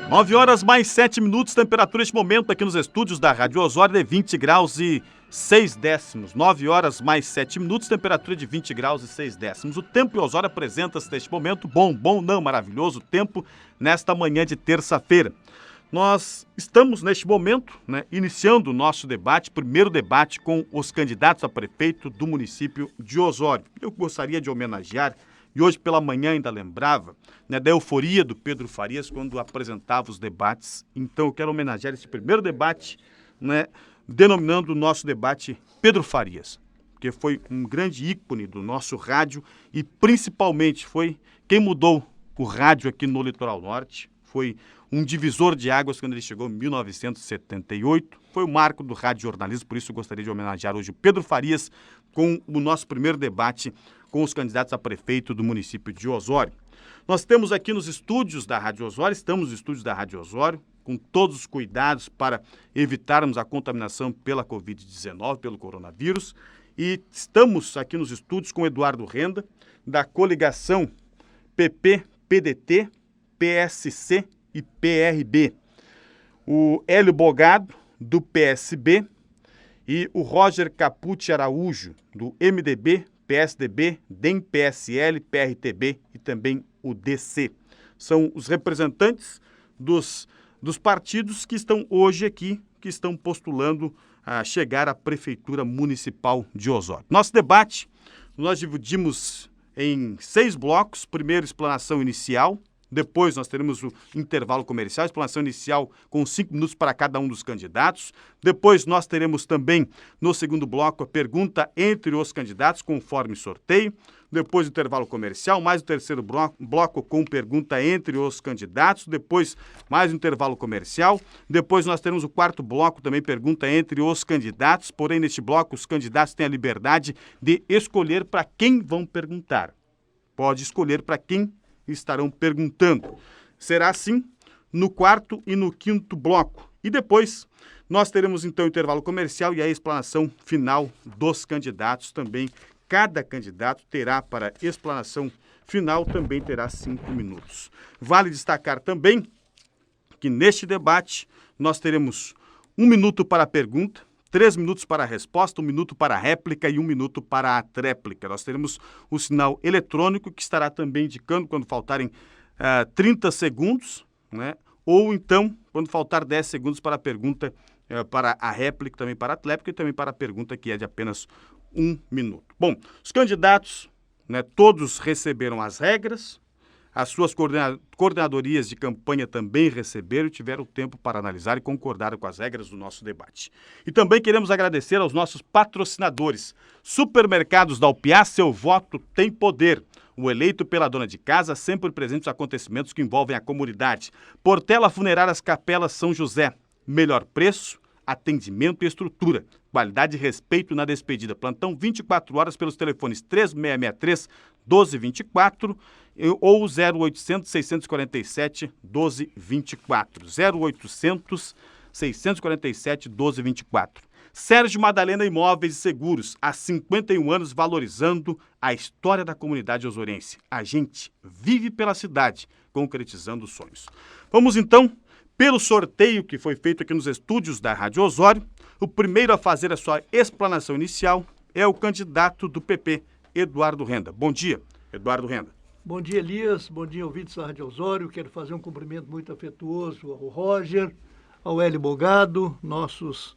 9 horas mais 7 minutos, temperatura neste momento aqui nos estúdios da Rádio Osório de 20 graus e 6 décimos. 9 horas mais 7 minutos, temperatura de 20 graus e 6 décimos. O tempo em Osório apresenta-se neste momento bom não, maravilhoso tempo nesta manhã de terça-feira. Nós estamos neste momento, iniciando o nosso debate, primeiro debate com os candidatos a prefeito do município de Osório. Eu gostaria de homenagear, e hoje pela manhã ainda lembrava, da euforia do Pedro Farias quando apresentava os debates. Então eu quero homenagear esse primeiro debate, denominando o nosso debate Pedro Farias, porque foi um grande ícone do nosso rádio e principalmente foi quem mudou o rádio aqui no Litoral Norte. Foi um divisor de águas quando ele chegou em 1978. Foi o marco do rádio jornalismo, por isso eu gostaria de homenagear hoje o Pedro Farias com o nosso primeiro debate com os candidatos a prefeito do município de Osório. Nós temos aqui nos estúdios da Rádio Osório, estamos nos estúdios da Rádio Osório, com todos os cuidados para evitarmos a contaminação pela Covid-19, pelo coronavírus. E estamos aqui nos estúdios com o Eduardo Renda, da coligação PP, PDT, PSC e PRB. O Hélio Bogado, do PSB, e o Roger Capucci Araújo, do MDB, PSDB, DEM, PSL, PRTB e também o DC. São os representantes dos partidos que estão hoje aqui, que estão postulando a chegar à Prefeitura Municipal de Osório. Nosso debate, nós dividimos em 6 blocos. Primeiro, explanação inicial. Depois nós teremos o intervalo comercial, explanação inicial com 5 minutos para cada um dos candidatos. Depois nós teremos também, no segundo bloco, a pergunta entre os candidatos, conforme sorteio. Depois o intervalo comercial, mais o terceiro bloco com pergunta entre os candidatos. Depois mais o intervalo comercial. Depois nós teremos o quarto bloco, também pergunta entre os candidatos. Porém, neste bloco, os candidatos têm a liberdade de escolher para quem vão perguntar. Pode escolher para quem estarão perguntando. Será assim no quarto e no quinto bloco. E depois nós teremos então o intervalo comercial e a explanação final dos candidatos também. Cada candidato terá para explanação final também terá 5 minutos. Vale destacar também que neste debate nós teremos 1 minuto para a pergunta, 3 minutos para a resposta, 1 minuto para a réplica e 1 minuto para a tréplica. Nós teremos o sinal eletrônico que estará também indicando quando faltarem 30 segundos, ou então quando faltar 10 segundos para a pergunta, para a réplica, também para a tréplica e também para a pergunta que é de apenas 1 minuto. Bom, os candidatos, todos receberam as regras. As suas coordenadorias de campanha também receberam e tiveram tempo para analisar e concordaram com as regras do nosso debate. E também queremos agradecer aos nossos patrocinadores. Supermercados da Alpiá, seu voto tem poder. O eleito pela dona de casa, sempre presente nos acontecimentos que envolvem a comunidade. Portela Funerárias Capela São José. Melhor preço, atendimento e estrutura. Qualidade e respeito na despedida. Plantão 24 horas pelos telefones 3663-1224 ou 0800 647 1224. 0800 647 1224. Sérgio Madalena Imóveis e Seguros, há 51 anos valorizando a história da comunidade osoriense. A gente vive pela cidade, concretizando sonhos. Vamos então pelo sorteio que foi feito aqui nos estúdios da Rádio Osório. O primeiro a fazer a sua explanação inicial é o candidato do PP, Eduardo Renda. Bom dia, Eduardo Renda. Bom dia, Elias. Bom dia, ouvintes da Rádio Osório. Quero fazer um cumprimento muito afetuoso ao Roger, ao Hélio Bogado, nossos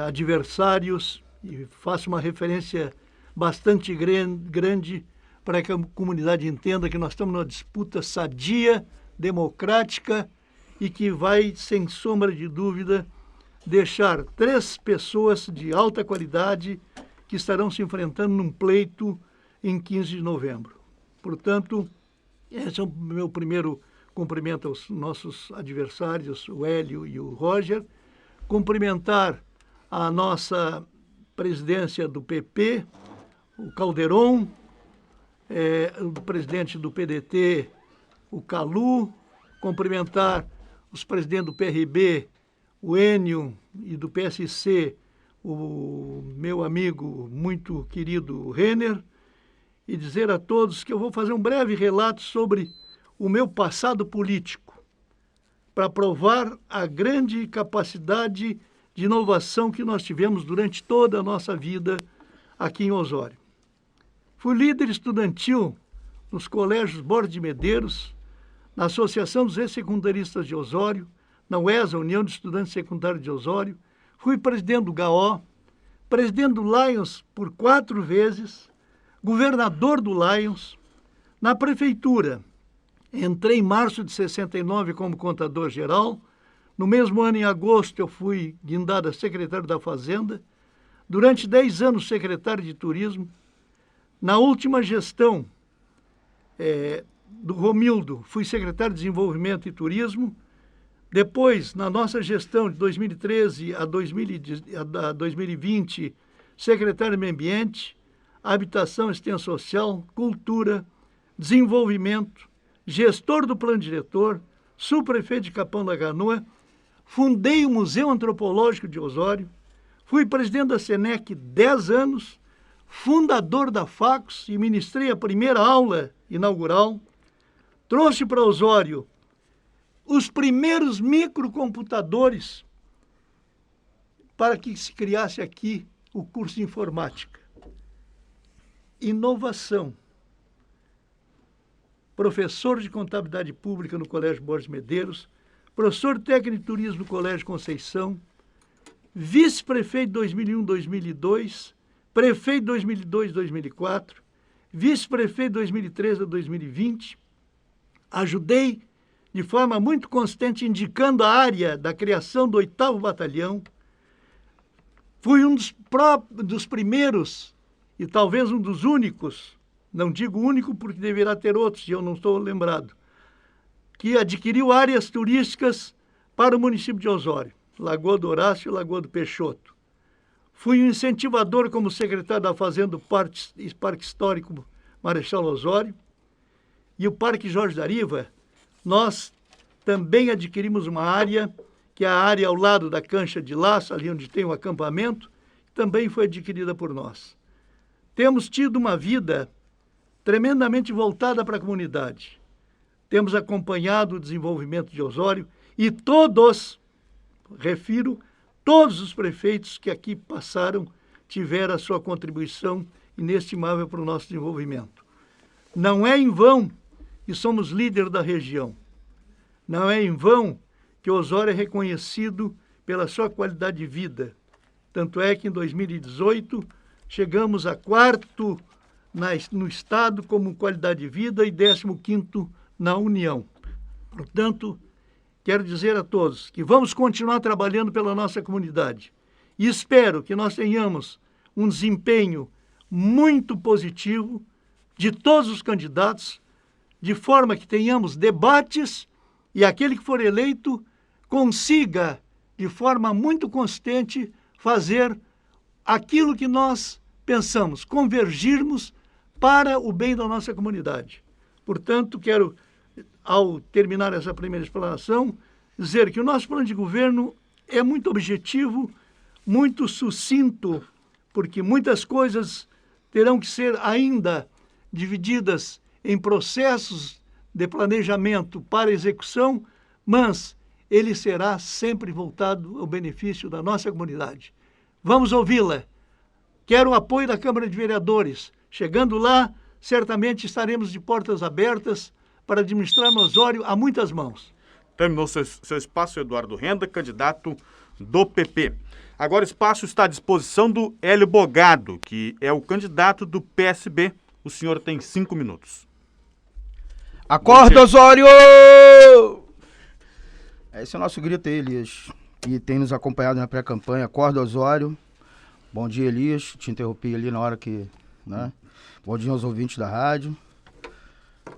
adversários, e faço uma referência bastante grande para que a comunidade entenda que nós estamos numa disputa sadia, democrática e que vai, sem sombra de dúvida, deixar 3 pessoas de alta qualidade que estarão se enfrentando num pleito em 15 de novembro. Portanto, esse é o meu primeiro cumprimento aos nossos adversários, o Hélio e o Roger. Cumprimentar a nossa presidência do PP, o Calderon, o presidente do PDT, o Calu. Cumprimentar os presidentes do PRB, o Enio, e do PSC, o meu amigo muito querido Renner, e dizer a todos que eu vou fazer um breve relato sobre o meu passado político. para provar a grande capacidade de inovação que nós tivemos durante toda a nossa vida aqui em Osório. Fui líder estudantil nos colégios Borges de Medeiros, na Associação dos Ex-Secundaristas de Osório, na UESA, União de Estudantes Secundários de Osório. Fui presidente do GAO, presidente do Lions por 4 vezes, governador do Lions. Na prefeitura, entrei em março de 69 como contador-geral. No mesmo ano, em agosto, eu fui guindado a secretário da Fazenda. Durante 10 anos, secretário de Turismo. Na última gestão do Romildo, fui secretário de Desenvolvimento e Turismo. Depois, na nossa gestão de 2013 a 2020, secretário de Meio Ambiente, Habitação e Assistência Social, Cultura, Desenvolvimento, gestor do Plano Diretor, subprefeito de Capão da Canoa, fundei o Museu Antropológico de Osório, fui presidente da SENEC 10 anos, fundador da FACUS e ministrei a primeira aula inaugural, trouxe para Osório os primeiros microcomputadores para que se criasse aqui o curso de informática. Inovação. Professor de contabilidade pública no Colégio Borges Medeiros, professor técnico de turismo no Colégio Conceição, vice-prefeito de 2001-2002, prefeito de 2002-2004, vice-prefeito de 2013 a 2020. Ajudei de forma muito constante indicando a área da criação do 8º Batalhão. Fui um dos primeiros e talvez um dos únicos, não digo único porque deverá ter outros, e eu não estou lembrado, que adquiriu áreas turísticas para o município de Osório, Lagoa do Horácio e Lagoa do Peixoto. Fui um incentivador como secretário da Fazenda do Parque Histórico Marechal Osório. E o Parque Jorge Dariva, nós também adquirimos uma área, que é a área ao lado da Cancha de Laço, ali onde tem o acampamento, também foi adquirida por nós. Temos tido uma vida tremendamente voltada para a comunidade. Temos acompanhado o desenvolvimento de Osório e todos os prefeitos que aqui passaram tiveram a sua contribuição inestimável para o nosso desenvolvimento. Não é em vão que somos líder da região. Não é em vão que Osório é reconhecido pela sua qualidade de vida. Tanto é que em 2018 chegamos a 4º no estado como qualidade de vida e 15º na União. Portanto, quero dizer a todos que vamos continuar trabalhando pela nossa comunidade e espero que nós tenhamos um desempenho muito positivo de todos os candidatos, de forma que tenhamos debates e aquele que for eleito consiga, de forma muito consistente, fazer aquilo que nós pensamos, convergirmos para o bem da nossa comunidade. Portanto, quero, ao terminar essa primeira explanação, dizer que o nosso plano de governo é muito objetivo, muito sucinto, porque muitas coisas terão que ser ainda divididas em processos de planejamento para execução, mas ele será sempre voltado ao benefício da nossa comunidade. Vamos ouvi-la. Quero o apoio da Câmara de Vereadores. Chegando lá, certamente estaremos de portas abertas para administrar Osório a muitas mãos. Terminou seu espaço, Eduardo Renda, candidato do PP. Agora o espaço está à disposição do Hélio Bogado, que é o candidato do PSB. O senhor tem 5 minutos. Acorda, Osório! Esse é o nosso grito aí, Elias, que tem nos acompanhado na pré-campanha. Acorda, Osório. Bom dia, Elias. Te interrompi ali na hora que... né? Bom dia aos ouvintes da rádio.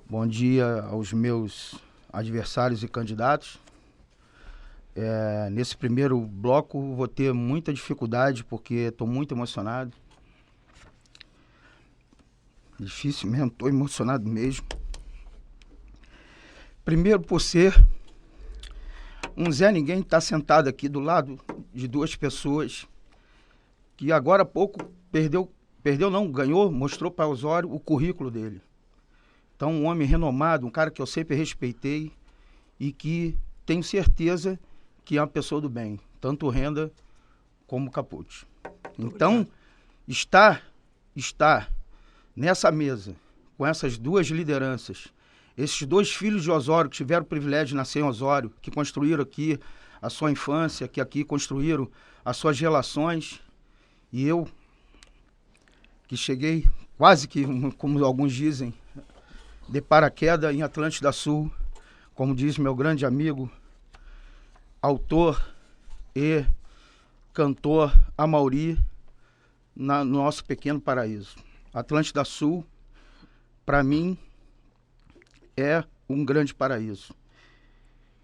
Bom dia aos meus adversários e candidatos. Nesse primeiro bloco vou ter muita dificuldade porque estou muito emocionado. Difícil mesmo, estou emocionado mesmo. Primeiro por ser um Zé Ninguém, está sentado aqui do lado de 2 pessoas que agora há pouco ganhou, mostrou para Osório o currículo dele. Então, um homem renomado, um cara que eu sempre respeitei e que tenho certeza que é uma pessoa do bem, tanto o Renda como o Capucci. Então, estar nessa mesa, com essas duas lideranças, esses dois filhos de Osório que tiveram o privilégio de nascer em Osório, que construíram aqui a sua infância, que aqui construíram as suas relações, e eu, que cheguei quase que, como alguns dizem, de paraquedas em Atlântida Sul, como diz meu grande amigo, autor e cantor Amaury, no nosso pequeno paraíso. Atlântida Sul, para mim, é um grande paraíso.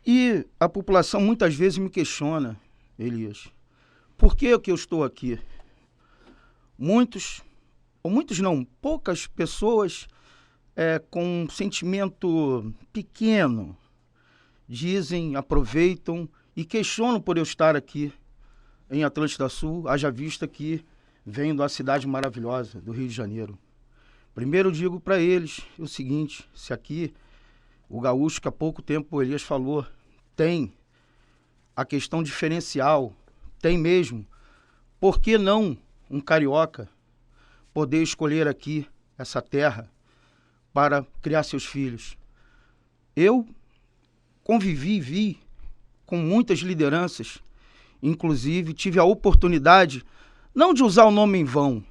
E a população muitas vezes me questiona, Elias, por que eu estou aqui? Poucas pessoas com um sentimento pequeno dizem, aproveitam e questionam por eu estar aqui em Atlântida Sul, haja vista que venho da cidade maravilhosa do Rio de Janeiro. Primeiro eu digo para eles o seguinte, se aqui o gaúcho, que há pouco tempo o Elias falou, tem a questão diferencial, tem mesmo, por que não um carioca poder escolher aqui essa terra para criar seus filhos? Eu convivi, vi com muitas lideranças, inclusive tive a oportunidade, não de usar o nome em vão,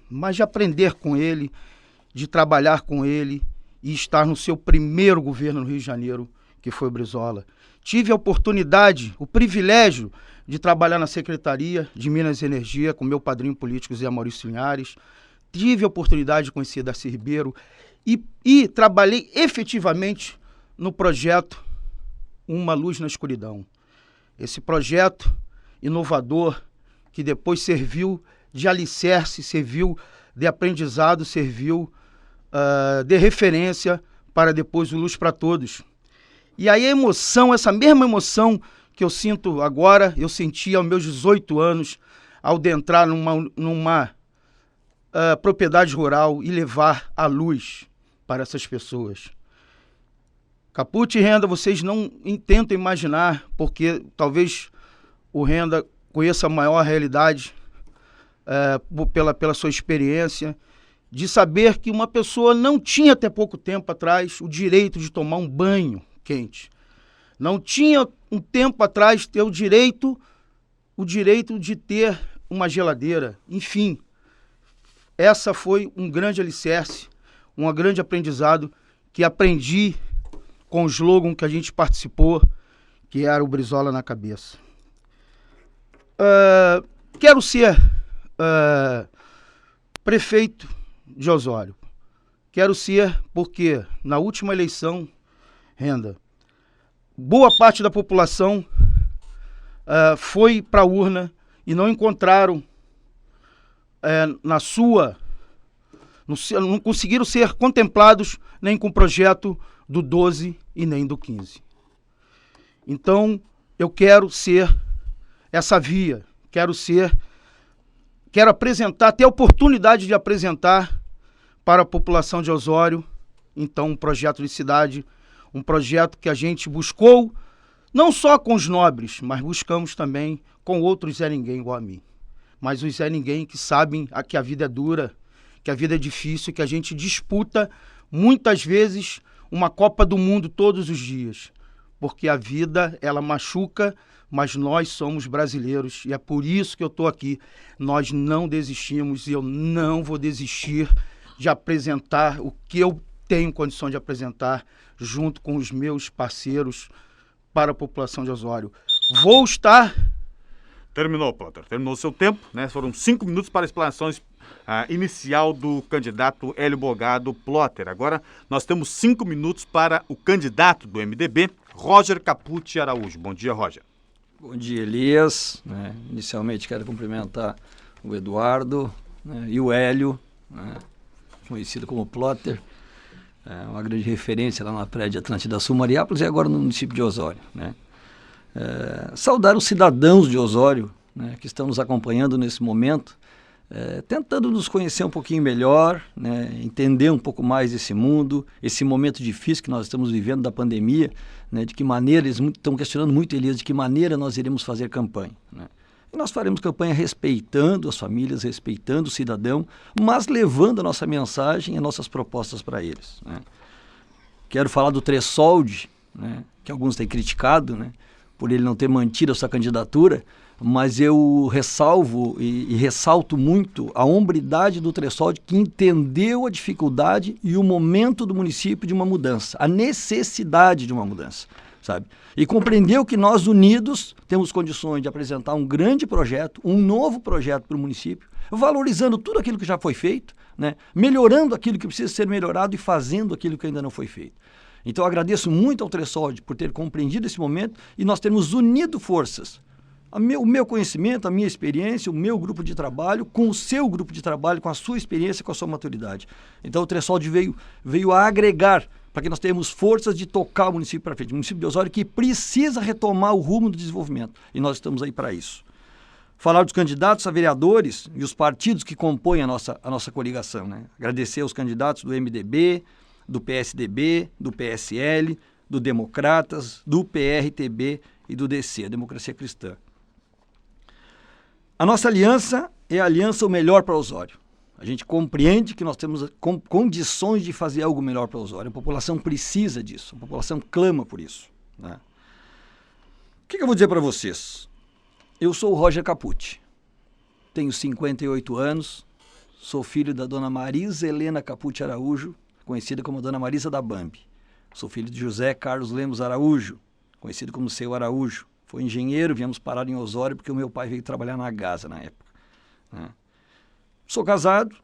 mas de aprender com ele, de trabalhar com ele e estar no seu primeiro governo no Rio de Janeiro, que foi o Brizola. Tive a oportunidade, o privilégio de trabalhar na Secretaria de Minas e Energia com meu padrinho político Zé Maurício Linhares. Tive a oportunidade de conhecer Darcy Ribeiro e trabalhei efetivamente no projeto Uma Luz na Escuridão. Esse projeto inovador que depois serviu de alicerce, serviu de aprendizado, serviu de referência para depois o Luz para Todos. E aí a emoção, essa mesma emoção que eu sinto agora, eu senti aos meus 18 anos, ao adentrar numa propriedade rural e levar a luz para essas pessoas. Capucci e Renda, vocês não tentam imaginar, porque talvez o Renda conheça a maior realidade pela sua experiência, de saber que uma pessoa não tinha até pouco tempo atrás o direito de tomar um banho quente. Não tinha um tempo atrás ter o direito de ter uma geladeira. Enfim, essa foi um grande alicerce, um grande aprendizado que aprendi com o slogan que a gente participou, que era o Brizola na cabeça. Quero ser prefeito de Osório. Quero ser porque na última eleição, Renda, boa parte da população foi para a urna e não encontraram não conseguiram ser contemplados nem com o projeto do 12 e nem do 15. Então, eu quero ser essa via, quero apresentar, ter a oportunidade de apresentar para a população de Osório, então, um projeto de cidade, um projeto que a gente buscou, não só com os nobres, mas buscamos também com outros Zé Ninguém igual a mim. Mas os Zé Ninguém que sabem que a vida é dura, que a vida é difícil, que a gente disputa, muitas vezes, uma Copa do Mundo todos os dias. Porque a vida, ela machuca, mas nós somos brasileiros e é por isso que eu estou aqui. Nós não desistimos e eu não vou desistir de apresentar o que eu tenho condição de apresentar junto com os meus parceiros para a população de Osório. Vou estar... Terminou, Plotter. Terminou o seu tempo, né? Foram 5 minutos para a explanação inicial do candidato Hélio Bogado Plotter. Agora nós temos 5 minutos para o candidato do MDB, Roger Capucci Araújo. Bom dia, Roger. Bom dia, Elias. Inicialmente quero cumprimentar o Eduardo e o Hélio, conhecido como Plotter, uma grande referência lá na prédio Atlântida Sul, Mariápolis e agora no município de Osório. Saudar os cidadãos de Osório, que estão nos acompanhando nesse momento, tentando nos conhecer um pouquinho melhor, né, entender um pouco mais esse mundo, esse momento difícil que nós estamos vivendo da pandemia, né, de que maneira, eles estão questionando muito, Elias, de que maneira nós iremos fazer campanha, né? E nós faremos campanha respeitando as famílias, respeitando o cidadão, mas levando a nossa mensagem e as nossas propostas para eles, né? Quero falar do Tressolde, né, que alguns têm criticado, né, por ele não ter mantido a sua candidatura, mas eu ressalvo e ressalto muito a hombridade do Tressolde, que entendeu a dificuldade e o momento do município de uma mudança, a necessidade de uma mudança, sabe? E compreendeu que nós unidos temos condições de apresentar um grande projeto, um novo projeto para o município, valorizando tudo aquilo que já foi feito, né? Melhorando aquilo que precisa ser melhorado e fazendo aquilo que ainda não foi feito. Então eu agradeço muito ao Tressolde por ter compreendido esse momento e nós termos unido forças. O meu conhecimento, a minha experiência, o meu grupo de trabalho, com o seu grupo de trabalho, com a sua experiência, com a sua maturidade. Então o Tressolde veio a agregar para que nós tenhamos forças de tocar o município para frente. O município de Osório que precisa retomar o rumo do desenvolvimento. E nós estamos aí para isso. Falar dos candidatos a vereadores e os partidos que compõem a nossa coligação, né? Agradecer aos candidatos do MDB, do PSDB, do PSL, do Democratas, do PRTB e do DC, a Democracia Cristã. A nossa aliança é a aliança o melhor para Osório. A gente compreende que nós temos condições de fazer algo melhor para Osório. A população precisa disso, a população clama por isso, né? O que eu vou dizer para vocês? Eu sou o Roger Capucci, tenho 58 anos, sou filho da dona Marisa Helena Capucci Araújo, conhecida como Dona Marisa da Bambi. Sou filho de José Carlos Lemos Araújo, conhecido como Seu Araújo. Foi engenheiro, viemos parar em Osório porque o meu pai veio trabalhar na Gasa na época, né? Sou casado,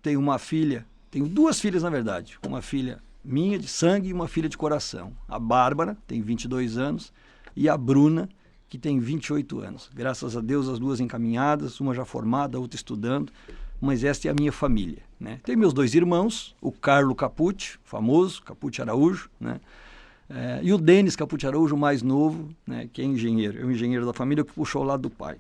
tenho uma filha, tenho duas filhas na verdade, uma filha minha de sangue e uma filha de coração. A Bárbara tem 22 anos e a Bruna, que tem 28 anos. Graças a Deus as duas encaminhadas, uma já formada, a outra estudando, mas esta é a minha família, né? Tenho meus dois irmãos, o Carlo Capucci, famoso, Capucci Araújo, né? E o Denis Capucci Araújo, mais novo, né, que é engenheiro. É o engenheiro da família que puxou o lado do pai.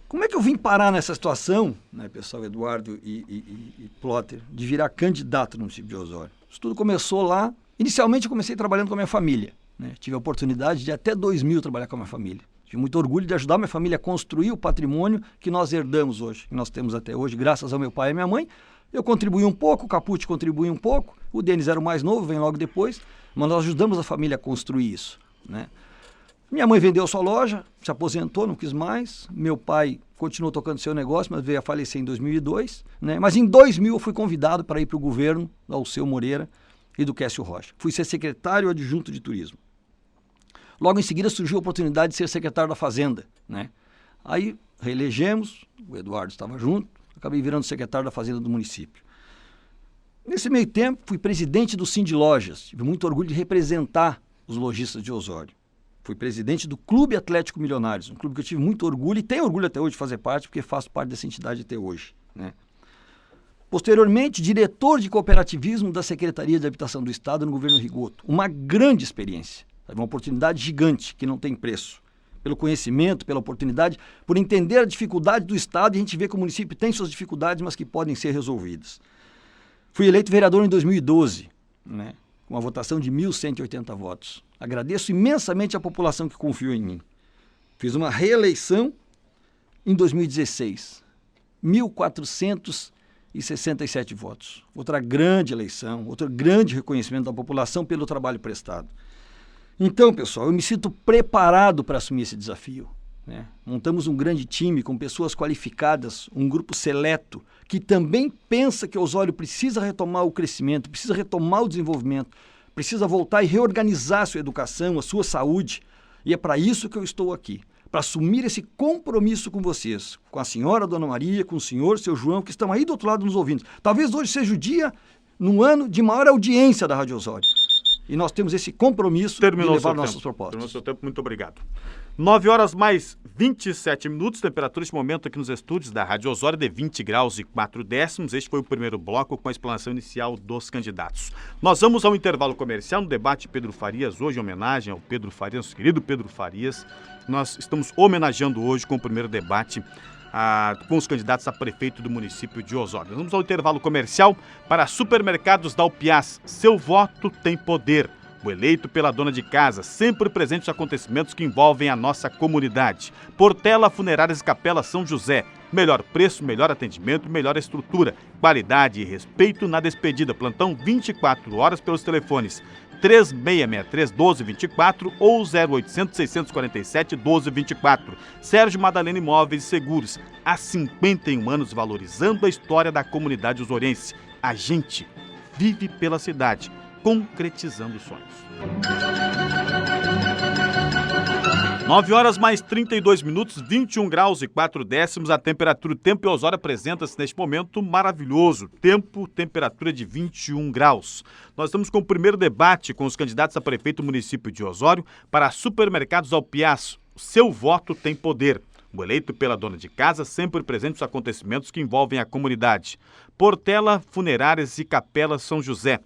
Como é que eu vim parar nessa situação, né, pessoal, Eduardo e Plotter, de virar candidato no município de Osório? Isso tudo começou lá. Inicialmente eu comecei trabalhando com a minha família, né? Tive a oportunidade de até 2000 trabalhar com a minha família. Tive muito orgulho de ajudar a minha família a construir o patrimônio que nós herdamos hoje, que nós temos até hoje, graças ao meu pai e à minha mãe. Eu contribuí um pouco, o Capucci contribuiu um pouco, o Denis era o mais novo, vem logo depois, mas nós ajudamos a família a construir isso, né? Minha mãe vendeu sua loja, se aposentou, não quis mais. Meu pai continuou tocando seu negócio, mas veio a falecer em 2002, né? Mas em 2000 eu fui convidado para ir para o governo do Alceu Moreira e do Quécio Rocha. Fui ser secretário adjunto de turismo. Logo em seguida surgiu a oportunidade de ser secretário da Fazenda, né? Aí reelegemos, o Eduardo estava junto, acabei virando secretário da Fazenda do município. Nesse meio tempo, fui presidente do Sind Lojas. Tive muito orgulho de representar os lojistas de Osório. Fui presidente do Clube Atlético Milionários, um clube que eu tive muito orgulho e tenho orgulho até hoje de fazer parte, porque faço parte dessa entidade até hoje, né? Posteriormente, diretor de cooperativismo da Secretaria de Habitação do Estado no governo Rigoto. Uma grande experiência, uma oportunidade gigante que não tem preço. Pelo conhecimento, pela oportunidade, por entender a dificuldade do Estado, e a gente vê que o município tem suas dificuldades, mas que podem ser resolvidas. Fui eleito vereador em 2012, né, com uma votação de 1.180 votos. Agradeço imensamente a população que confiou em mim. Fiz uma reeleição em 2016, 1.467 votos. Outra grande eleição, outro grande reconhecimento da população pelo trabalho prestado. Então, pessoal, eu me sinto preparado para assumir esse desafio, né? Montamos um grande time com pessoas qualificadas, um grupo seleto, que também pensa que Osório precisa retomar o crescimento, precisa retomar o desenvolvimento, precisa voltar e reorganizar a sua educação, a sua saúde. E é para isso que eu estou aqui, para assumir esse compromisso com vocês, com a senhora Dona Maria, com o senhor, seu João, que estão aí do outro lado nos ouvindo. Talvez hoje seja o dia, no ano, de maior audiência da Rádio Osório. E nós temos esse compromisso de levar nossas propostas. Terminou seu tempo, muito obrigado. 9 horas mais 27 minutos, temperatura neste momento aqui nos estúdios da Rádio Osório de 20 graus e 4 décimos. Este foi o primeiro bloco com a explanação inicial dos candidatos. Nós vamos ao intervalo comercial no debate Pedro Farias, hoje em homenagem ao Pedro Farias, nosso querido Pedro Farias. Nós estamos homenageando hoje com o primeiro debate com os candidatos a prefeito do município de Osório. Vamos ao intervalo comercial. Para Supermercados Dalpiaz, seu voto tem poder. O eleito pela dona de casa, sempre presente nos acontecimentos que envolvem a nossa comunidade. Portela Funerárias e Capela São José. Melhor preço, melhor atendimento, melhor estrutura. Qualidade e respeito na despedida. Plantão 24 horas pelos telefones 3663-1224 ou 0800-647-1224. Sérgio Madalena Imóveis e Seguros. Há 51 anos valorizando a história da comunidade osoriense. A gente vive pela cidade, concretizando sonhos. 9 horas mais 32 minutos, 21 graus e 4 décimos. A temperatura, o tempo em Osório apresenta-se neste momento maravilhoso. Temperatura de 21 graus. Nós estamos com o primeiro debate com os candidatos a prefeito do município de Osório para Supermercados Dalpiaz. Seu voto tem poder. O eleito pela dona de casa, sempre presente nos acontecimentos que envolvem a comunidade. Portela Funerárias e Capela São José.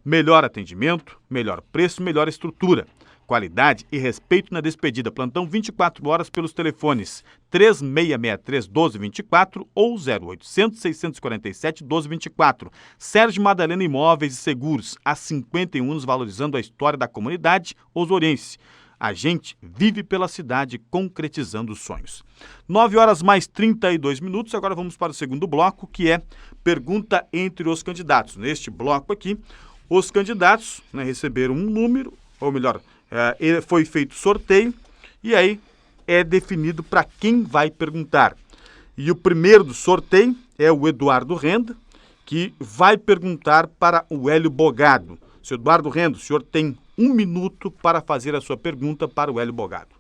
Melhor atendimento, melhor preço, melhor estrutura. Qualidade e respeito na despedida. Plantão 24 horas pelos telefones 3663-1224 ou 0800-647-1224. Sérgio Madalena Imóveis e Seguros. Há 51 anos valorizando a história da comunidade osoriense. A gente vive pela cidade, concretizando sonhos. 9 horas mais 32 minutos. Agora vamos para o segundo bloco, que é pergunta entre os candidatos. Neste bloco aqui, os candidatos receberam um número, ou melhor, foi feito sorteio e aí é definido para quem vai perguntar. E o primeiro do sorteio é o Eduardo Renda, que vai perguntar para o Hélio Bogado. Seu Eduardo Renda, o senhor tem 1 minuto para fazer a sua pergunta para o Hélio Bogado.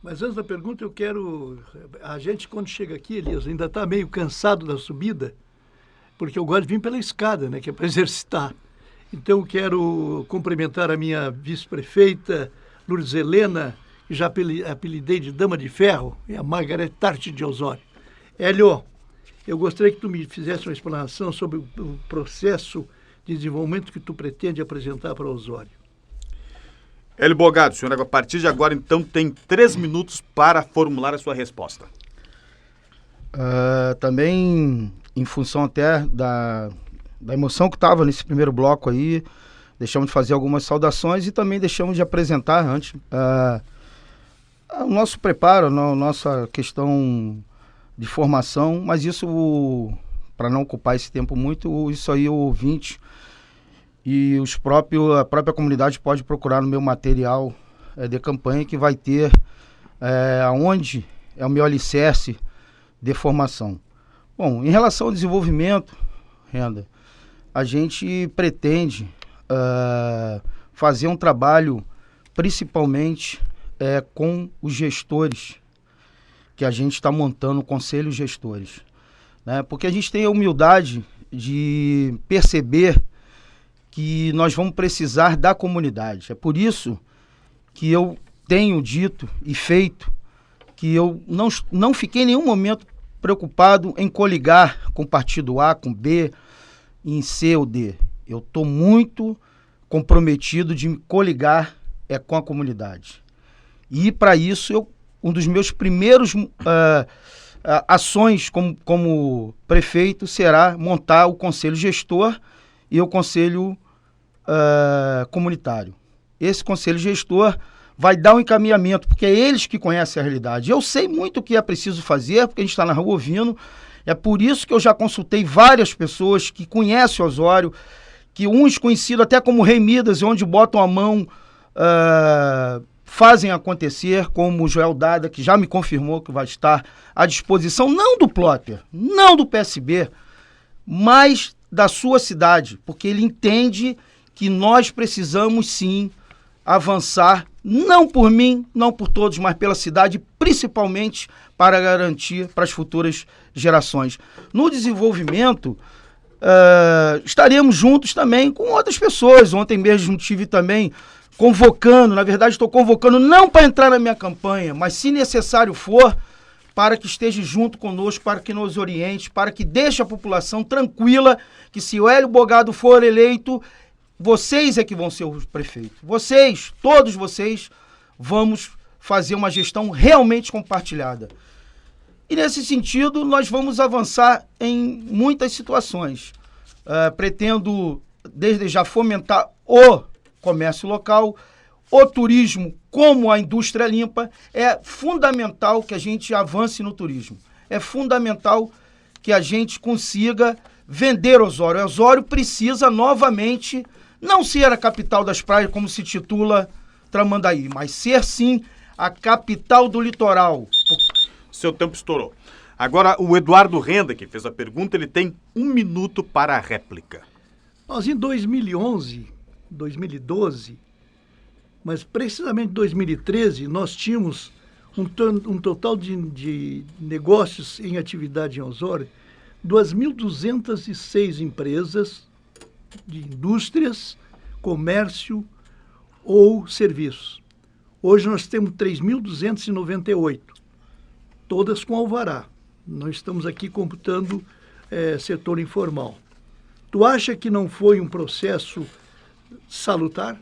Mas antes da pergunta, eu quero... A gente, quando chega aqui, Elias, ainda está meio cansado da subida, porque eu gosto de vir pela escada, né, que é para exercitar. Então, eu quero cumprimentar a minha vice-prefeita, Lourdes Helena, que já apelidei de Dama de Ferro, e a Margaret Tarte de Osório. Hélio, eu gostaria que tu me fizesse uma explanação sobre o processo de desenvolvimento que tu pretende apresentar para Osório. Hélio Bogado, o senhor, a partir de agora, então, tem 3 minutos para formular a sua resposta. Também, em função até da emoção que estava nesse primeiro bloco aí, deixamos de fazer algumas saudações e também deixamos de apresentar antes o nosso preparo, a nossa questão de formação, mas isso, para não ocupar esse tempo muito, isso aí o ouvinte e a própria comunidade pode procurar no meu material de campanha, que vai ter aonde é o meu alicerce de formação. Bom, em relação ao desenvolvimento, Renda, a gente pretende fazer um trabalho principalmente com os gestores, que a gente está montando o conselho gestores, né? Porque a gente tem a humildade de perceber que nós vamos precisar da comunidade. É por isso que eu tenho dito e feito que eu não fiquei em nenhum momento preocupado em coligar com partido A, com B, em C ou D. Eu estou muito comprometido de me coligar com a comunidade. E para isso, um dos meus primeiros ações como prefeito será montar o conselho gestor e o conselho comunitário. Esse conselho gestor vai dar um encaminhamento, porque é eles que conhecem a realidade. Eu sei muito o que é preciso fazer, porque a gente está na rua ouvindo. É por isso que eu já consultei várias pessoas que conhecem Osório, que uns conhecidos até como Rei Midas, onde botam a mão, fazem acontecer, como o Joel Dada, que já me confirmou que vai estar à disposição, não do Plotter, não do PSB, mas da sua cidade, porque ele entende que nós precisamos sim avançar, não por mim, não por todos, mas pela cidade, principalmente para garantir para as futuras gerações. No desenvolvimento, estaremos juntos também com outras pessoas. Ontem mesmo estive também convocando, na verdade estou convocando não para entrar na minha campanha, mas se necessário for, para que esteja junto conosco, para que nos oriente, para que deixe a população tranquila, que se o Hélio Bogado for eleito, vocês é que vão ser os prefeitos. Vocês, todos vocês, vamos fazer uma gestão realmente compartilhada. E nesse sentido, nós vamos avançar em muitas situações. Pretendo, desde já, fomentar o comércio local, o turismo, como a indústria limpa. É fundamental que a gente avance no turismo. É fundamental que a gente consiga vender Osório. Osório precisa novamente não ser a capital das praias, como se titula Tramandaí, mas ser, sim, a capital do litoral. Seu tempo estourou. Agora, o Eduardo Renda, que fez a pergunta, ele tem 1 minuto para a réplica. Nós, em 2011, 2012, mas precisamente em 2013, nós tínhamos um total de negócios em atividade em Osório, 2.206 empresas de indústrias, comércio ou serviços. Hoje nós temos 3.298, todas com alvará. Não estamos aqui computando setor informal. Tu acha que não foi um processo salutar?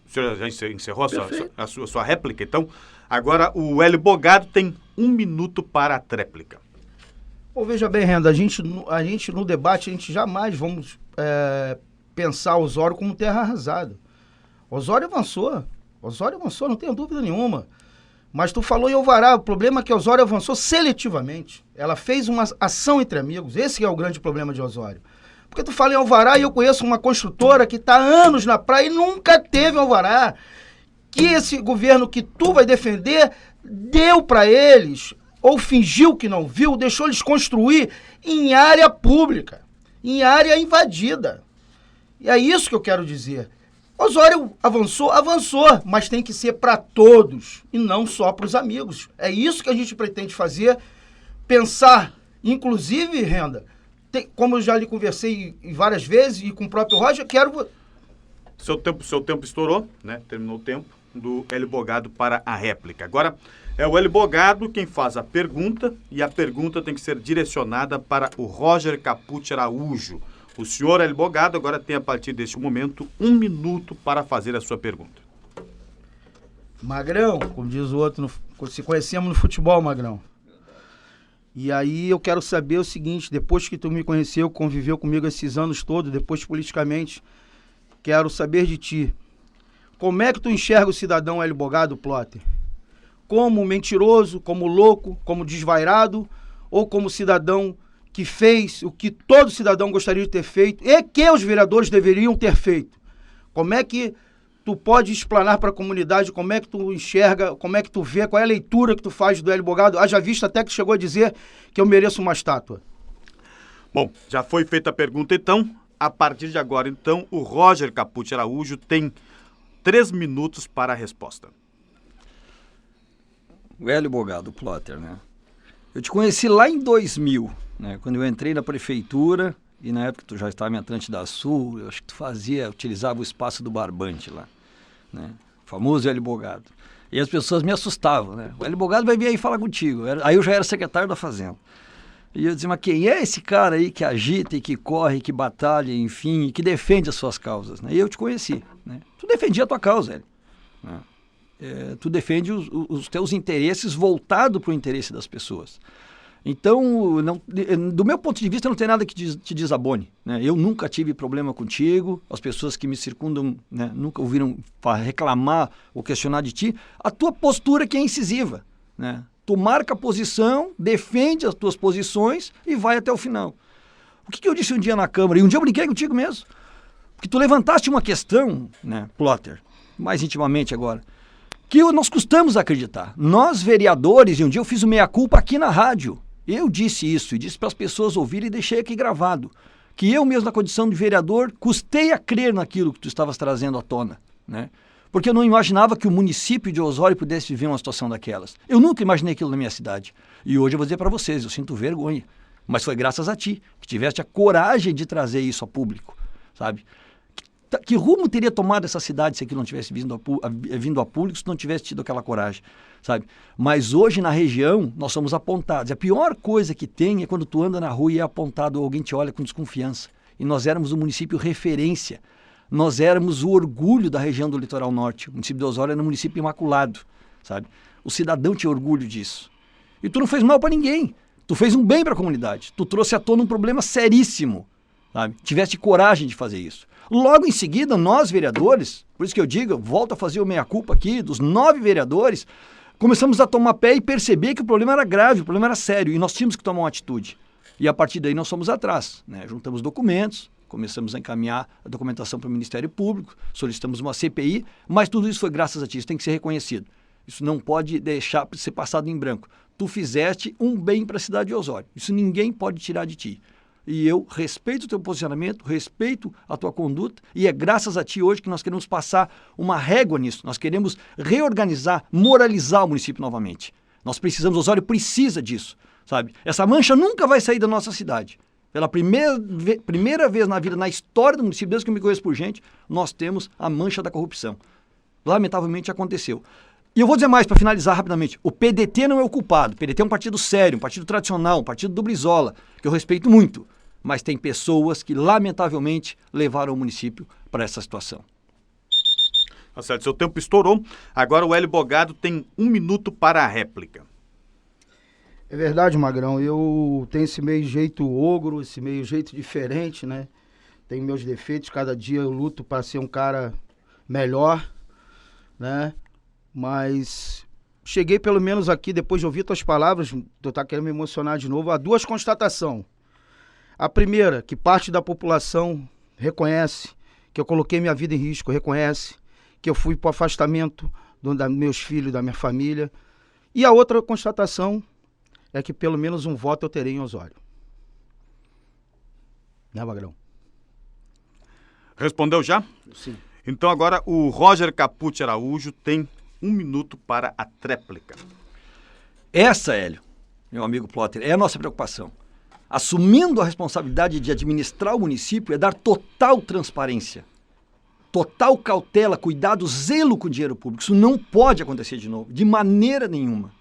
O senhor já encerrou a sua réplica, então? Agora o Hélio Bogado tem 1 minuto para a tréplica. Bom, veja bem, Renda, a gente no debate, a gente jamais vamos pensar Osório como terra arrasada. Osório avançou, não tenho dúvida nenhuma. Mas tu falou em alvará, o problema é que Osório avançou seletivamente. Ela fez uma ação entre amigos, esse é o grande problema de Osório. Porque tu fala em alvará e eu conheço uma construtora que está há anos na praia e nunca teve alvará. Que esse governo que tu vai defender deu para eles, ou fingiu que não viu, deixou eles construir em área pública, em área invadida. E é isso que eu quero dizer. Osório avançou, mas tem que ser para todos e não só para os amigos. É isso que a gente pretende fazer, pensar, inclusive, Renda, como eu já lhe conversei várias vezes e com o próprio Roger, quero... Seu tempo estourou, né? Terminou o tempo do Hélio Bogado para a réplica. Agora é o Hélio Bogado quem faz a pergunta e a pergunta tem que ser direcionada para o Roger Capucci Araújo. O senhor Hélio Bogado agora tem, a partir deste momento, 1 minuto para fazer a sua pergunta. Magrão, como diz o outro, se conhecemos no futebol, Magrão. E aí eu quero saber o seguinte, depois que tu me conheceu, conviveu comigo esses anos todos, depois politicamente, quero saber de ti. Como é que tu enxerga o cidadão Hélio Bogado, Plotter? Como mentiroso, como louco, como desvairado, ou como cidadão que fez o que todo cidadão gostaria de ter feito e que os vereadores deveriam ter feito? Como é que tu pode explanar para a comunidade, como é que tu enxerga, como é que tu vê, qual é a leitura que tu faz do Hélio Bogado? Haja visto até que chegou a dizer que eu mereço uma estátua. Bom, já foi feita a pergunta, então. A partir de agora, então, o Roger Capucci Araújo tem 3 minutos para a resposta. O Hélio Bogado, Plotter, né? Eu te conheci lá em 2000, né? Quando eu entrei na prefeitura, e na época tu já estava em Atlântida da Sul, eu acho que tu utilizava o espaço do Barbante lá, né? O famoso Hélio Bogado. E as pessoas me assustavam, né? O Hélio Bogado vai vir aí falar contigo. Aí eu já era secretário da Fazenda. E eu dizia, mas quem é esse cara aí que agita e que corre, que batalha, enfim, e que defende as suas causas, né? E eu te conheci, né? Tu defendia a tua causa, Hélio, né? Tu defende os teus interesses voltado para o interesse das pessoas. Então, do meu ponto de vista, não tem nada que te desabone, né? Eu nunca tive problema contigo, as pessoas que me circundam, né, nunca ouviram reclamar ou questionar de ti. A tua postura que é incisiva, né? Tu marca a posição, defende as tuas posições e vai até o final. O que eu disse um dia na Câmara, e um dia eu brinquei contigo mesmo, porque tu levantaste uma questão, né, Plotter, mais intimamente agora, que nós custamos acreditar. Nós, vereadores, e um dia eu fiz o meia-culpa aqui na rádio, eu disse isso e disse para as pessoas ouvirem e deixei aqui gravado, que eu mesmo na condição de vereador custei a crer naquilo que tu estavas trazendo à tona, né? Porque eu não imaginava que o município de Osório pudesse viver uma situação daquelas. Eu nunca imaginei aquilo na minha cidade. E hoje eu vou dizer para vocês, eu sinto vergonha. Mas foi graças a ti, que tiveste a coragem de trazer isso a público, sabe? Que rumo teria tomado essa cidade se aquilo não tivesse vindo a público, se não tivesse tido aquela coragem, sabe? Mas hoje na região nós somos apontados. A pior coisa que tem é quando tu anda na rua e é apontado ou alguém te olha com desconfiança. E nós éramos um município referência. Nós éramos o orgulho da região do Litoral Norte. O município de Osório era um município imaculado, sabe? o cidadão tinha orgulho disso. E tu não fez mal para ninguém. Tu fez um bem para a comunidade. Tu trouxe à tona um problema seríssimo. Sabe? Tiveste coragem de fazer isso. Logo em seguida, nós vereadores, por isso que eu digo, eu volto a fazer o meia-culpa aqui, dos 9 vereadores, começamos a tomar pé e perceber que o problema era grave, o problema era sério, e nós tínhamos que tomar uma atitude. E a partir daí nós fomos atrás, né? Juntamos documentos, começamos a encaminhar a documentação para o Ministério Público, solicitamos uma CPI, mas tudo isso foi graças a ti, isso tem que ser reconhecido. Isso não pode deixar ser passado em branco. Tu fizeste um bem para a cidade de Osório, isso ninguém pode tirar de ti. E eu respeito o teu posicionamento, respeito a tua conduta, e é graças a ti hoje que nós queremos passar uma régua nisso. Nós queremos reorganizar, moralizar o município novamente. Nós precisamos, Osório precisa disso, sabe? Essa mancha nunca vai sair da nossa cidade. Pela primeira vez na vida, na história do município, desde que eu me conheço por gente, nós temos a mancha da corrupção. Lamentavelmente aconteceu. E eu vou dizer mais, para finalizar rapidamente, o PDT não é o culpado. O PDT é um partido sério, um partido tradicional, um partido do Brizola, que eu respeito muito. Mas tem pessoas que, lamentavelmente, levaram o município para essa situação. Tá certo, seu tempo estourou. Agora o Hélio Bogado tem 1 minuto para a réplica. É verdade, Magrão. Eu tenho esse meio jeito ogro, esse meio jeito diferente, né? Tenho meus defeitos. Cada dia eu luto para ser um cara melhor, né? Mas cheguei pelo menos aqui, depois de ouvir tuas palavras, tu tá querendo me emocionar de novo, a 2 constatações. A primeira, que parte da população reconhece que eu coloquei minha vida em risco, reconhece que eu fui para o afastamento dos meus filhos, da minha família. E a outra constatação é que pelo menos um voto eu terei em Osório. Né, Magrão? Respondeu já? Sim. Então agora o Roger Capucci Araújo tem 1 minuto para a tréplica. Essa, Hélio, meu amigo Plotter, é a nossa preocupação. Assumindo a responsabilidade de administrar o município é dar total transparência, total cautela, cuidado, zelo com o dinheiro público. Isso não pode acontecer de novo, de maneira nenhuma.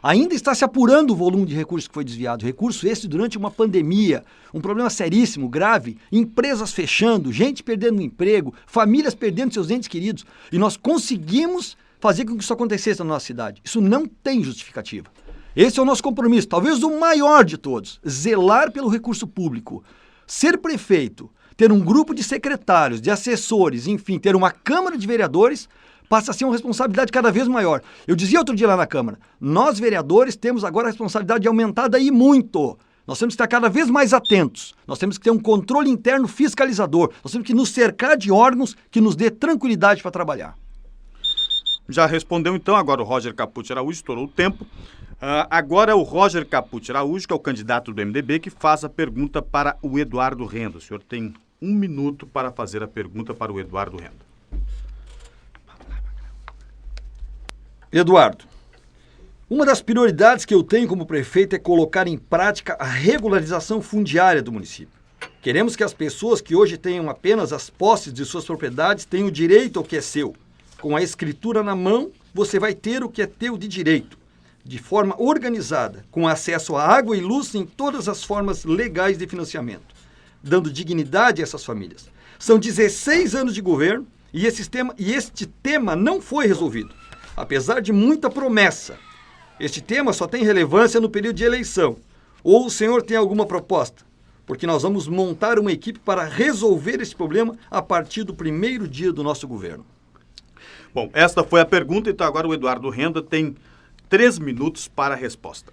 Ainda está se apurando o volume de recursos que foi desviado. Recurso esse durante uma pandemia, um problema seríssimo, grave, empresas fechando, gente perdendo o emprego, famílias perdendo seus entes queridos. E nós conseguimos fazer com que isso acontecesse na nossa cidade. Isso não tem justificativa. Esse é o nosso compromisso, talvez o maior de todos, zelar pelo recurso público. Ser prefeito, ter um grupo de secretários, de assessores, enfim, ter uma Câmara de Vereadores, passa a ser uma responsabilidade cada vez maior. Eu dizia outro dia lá na Câmara, nós vereadores temos agora a responsabilidade aumentada e muito. Nós temos que estar cada vez mais atentos, nós temos que ter um controle interno fiscalizador, nós temos que nos cercar de órgãos que nos dê tranquilidade para trabalhar. Já respondeu então, agora o Roger Capucci Araújo, estourou o tempo. Agora é o Roger Capucci Araújo, que é o candidato do MDB, que faz a pergunta para o Eduardo Renda. O senhor tem 1 minuto para fazer a pergunta para o Eduardo Renda. Eduardo, uma das prioridades que eu tenho como prefeito é colocar em prática a regularização fundiária do município. Queremos que as pessoas que hoje tenham apenas as posses de suas propriedades tenham direito ao que é seu. Com a escritura na mão, você vai ter o que é teu de direito, de forma organizada, com acesso a água e luz em todas as formas legais de financiamento, dando dignidade a essas famílias. São 16 anos de governo e este tema não foi resolvido. Apesar de muita promessa, este tema só tem relevância no período de eleição. Ou o senhor tem alguma proposta? Porque nós vamos montar uma equipe para resolver esse problema a partir do primeiro dia do nosso governo. Bom, esta foi a pergunta, então agora o Eduardo Renda tem 3 minutos para a resposta.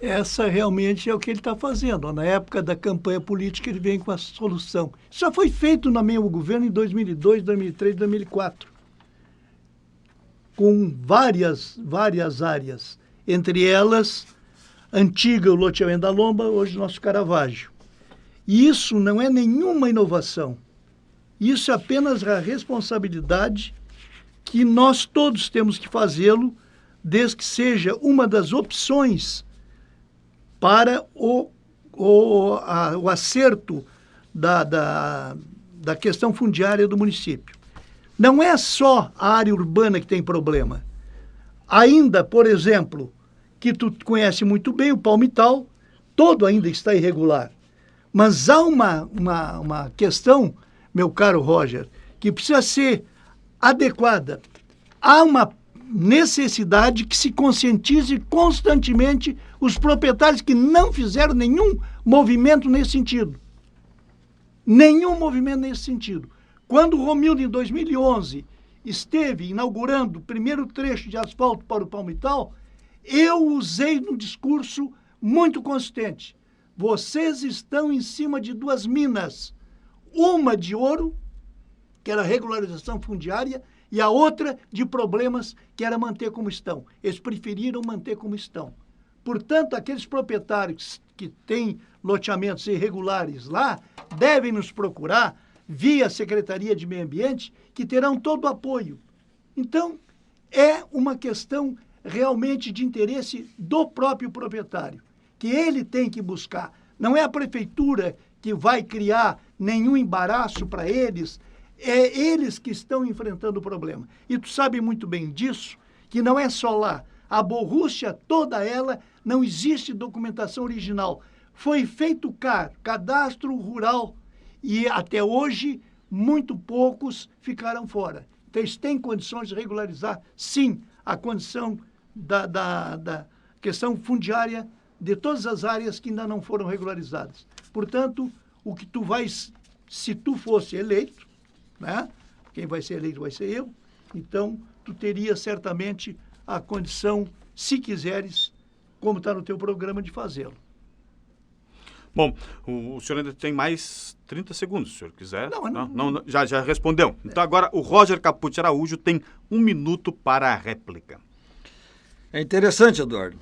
Essa realmente é o que ele está fazendo. Na época da campanha política, ele vem com a solução. Isso já foi feito no meu governo em 2002, 2003, 2004. Com várias áreas. Entre elas, antiga o loteamento da Lomba, hoje nosso Caravaggio. E isso não é nenhuma inovação. Isso é apenas a responsabilidade que nós todos temos que fazê-lo, desde que seja uma das opções para o acerto da questão fundiária do município. Não é só a área urbana que tem problema. Ainda, por exemplo, que tu conhece muito bem, o Palmital, todo ainda está irregular. Mas há uma questão, meu caro Roger, que precisa ser adequada. Há necessidade que se conscientize constantemente os proprietários que não fizeram nenhum movimento nesse sentido. Nenhum movimento nesse sentido. Quando o Romildo, em 2011, esteve inaugurando o primeiro trecho de asfalto para o Palmital, eu usei no discurso muito consistente. Vocês estão em cima de duas minas. Uma de ouro, que era regularização fundiária, e a outra de problemas, que era manter como estão. Eles preferiram manter como estão. Portanto, aqueles proprietários que têm loteamentos irregulares lá, devem nos procurar via Secretaria de Meio Ambiente, que terão todo o apoio. Então, é uma questão realmente de interesse do próprio proprietário, que ele tem que buscar. Não é a prefeitura que vai criar nenhum embaraço para eles, é eles que estão enfrentando o problema. E tu sabe muito bem disso, que não é só lá. A Borrússia, toda ela, não existe documentação original. Foi feito cadastro rural, e até hoje, muito poucos ficaram fora. Então, eles têm condições de regularizar, sim, a condição da questão fundiária de todas as áreas que ainda não foram regularizadas. Portanto, o que tu vais, se tu fosse eleito, né? Quem vai ser eleito vai ser eu, então tu teria certamente a condição, se quiseres, como está no teu programa, de fazê-lo. Bom, o senhor ainda tem mais 30 segundos, se o senhor quiser. Não, já respondeu. Então agora o Roger Capucci Araújo tem 1 minuto para a réplica. É interessante, Eduardo,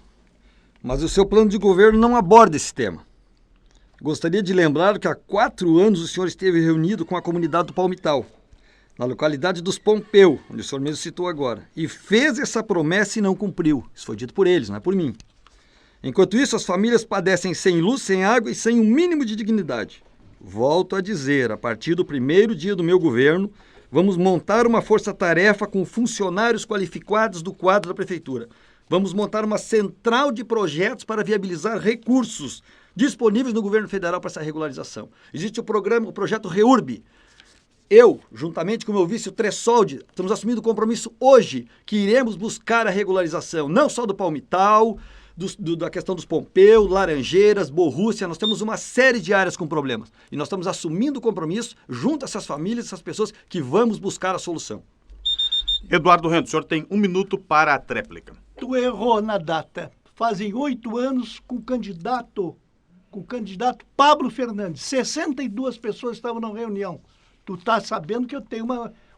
mas o seu plano de governo não aborda esse tema. Gostaria de lembrar que há 4 anos o senhor esteve reunido com a comunidade do Palmital, na localidade dos Pompeu, onde o senhor mesmo citou agora, e fez essa promessa e não cumpriu. Isso foi dito por eles, não é por mim. Enquanto isso, as famílias padecem sem luz, sem água e sem um mínimo de dignidade. Volto a dizer, a partir do primeiro dia do meu governo, vamos montar uma força-tarefa com funcionários qualificados do quadro da prefeitura. Vamos montar uma central de projetos para viabilizar recursos disponíveis no governo federal para essa regularização. Existe o projeto REURB. Eu, juntamente com o meu vice, o Tressoldi, estamos assumindo o compromisso hoje que iremos buscar a regularização, não só do Palmital, da questão dos Pompeu, Laranjeiras, Borrússia. Nós temos uma série de áreas com problemas. E nós estamos assumindo o compromisso junto a essas famílias, essas pessoas, que vamos buscar a solução. Eduardo Rendo, o senhor tem 1 minuto para a tréplica. Tu errou na data. Fazem 8 anos com o candidato Pablo Fernandes. 62 pessoas estavam na reunião. Tu tá sabendo que eu tenho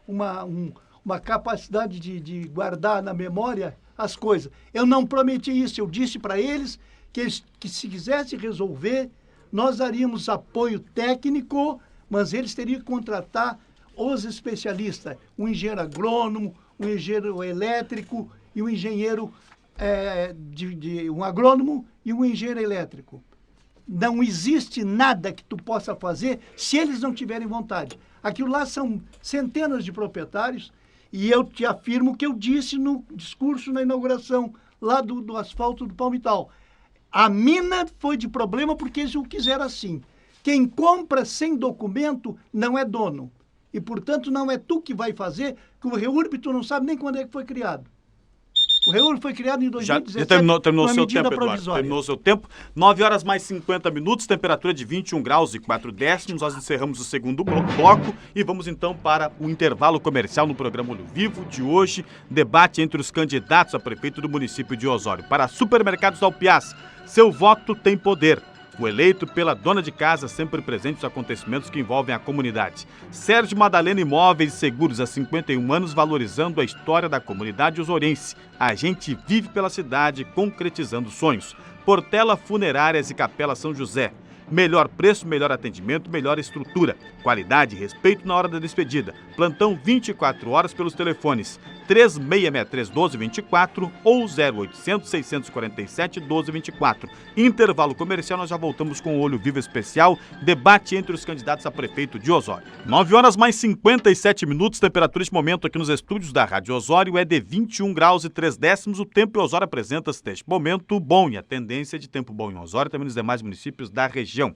uma capacidade de guardar na memória as coisas. Eu não prometi isso. Eu disse para eles que se quisesse resolver, nós daríamos apoio técnico, mas eles teriam que contratar os especialistas, um engenheiro agrônomo, um engenheiro elétrico e um engenheiro, um agrônomo e um engenheiro elétrico. Não existe nada que tu possa fazer se eles não tiverem vontade. Aquilo lá são centenas de proprietários e eu te afirmo que eu disse no discurso na inauguração lá do asfalto do Palmital. A mina foi de problema porque eles o quiseram assim. Quem compra sem documento não é dono. E, portanto, não é tu que vai fazer, que o REURB tu não sabe nem quando é que foi criado. O REURB foi criado em 2017. Já terminou o seu tempo, Eduardo. Provisória. Terminou o seu tempo. 9 horas mais 50 minutos, temperatura de 21 graus e 4 décimos. Nós encerramos o segundo bloco e vamos então para o intervalo comercial no programa Olho Vivo de hoje. Debate entre os candidatos a prefeito do município de Osório. Para Supermercados Alpiaz, seu voto tem poder. O eleito pela dona de casa, sempre presente nos acontecimentos que envolvem a comunidade. Sérgio Madalena Imóveis e Seguros, há 51 anos, valorizando a história da comunidade osoriense. A gente vive pela cidade, concretizando sonhos. Portela Funerárias e Capela São José. Melhor preço, melhor atendimento, melhor estrutura. Qualidade e respeito na hora da despedida. Plantão 24 horas pelos telefones 3663-1224 ou 0800-647-1224. Intervalo comercial, nós já voltamos com o Olho Vivo Especial, debate entre os candidatos a prefeito de Osório. 9 horas mais 57 minutos, temperatura neste momento aqui nos estúdios da Rádio Osório é de 21 graus e 3 décimos. O tempo em Osório apresenta-se neste momento bom e a tendência de tempo bom em Osório também nos demais municípios da região.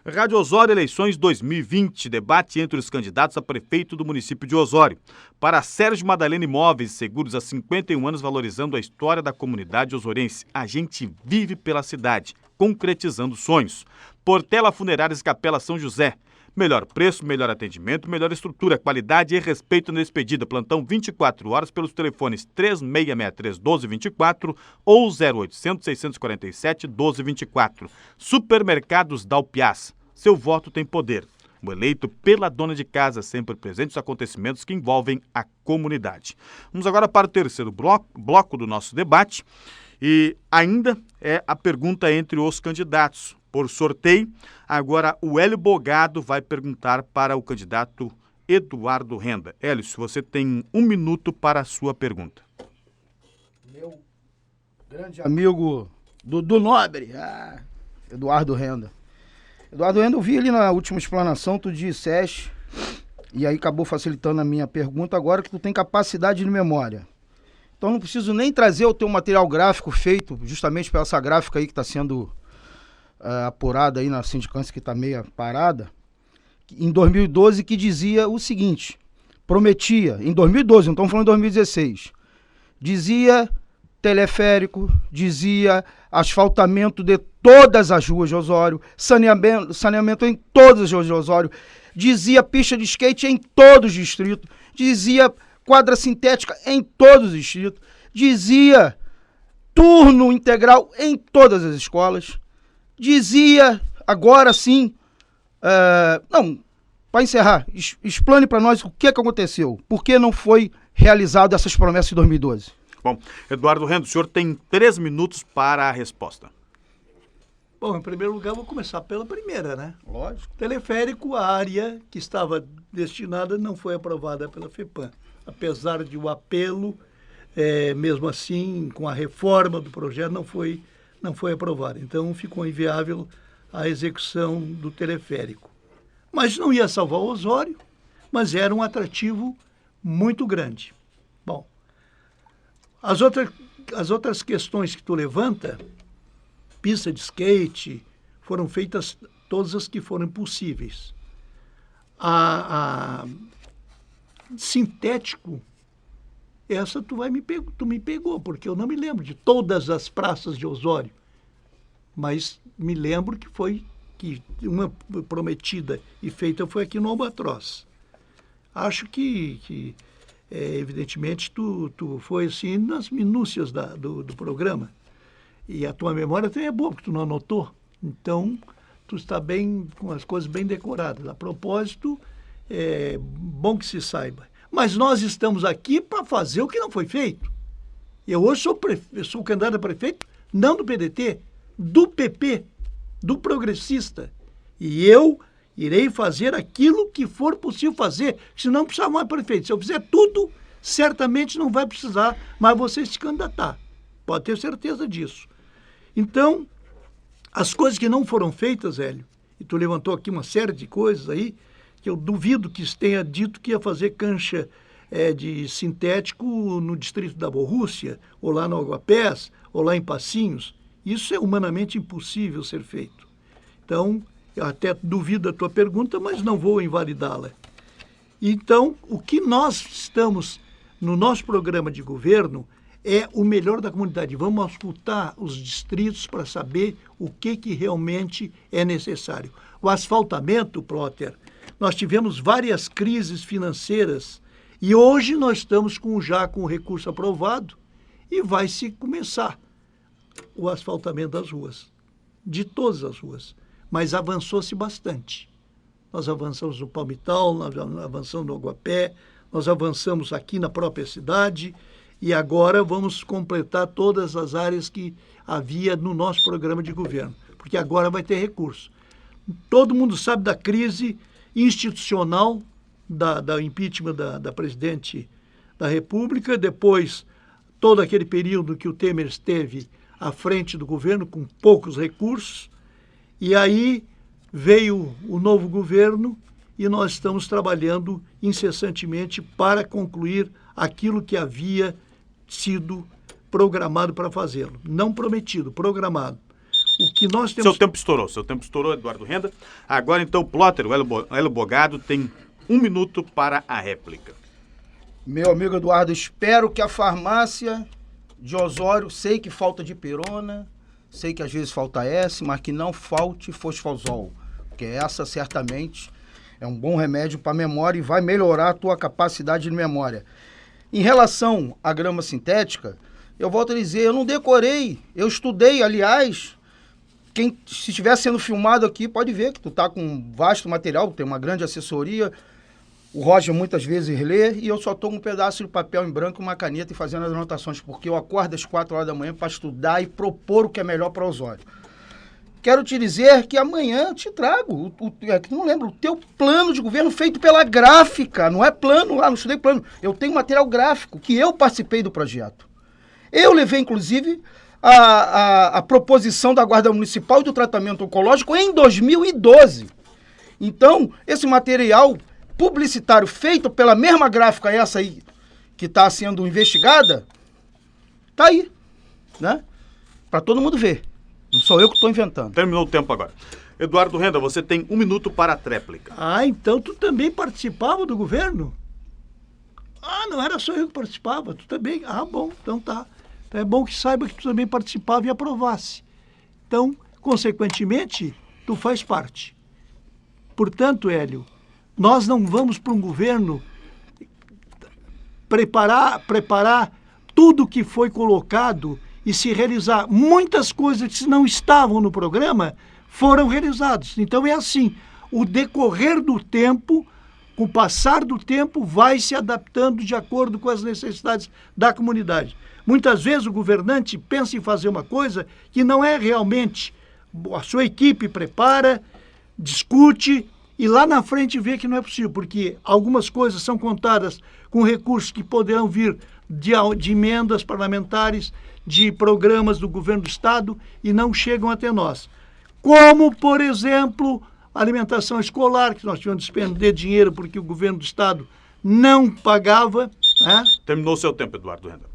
Rádio Osório Eleições 2020, debate entre os candidatos a prefeito do município de Osório. Para Sérgio Madalena Imóveis e Seguros, há 51 anos valorizando a história da comunidade osoriense. A gente vive pela cidade, concretizando sonhos. Portela Funerárias Capela São José. Melhor preço, melhor atendimento, melhor estrutura, qualidade e respeito na despedida. Plantão 24 horas pelos telefones 3663-1224 ou 0800-647-1224. Supermercados Dalpiaz. Seu voto tem poder. O eleito pela dona de casa, sempre presente nos acontecimentos que envolvem a comunidade. Vamos agora para o terceiro bloco do nosso debate. E ainda é a pergunta entre os candidatos. Por sorteio, agora o Hélio Bogado vai perguntar para o candidato Eduardo Renda. Hélio, se você tem 1 minuto para a sua pergunta. Meu grande amigo Dudu Nobre, Eduardo Renda. Eduardo Renda, eu vi ali na última explanação, tu disseste, e aí acabou facilitando a minha pergunta, agora que tu tem capacidade de memória. Então não preciso nem trazer o teu material gráfico feito, justamente pela essa gráfica aí que está sendo apurada aí na sindicância que está meio parada, em 2012, que dizia o seguinte, prometia, em 2012, não estamos falando de 2016, dizia teleférico, dizia asfaltamento de todas as ruas de Osório, saneamento em todas as ruas de Osório, dizia pista de skate em todos os distritos, dizia quadra sintética em todos os distritos, dizia turno integral em todas as escolas, dizia, agora sim, não, para encerrar, explane para nós o que aconteceu, por que não foi realizado essas promessas de 2012? Bom, Eduardo Renda, o senhor tem 3 minutos para a resposta. Bom, em primeiro lugar, vou começar pela primeira, né? Lógico. Teleférico, a área que estava destinada não foi aprovada pela FEPAM. Apesar de o apelo, mesmo assim, com a reforma do projeto, não foi aprovada. Então, ficou inviável a execução do teleférico. Mas não ia salvar o Osório, mas era um atrativo muito grande. Bom, as outras questões que tu levanta, pista de skate, foram feitas todas as que foram possíveis. A sintético, essa tu me pegou, porque eu não me lembro de todas as praças de Osório, mas me lembro que uma prometida e feita foi aqui no Albatroz. Acho que evidentemente, tu foi assim nas minúcias do programa. E a tua memória também é boa, porque tu não anotou. Então, tu está bem, com as coisas bem decoradas. A propósito, é bom que se saiba. Mas nós estamos aqui para fazer o que não foi feito. Eu hoje sou candidato a prefeito, não do PDT, do PP, do progressista. E eu irei fazer aquilo que for possível fazer, senão não precisa mais prefeito. Se eu fizer tudo, certamente não vai precisar mais você se candidatar. Pode ter certeza disso. Então, as coisas que não foram feitas, Hélio, e tu levantou aqui uma série de coisas aí, que eu duvido que tenha dito que ia fazer cancha de sintético no distrito da Borrússia, ou lá no Aguapés, ou lá em Passinhos. Isso é humanamente impossível ser feito. Então, eu até duvido da tua pergunta, mas não vou invalidá-la. Então, o que nós estamos no nosso programa de governo é o melhor da comunidade. Vamos escutar os distritos para saber o que realmente é necessário. O asfaltamento, Plotter, nós tivemos várias crises financeiras e hoje nós estamos já com o recurso aprovado e vai se começar o asfaltamento das ruas, de todas as ruas. Mas avançou-se bastante. Nós avançamos no Palmital, nós avançamos no Aguapé, nós avançamos aqui na própria cidade e agora vamos completar todas as áreas que havia no nosso programa de governo, porque agora vai ter recurso. Todo mundo sabe da crise institucional da impeachment da presidente da República, depois todo aquele período que o Temer esteve à frente do governo com poucos recursos, e aí veio o novo governo e nós estamos trabalhando incessantemente para concluir aquilo que havia sido programado para fazê-lo. Não prometido, programado. O que nós Seu temos... tempo estourou, Eduardo Renda. Agora, então, Plotter, o Hélio Bogado tem 1 minuto para a réplica. Meu amigo Eduardo, espero que a farmácia de Osório, sei que falta dipirona, sei que às vezes falta S, mas que não falte fosfosol, porque essa certamente é um bom remédio para a memória e vai melhorar a tua capacidade de memória. Em relação à grama sintética, eu volto a dizer, eu não decorei, eu estudei, aliás, se estiver sendo filmado aqui, pode ver que tu tá com um vasto material, tem uma grande assessoria, o Roger muitas vezes lê e eu só tô com um pedaço de papel em branco, uma caneta e fazendo as anotações, porque eu acordo às 4 horas da manhã para estudar e propor o que é melhor para o Osório. Quero te dizer que amanhã eu te trago, não lembro, o teu plano de governo feito pela gráfica, não é plano lá, não estudei plano, eu tenho material gráfico, que eu participei do projeto. Eu levei, inclusive, a proposição da Guarda Municipal e do tratamento oncológico em 2012. Então, esse material publicitário feito pela mesma gráfica, essa aí, que está sendo investigada, tá aí, né? Para todo mundo ver. Não sou eu que estou inventando. Terminou o tempo agora. Eduardo Renda, você tem 1 minuto para a tréplica. Ah, então tu também participava do governo? Ah, não era só eu que participava, tu também. Ah, bom, então tá. É bom que saiba que tu também participava e aprovasse. Então, consequentemente, tu faz parte. Portanto, Hélio, nós não vamos para um governo preparar tudo que foi colocado e se realizar. Muitas coisas que não estavam no programa foram realizadas. Então é assim, o decorrer do tempo, com o passar do tempo, vai se adaptando de acordo com as necessidades da comunidade. Muitas vezes o governante pensa em fazer uma coisa que não é realmente. A sua equipe prepara, discute e lá na frente vê que não é possível, porque algumas coisas são contadas com recursos que poderão vir de emendas parlamentares, de programas do governo do Estado e não chegam até nós. Como, por exemplo, a alimentação escolar, que nós tivemos de despender dinheiro porque o governo do Estado não pagava. Né? Terminou o seu tempo, Eduardo Renda.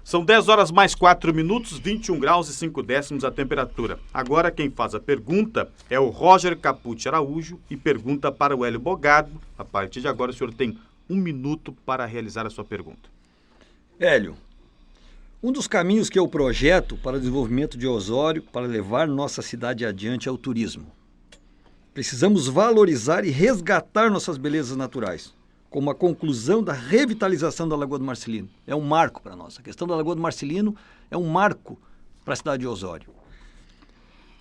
São 10 horas mais 4 minutos, 21 graus e 5 décimos a temperatura. Agora quem faz a pergunta é o Roger Capucci Araújo e pergunta para o Hélio Bogado. A partir de agora o senhor tem 1 minuto para realizar a sua pergunta. Hélio, um dos caminhos que eu projeto para o desenvolvimento de Osório, para levar nossa cidade adiante, é o turismo. Precisamos valorizar e resgatar nossas belezas naturais, como a conclusão da revitalização da Lagoa do Marcelino. É um marco para nós. A questão da Lagoa do Marcelino é um marco para a cidade de Osório.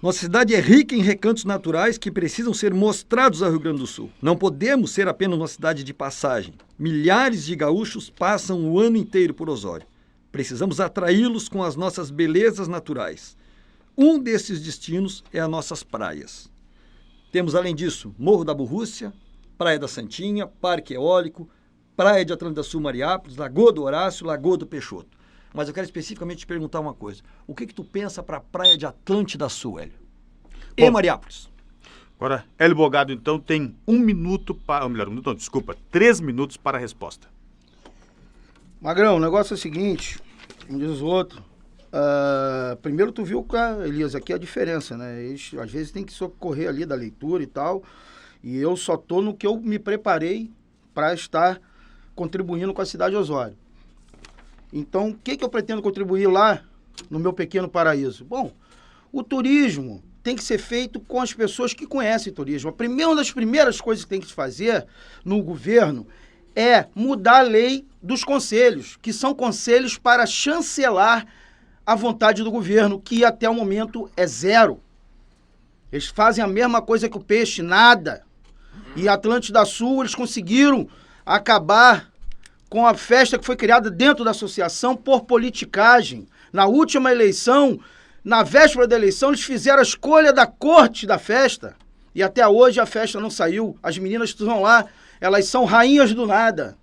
Nossa cidade é rica em recantos naturais que precisam ser mostrados ao Rio Grande do Sul. Não podemos ser apenas uma cidade de passagem. Milhares de gaúchos passam o ano inteiro por Osório. Precisamos atraí-los com as nossas belezas naturais. Um desses destinos é as nossas praias. Temos, além disso, Morro da Borrússia, Praia da Santinha, Parque Eólico, Praia de Atlântida Sul Mariápolis, Lagoa do Horácio, Lagoa do Peixoto. Mas eu quero especificamente te perguntar uma coisa. O que tu pensa para a Praia de Atlântida Sul, Hélio? E Mariápolis? Agora, Hélio Bogado, então, tem 1 minuto para... Ou melhor, 3 minutos para a resposta. Magrão, o negócio é o seguinte, como diz o outro, primeiro tu viu, Elias, aqui a diferença, né? Eles, às vezes tem que socorrer ali da leitura e tal, e eu só tô no que eu me preparei para estar contribuindo com a cidade de Osório. Então, o que eu pretendo contribuir lá no meu pequeno paraíso? Bom, o turismo tem que ser feito com as pessoas que conhecem turismo. Uma das primeiras coisas que tem que se fazer no governo é mudar a lei dos conselhos, que são conselhos para chancelar a vontade do governo, que até o momento é zero. Eles fazem a mesma coisa que o peixe, nada. E Atlântida Sul, eles conseguiram acabar com a festa que foi criada dentro da associação por politicagem. Na última eleição, na véspera da eleição, eles fizeram a escolha da corte da festa. E até hoje a festa não saiu. As meninas que estão lá, elas são rainhas do nada.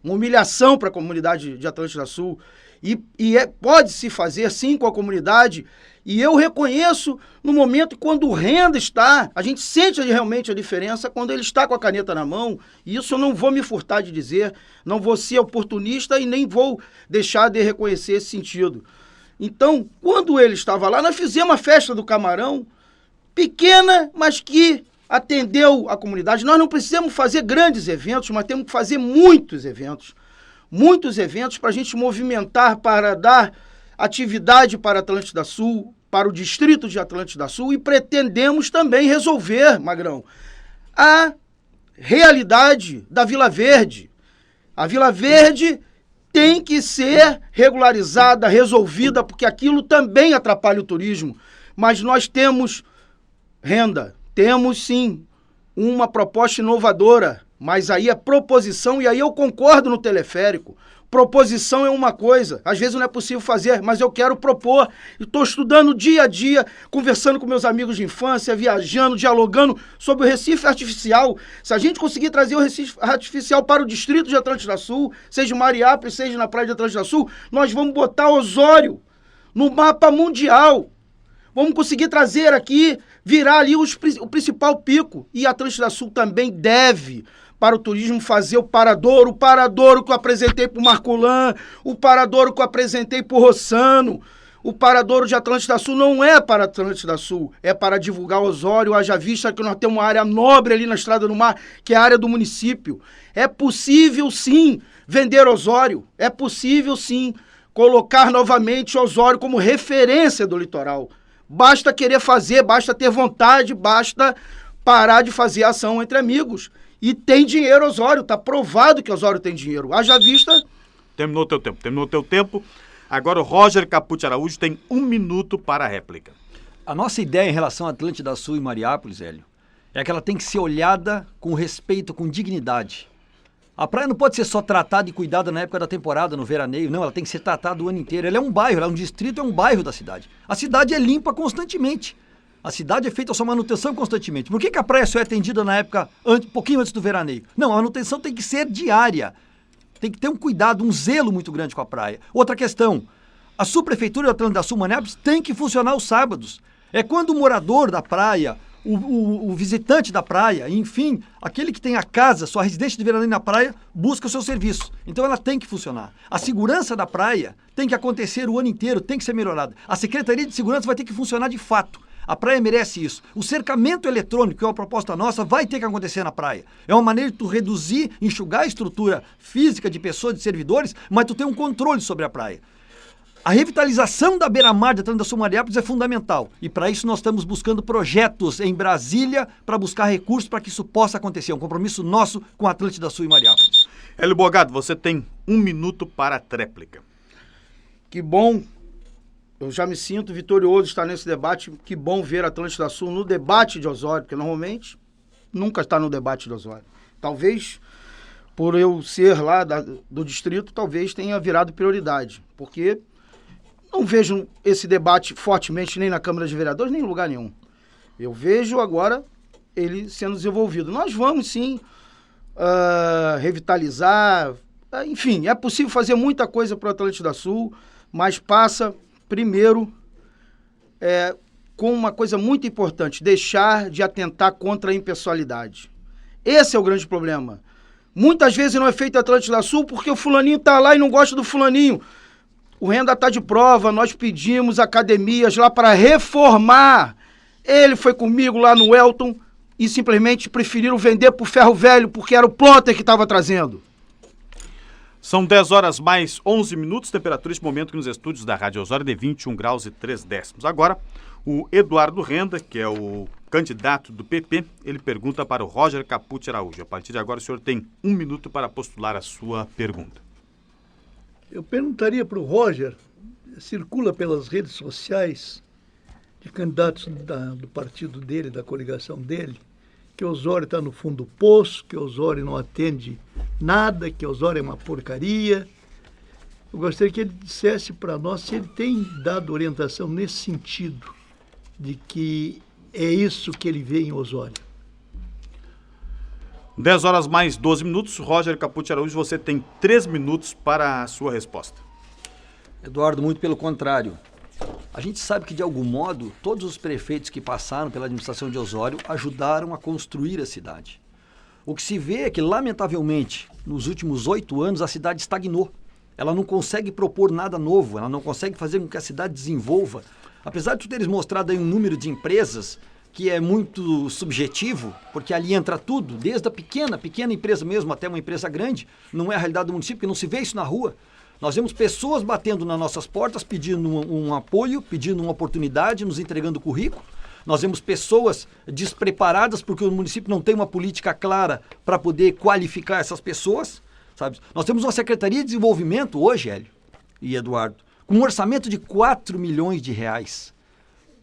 Uma humilhação para a comunidade de Atlântida Sul. Pode-se fazer, sim, com a comunidade. E eu reconheço no momento quando o Renda está, a gente sente realmente a diferença quando ele está com a caneta na mão. E isso eu não vou me furtar de dizer, não vou ser oportunista e nem vou deixar de reconhecer esse sentido. Então, quando ele estava lá, nós fizemos a festa do camarão, pequena, mas que atendeu a comunidade. Nós não precisamos fazer grandes eventos, mas temos que fazer muitos eventos para a gente movimentar, para dar atividade para Atlântida Sul, para o distrito de Atlântida Sul, e pretendemos também resolver, Magrão, a realidade da Vila Verde. A Vila Verde tem que ser regularizada, resolvida, porque aquilo também atrapalha o turismo. Mas nós temos renda, temos sim uma proposta inovadora, mas aí é proposição, e aí eu concordo no teleférico. Proposição é uma coisa, às vezes não é possível fazer, mas eu quero propor. Estou estudando dia a dia, conversando com meus amigos de infância, viajando, dialogando sobre o Recife Artificial. Se a gente conseguir trazer o Recife Artificial para o distrito de Atlântida Sul, seja em Mariápolis, seja na praia de Atlântida Sul, nós vamos botar Osório no mapa mundial. Vamos conseguir trazer aqui, virar ali o principal pico. E a Atlântida Sul também deve, para o turismo, fazer o Paradouro que eu apresentei para o Marcolan, o Paradouro que eu apresentei para o Rossano. O Paradouro de Atlântida Sul não é para Atlântida Sul, é para divulgar Osório, haja vista que nós temos uma área nobre ali na Estrada do Mar, que é a área do município. É possível, sim, vender Osório, é possível, sim, colocar novamente Osório como referência do litoral. Basta querer fazer, basta ter vontade, basta parar de fazer ação entre amigos. E tem dinheiro, Osório, está provado que Osório tem dinheiro. Haja vista... Terminou o teu tempo. Agora o Roger Capucci Araújo tem 1 minuto para a réplica. A nossa ideia em relação à Atlântida Sul e Mariápolis, Hélio, é que ela tem que ser olhada com respeito, com dignidade. A praia não pode ser só tratada e cuidada na época da temporada, no veraneio. Não, ela tem que ser tratada o ano inteiro. Ela é um bairro, ela é um distrito, é um bairro da cidade. A cidade é limpa constantemente. A cidade é feita a sua manutenção constantemente. Por que a praia só é atendida na época, um pouquinho antes do veraneio? Não, a manutenção tem que ser diária. Tem que ter um cuidado, um zelo muito grande com a praia. Outra questão, a subprefeitura de Atlântida Sul Mariápolis tem que funcionar os sábados. É quando o morador da praia, o visitante da praia, enfim, aquele que tem a casa, sua residência de veraneio na praia, busca o seu serviço. Então ela tem que funcionar. A segurança da praia tem que acontecer o ano inteiro, tem que ser melhorada. A Secretaria de Segurança vai ter que funcionar de fato. A praia merece isso. O cercamento eletrônico, que é uma proposta nossa, vai ter que acontecer na praia. É uma maneira de tu reduzir, enxugar a estrutura física de pessoas, de servidores, mas tu tem um controle sobre a praia. A revitalização da beira-mar de Atlântida Sul Mariápolis é fundamental. E para isso nós estamos buscando projetos em Brasília para buscar recursos para que isso possa acontecer. É um compromisso nosso com a Atlântida Sul e Mariápolis. Hélio Bogado, você tem 1 minuto para a tréplica. Que bom. Eu já me sinto vitorioso de estar nesse debate. Que bom ver a Atlântida Sul no debate de Osório, porque normalmente nunca está no debate de Osório. Talvez, por eu ser lá do distrito, talvez tenha virado prioridade, porque não vejo esse debate fortemente nem na Câmara de Vereadores, nem em lugar nenhum. Eu vejo agora ele sendo desenvolvido. Nós vamos, sim, revitalizar, enfim, é possível fazer muita coisa para o Atlântida Sul, mas passa... Primeiro, com uma coisa muito importante, deixar de atentar contra a impessoalidade. Esse é o grande problema. Muitas vezes não é feito Atlântida Sul porque o fulaninho está lá e não gosta do fulaninho. O Renda está de prova, nós pedimos academias lá para reformar. Ele foi comigo lá no Elton e simplesmente preferiram vender por ferro velho porque era o plotter que estava trazendo. São 10 horas mais 11 minutos, temperatura neste momento aqui nos estúdios da Rádio Osório de 21 graus e 3 décimos. Agora, o Eduardo Renda, que é o candidato do PP, ele pergunta para o Roger Capucci Araújo. A partir de agora, o senhor tem 1 minuto para postular a sua pergunta. Eu perguntaria para o Roger, circula pelas redes sociais de candidatos do partido dele, da coligação dele, que Osório está no fundo do poço, que Osório não atende nada, que Osório é uma porcaria. Eu gostaria que ele dissesse para nós se ele tem dado orientação nesse sentido, de que é isso que ele vê em Osório. 10 horas mais 12 minutos. Roger Capucci Araújo, você tem 3 minutos para a sua resposta. Eduardo, muito pelo contrário. A gente sabe que, de algum modo, todos os prefeitos que passaram pela administração de Osório ajudaram a construir a cidade. O que se vê é que, lamentavelmente, nos últimos 8 anos, a cidade estagnou. ela não consegue propor nada novo, ela não consegue fazer com que a cidade desenvolva. Apesar de tu teres mostrado aí um número de empresas que é muito subjetivo, porque ali entra tudo, desde a pequena empresa mesmo até uma empresa grande, não é a realidade do município, porque não se vê isso na rua. Nós vemos pessoas batendo nas nossas portas, pedindo um apoio, pedindo uma oportunidade, nos entregando currículo. Nós vemos pessoas despreparadas porque o município não tem uma política clara para poder qualificar essas pessoas, sabe? Nós temos uma Secretaria de Desenvolvimento hoje, Hélio e Eduardo, com um orçamento de 4 milhões de reais,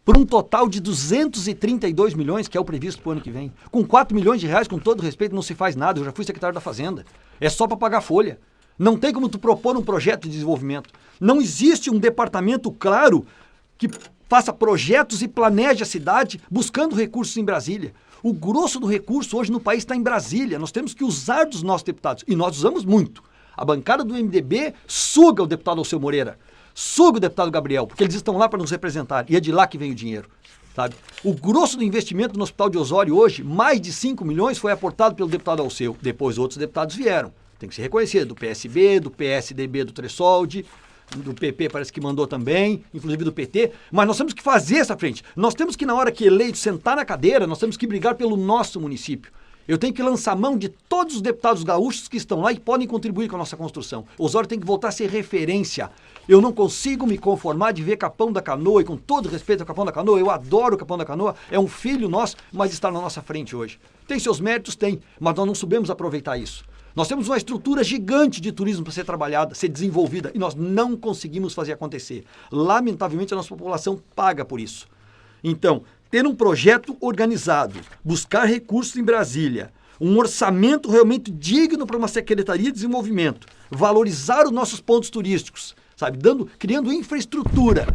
por um total de 232 milhões, que é o previsto para o ano que vem. Com 4 milhões de reais, com todo respeito, não se faz nada. Eu já fui secretário da Fazenda. É só para pagar folha. Não tem como tu propor um projeto de desenvolvimento. Não existe um departamento claro que faça projetos e planeje a cidade buscando recursos em Brasília. O grosso do recurso hoje no país está em Brasília. Nós temos que usar dos nossos deputados. E nós usamos muito. A bancada do MDB suga o deputado Alceu Moreira, suga o deputado Gabriel, porque eles estão lá para nos representar. E é de lá que vem o dinheiro. Sabe? O grosso do investimento no Hospital de Osório hoje, mais de 5 milhões, foi aportado pelo deputado Alceu. Depois outros deputados vieram. Tem que se reconhecer, do PSB, do PSDB, do Tressoldi, do PP parece que mandou também, inclusive do PT, mas nós temos que fazer essa frente. Nós temos que, na hora que eleito, sentar na cadeira, nós temos que brigar pelo nosso município. Eu tenho que lançar mão de todos os deputados gaúchos que estão lá e podem contribuir com a nossa construção. Osório tem que voltar a ser referência. Eu não consigo me conformar de ver Capão da Canoa, e com todo respeito ao Capão da Canoa, eu adoro o Capão da Canoa, é um filho nosso, mas está na nossa frente hoje. Tem seus méritos? Tem, mas nós não sabemos aproveitar isso. Nós temos uma estrutura gigante de turismo para ser trabalhada, ser desenvolvida, e nós não conseguimos fazer acontecer. Lamentavelmente, a nossa população paga por isso. Então, ter um projeto organizado, buscar recursos em Brasília, um orçamento realmente digno para uma Secretaria de Desenvolvimento, valorizar os nossos pontos turísticos, sabe, criando infraestrutura,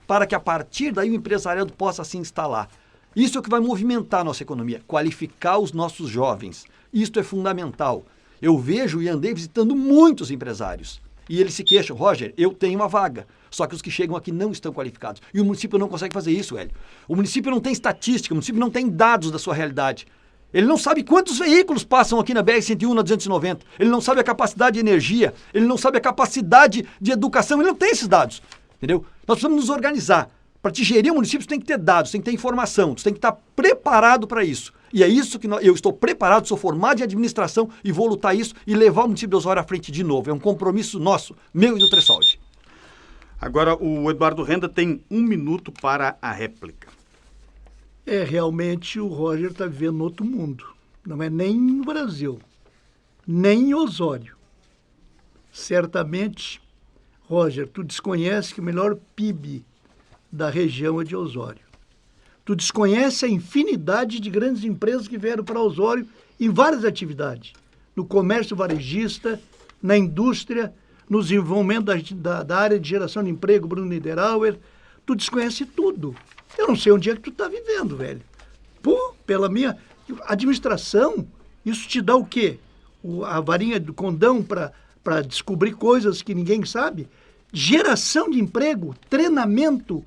para que a partir daí o empresariado possa se instalar. Isso é o que vai movimentar a nossa economia, qualificar os nossos jovens. Isto é fundamental. Eu vejo e andei visitando muitos empresários. E eles se queixam, Roger, eu tenho uma vaga. Só que os que chegam aqui não estão qualificados. E o município não consegue fazer isso, Hélio. O município não tem estatística, o município não tem dados da sua realidade. Ele não sabe quantos veículos passam aqui na BR-101, na 290. Ele não sabe a capacidade de energia. Ele não sabe a capacidade de educação. Ele não tem esses dados, entendeu? Nós precisamos nos organizar. Para te gerir o município, você tem que ter dados, tem que ter informação, você tem que estar preparado para isso. E é isso que eu estou preparado, sou formado em administração e vou lutar isso e levar o município de Osório à frente de novo. É um compromisso nosso, meu e do Tressoldi. Agora, o Eduardo Renda tem 1 minuto para a réplica. Realmente o Roger está vivendo outro mundo. Não é nem no Brasil, nem em Osório. Certamente, Roger, tu desconhece que o melhor PIB da região é de Osório. Tu desconhece a infinidade de grandes empresas que vieram para Osório em várias atividades. No comércio varejista, na indústria, no desenvolvimento da área de geração de emprego, Bruno Niederauer. Tu desconhece tudo. Eu não sei onde é que tu está vivendo, velho. Pô, pela minha administração, isso te dá o quê? A varinha do condão para descobrir coisas que ninguém sabe? Geração de emprego, treinamento.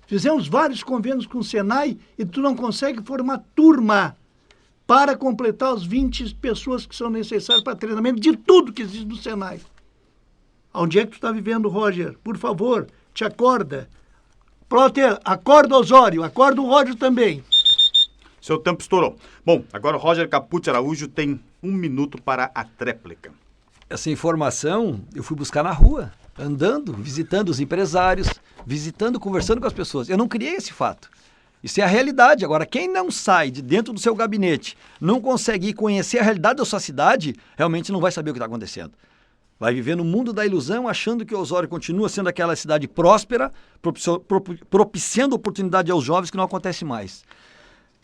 Fizemos vários convênios com o Senai e tu não consegue formar turma para completar as 20 pessoas que são necessárias para treinamento de tudo que existe no Senai. Onde é que tu está vivendo, Roger? Por favor, te acorda. Plotter, acorda Osório, acorda o Roger também. Seu tempo estourou. Bom, agora o Roger Capucci Araújo tem 1 minuto para a tréplica. Essa informação eu fui buscar na rua, andando, visitando os empresários, visitando, conversando com as pessoas. Eu não criei esse fato. Isso é a realidade. Agora, quem não sai de dentro do seu gabinete, não consegue ir conhecer a realidade da sua cidade, realmente não vai saber o que está acontecendo. Vai viver no mundo da ilusão, achando que Osório continua sendo aquela cidade próspera, propiciando oportunidade aos jovens, que não acontece mais.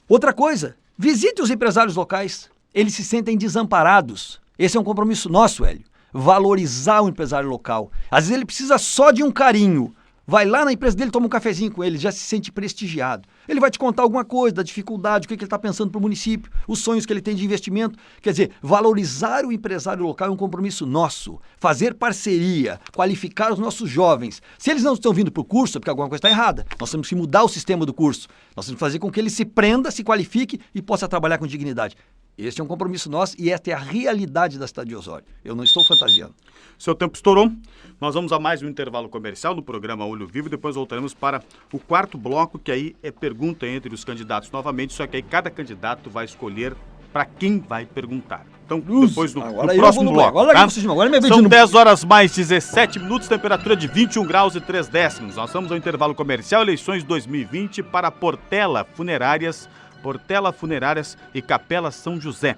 Outra coisa, visite os empresários locais. Eles se sentem desamparados. Esse é um compromisso nosso, Hélio. Valorizar o empresário local. Às vezes ele precisa só de um carinho. Vai lá na empresa dele, toma um cafezinho com ele, já se sente prestigiado. Ele vai te contar alguma coisa da dificuldade, o que ele está pensando para o município, os sonhos que ele tem de investimento. Quer dizer, valorizar o empresário local é um compromisso nosso. Fazer parceria, qualificar os nossos jovens. Se eles não estão vindo para o curso, é porque alguma coisa está errada. Nós temos que mudar o sistema do curso. Nós temos que fazer com que ele se prenda, se qualifique e possa trabalhar com dignidade. Este é um compromisso nosso e esta é a realidade da cidade de Osório. Eu não estou fantasiando. Seu tempo estourou. Nós vamos a mais um intervalo comercial no programa Olho Vivo e depois voltaremos para o quarto bloco, que aí é pergunta entre os candidatos novamente, só que aí cada candidato vai escolher para quem vai perguntar. Então, depois no próximo bloco, tá? São 10 horas mais 17 minutos, temperatura de 21 graus e 3 décimos. Nós vamos ao intervalo comercial, eleições 2020 para Portela Funerárias e Capela São José.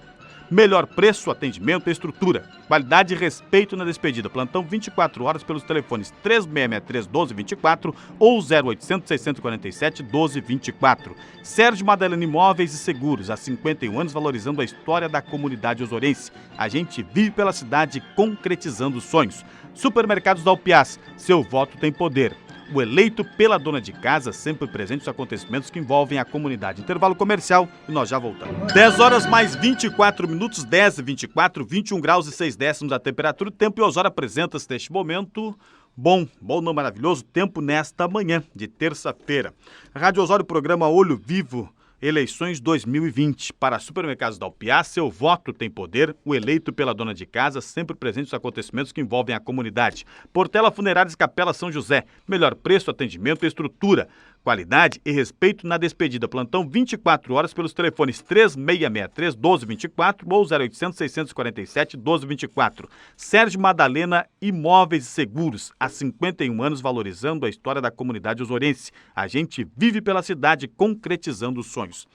Melhor preço, atendimento e estrutura. Qualidade e respeito na despedida. Plantão 24 horas pelos telefones 3663-1224 ou 0800-647-1224. Sérgio Madalena Imóveis e Seguros, há 51 anos valorizando a história da comunidade osórense. A gente vive pela cidade concretizando sonhos. Supermercados da Alpiaz, seu voto tem poder. O eleito pela dona de casa, sempre presente nos acontecimentos que envolvem a comunidade. Intervalo comercial e nós já voltamos. 10 horas mais 24 minutos, 10 e 24, 21 graus e 6 décimos a temperatura. O tempo em Osório apresenta-se neste momento bom não maravilhoso tempo nesta manhã de terça-feira. Rádio Osório, programa Olho Vivo. Eleições 2020. Para supermercados da Alpiá, seu voto tem poder. O eleito pela dona de casa, sempre presente nos acontecimentos que envolvem a comunidade. Portela Funerárias Capela São José. Melhor preço, atendimento e estrutura. Qualidade e respeito na despedida. Plantão 24 horas pelos telefones 3663-1224 ou 0800-647-1224. Sérgio Madalena Imóveis e Seguros. Há 51 anos valorizando a história da comunidade osórense. A gente vive pela cidade concretizando os sonhos.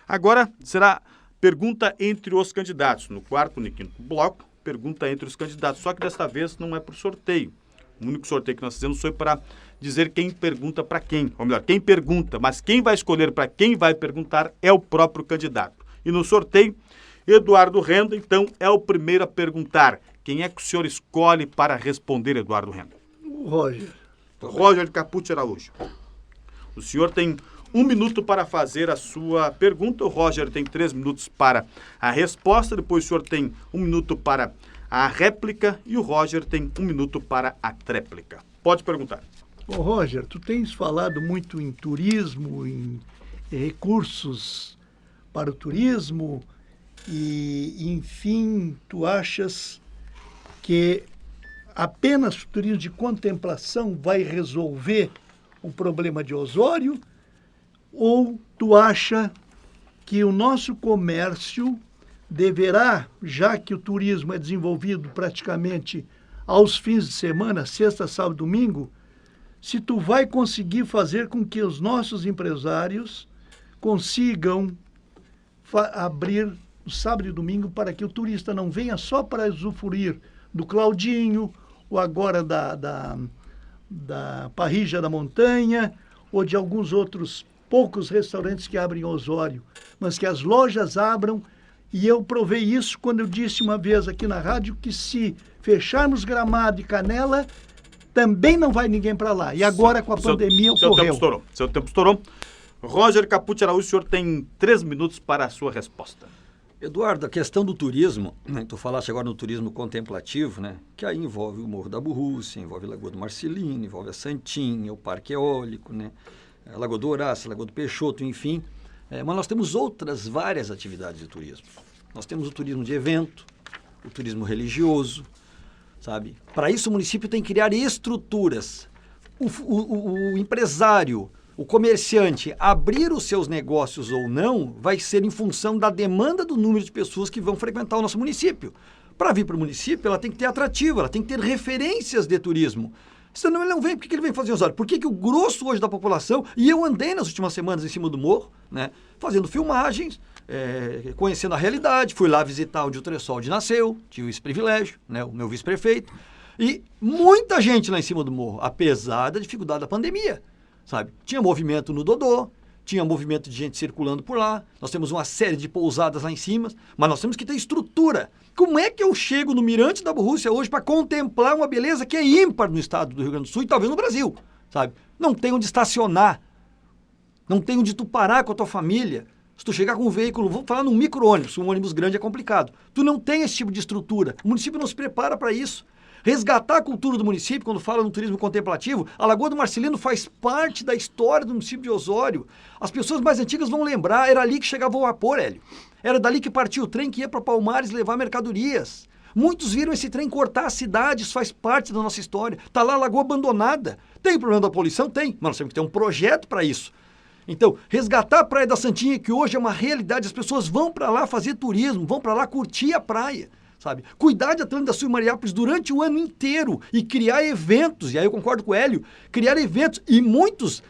Agora será pergunta entre os candidatos. No quarto e quinto bloco, pergunta entre os candidatos. Só que desta vez não é por sorteio. O único sorteio que nós fizemos foi para dizer quem pergunta para quem. Ou melhor, quem pergunta, mas quem vai escolher para quem vai perguntar é o próprio candidato. E no sorteio, Eduardo Renda, então, é o primeiro a perguntar. Quem é que o senhor escolhe para responder, Eduardo Renda? O Roger. Roger de Capucci Araújo. O senhor tem 1 minuto para fazer a sua pergunta. O Roger tem 3 minutos para a resposta. Depois o senhor tem 1 minuto para a réplica e o Roger tem 1 minuto para a tréplica. Pode perguntar. Ô Roger, tu tens falado muito em turismo, em recursos para o turismo e, enfim, tu achas que apenas o turismo de contemplação vai resolver o problema de Osório? Ou tu acha que o nosso comércio deverá, já que o turismo é desenvolvido praticamente aos fins de semana, sexta, sábado, domingo, se tu vai conseguir fazer com que os nossos empresários consigam abrir no sábado e domingo para que o turista não venha só para usufruir do Claudinho, ou agora da Parrilla da Montanha, ou de alguns outros poucos restaurantes que abrem em Osório, mas que as lojas abram. E eu provei isso quando eu disse uma vez aqui na rádio que se fecharmos Gramado e Canela, também não vai ninguém para lá. E agora com a pandemia ocorreu. Seu tempo estourou. Roger Capucci Araújo, o senhor tem 3 minutos para a sua resposta. Eduardo, a questão do turismo, né, tu falaste agora no turismo contemplativo, né, que aí envolve o Morro da Burrúcia, envolve a Lagoa do Marcelino, envolve a Santinha, o Parque Eólico, né, a Lagoa do Horácio, a Lagoa do Peixoto, enfim. Mas nós temos outras várias atividades de turismo. Nós temos o turismo de evento, o turismo religioso, sabe? Para isso o município tem que criar estruturas. O empresário, o comerciante, abrir os seus negócios ou não, vai ser em função da demanda do número de pessoas que vão frequentar o nosso município. Para vir para o município, ela tem que ter atrativo, ela tem que ter referências de turismo. Senão ele não vem. Por que ele vem fazer Osório? Por que o grosso hoje da população, e eu andei nas últimas semanas em cima do morro, né, fazendo filmagens, conhecendo a realidade, fui lá visitar onde o Tressoldi nasceu, tive esse privilégio, né, o meu vice-prefeito, e muita gente lá em cima do morro, apesar da dificuldade da pandemia, sabe? Tinha movimento no Dodô, tinha movimento de gente circulando por lá, nós temos uma série de pousadas lá em cima, mas nós temos que ter estrutura. Como é que eu chego no Mirante da Burrúcia hoje para contemplar uma beleza que é ímpar no estado do Rio Grande do Sul e talvez no Brasil, sabe? Não tem onde estacionar, não tem onde tu parar com a tua família. Se tu chegar com um veículo, vamos falar num micro-ônibus, um ônibus grande é complicado. Tu não tem esse tipo de estrutura, o município não se prepara para isso. Resgatar a cultura do município, quando fala no turismo contemplativo, a Lagoa do Marcelino faz parte da história do município de Osório. As pessoas mais antigas vão lembrar, era ali que chegava o vapor, Hélio. Era dali que partia o trem que ia para Palmares levar mercadorias. Muitos viram esse trem cortar as cidades, faz parte da nossa história. Está lá a lagoa abandonada. Tem problema da poluição? Tem, mas nós temos que ter um projeto para isso. Então, resgatar a Praia da Santinha, que hoje é uma realidade, as pessoas vão para lá fazer turismo, vão para lá curtir a praia, sabe? Cuidar de Atlântida Sul e Mariápolis durante o ano inteiro e criar eventos, e aí eu concordo com o Hélio, criar eventos, e muitos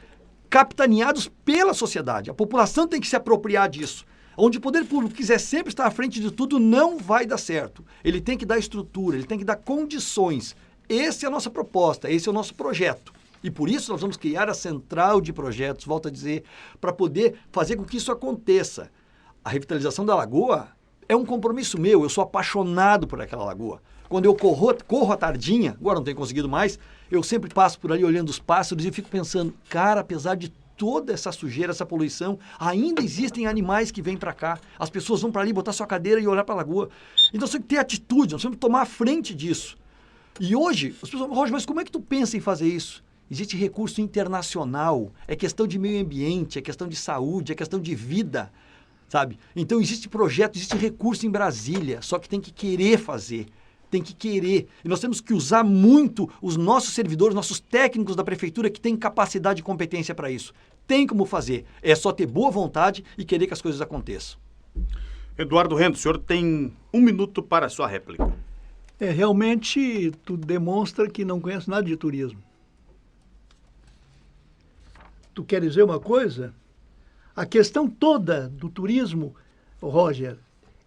capitaneados pela sociedade. A população tem que se apropriar disso. Onde o poder público quiser sempre estar à frente de tudo, não vai dar certo. Ele tem que dar estrutura, ele tem que dar condições. Essa é a nossa proposta, esse é o nosso projeto. E por isso nós vamos criar a central de projetos, volto a dizer, para poder fazer com que isso aconteça. A revitalização da lagoa é um compromisso meu, eu sou apaixonado por aquela lagoa. Quando eu corro à tardinha, agora não tenho conseguido mais, eu sempre passo por ali olhando os pássaros e fico pensando, cara, apesar de toda essa sujeira, essa poluição, ainda existem animais que vêm para cá. As pessoas vão para ali botar sua cadeira e olhar para a lagoa. Então nós temos que ter atitude, nós temos que tomar a frente disso. E hoje, as pessoas falam, Roger, mas como é que tu pensa em fazer isso? Existe recurso internacional, é questão de meio ambiente, é questão de saúde, é questão de vida, sabe? Então existe projeto, existe recurso em Brasília, só que tem que querer fazer, tem que querer. E nós temos que usar muito os nossos servidores, nossos técnicos da prefeitura que têm capacidade e competência para isso. Tem como fazer, é só ter boa vontade e querer que as coisas aconteçam. Eduardo Rendo, o senhor tem 1 minuto para a sua réplica. Realmente, tu demonstra que não conhece nada de turismo. Tu quer dizer uma coisa? A questão toda do turismo, Roger,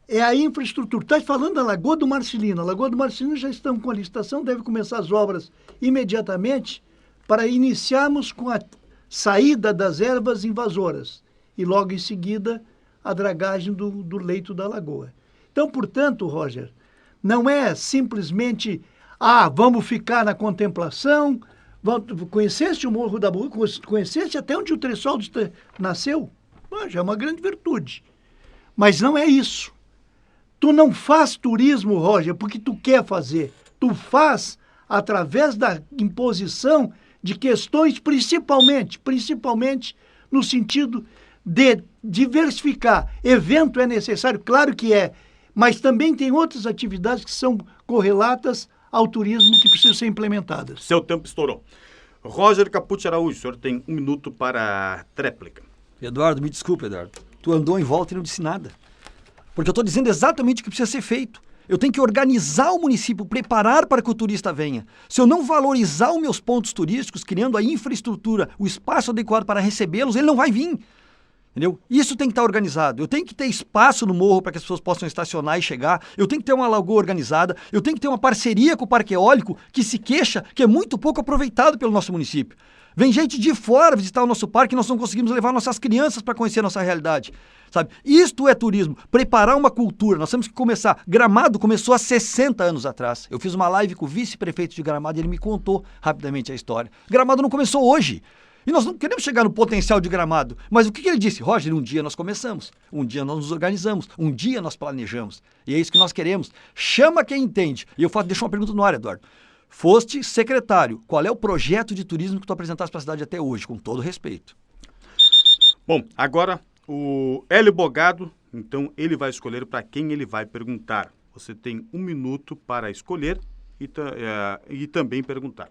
é a infraestrutura. Estás falando da Lagoa do Marcelino. A Lagoa do Marcelino já estão com a licitação, deve começar as obras imediatamente para iniciarmos com a saída das ervas invasoras e logo em seguida a dragagem do leito da lagoa. Então, portanto, Roger, não é simplesmente, vamos ficar na contemplação. Conheceste o Morro da Boa? Conheceste até onde o Tressoldo nasceu? Já é uma grande virtude. Mas não é isso. Tu não faz turismo, Roger, porque tu quer fazer. Tu faz através da imposição de questões, principalmente no sentido de diversificar. Evento é necessário, claro que é, mas também tem outras atividades que são correlatas ao turismo que precisam ser implementadas. Seu tempo estourou. Roger Capucci Araújo, o senhor tem 1 minuto para a tréplica. Eduardo, me desculpa, Eduardo. Tu andou em volta e não disse nada. Porque eu estou dizendo exatamente o que precisa ser feito. Eu tenho que organizar o município, preparar para que o turista venha. Se eu não valorizar os meus pontos turísticos, criando a infraestrutura, o espaço adequado para recebê-los, ele não vai vir. Entendeu? Isso tem que estar organizado. Eu tenho que ter espaço no morro para que as pessoas possam estacionar e chegar. Eu tenho que ter uma lagoa organizada. Eu tenho que ter uma parceria com o Parque Eólico que se queixa que é muito pouco aproveitado pelo nosso município. Vem gente de fora visitar o nosso parque e nós não conseguimos levar nossas crianças para conhecer a nossa realidade. Sabe? Isto é turismo. Preparar uma cultura. Nós temos que começar. Gramado começou há 60 anos atrás. Eu fiz uma live com o vice-prefeito de Gramado e ele me contou rapidamente a história. Gramado não começou hoje. E nós não queremos chegar no potencial de Gramado. Mas o que ele disse? Roger, um dia nós começamos, um dia nós nos organizamos, um dia nós planejamos. E é isso que nós queremos. Chama quem entende. E eu deixo uma pergunta no ar, Eduardo. Foste secretário. Qual é o projeto de turismo que tu apresentaste para a cidade até hoje? Com todo respeito. Bom, agora o Hélio Bogado, então ele vai escolher para quem ele vai perguntar. Você tem 1 minuto para escolher e também perguntar.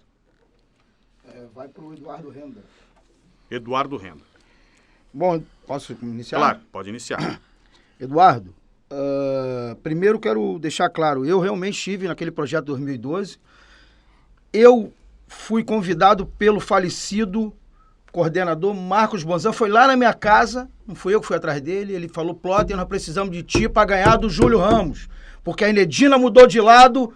Vai para o Eduardo Renda. Eduardo Renda. Bom, posso iniciar? Claro, pode iniciar. Eduardo, primeiro quero deixar claro, eu realmente estive naquele projeto de 2012. Eu fui convidado pelo falecido coordenador Marcos Bonzan, foi lá na minha casa, não fui eu que fui atrás dele, ele falou, Plotter, nós precisamos de ti para ganhar do Júlio Ramos, porque a Inedina mudou de lado,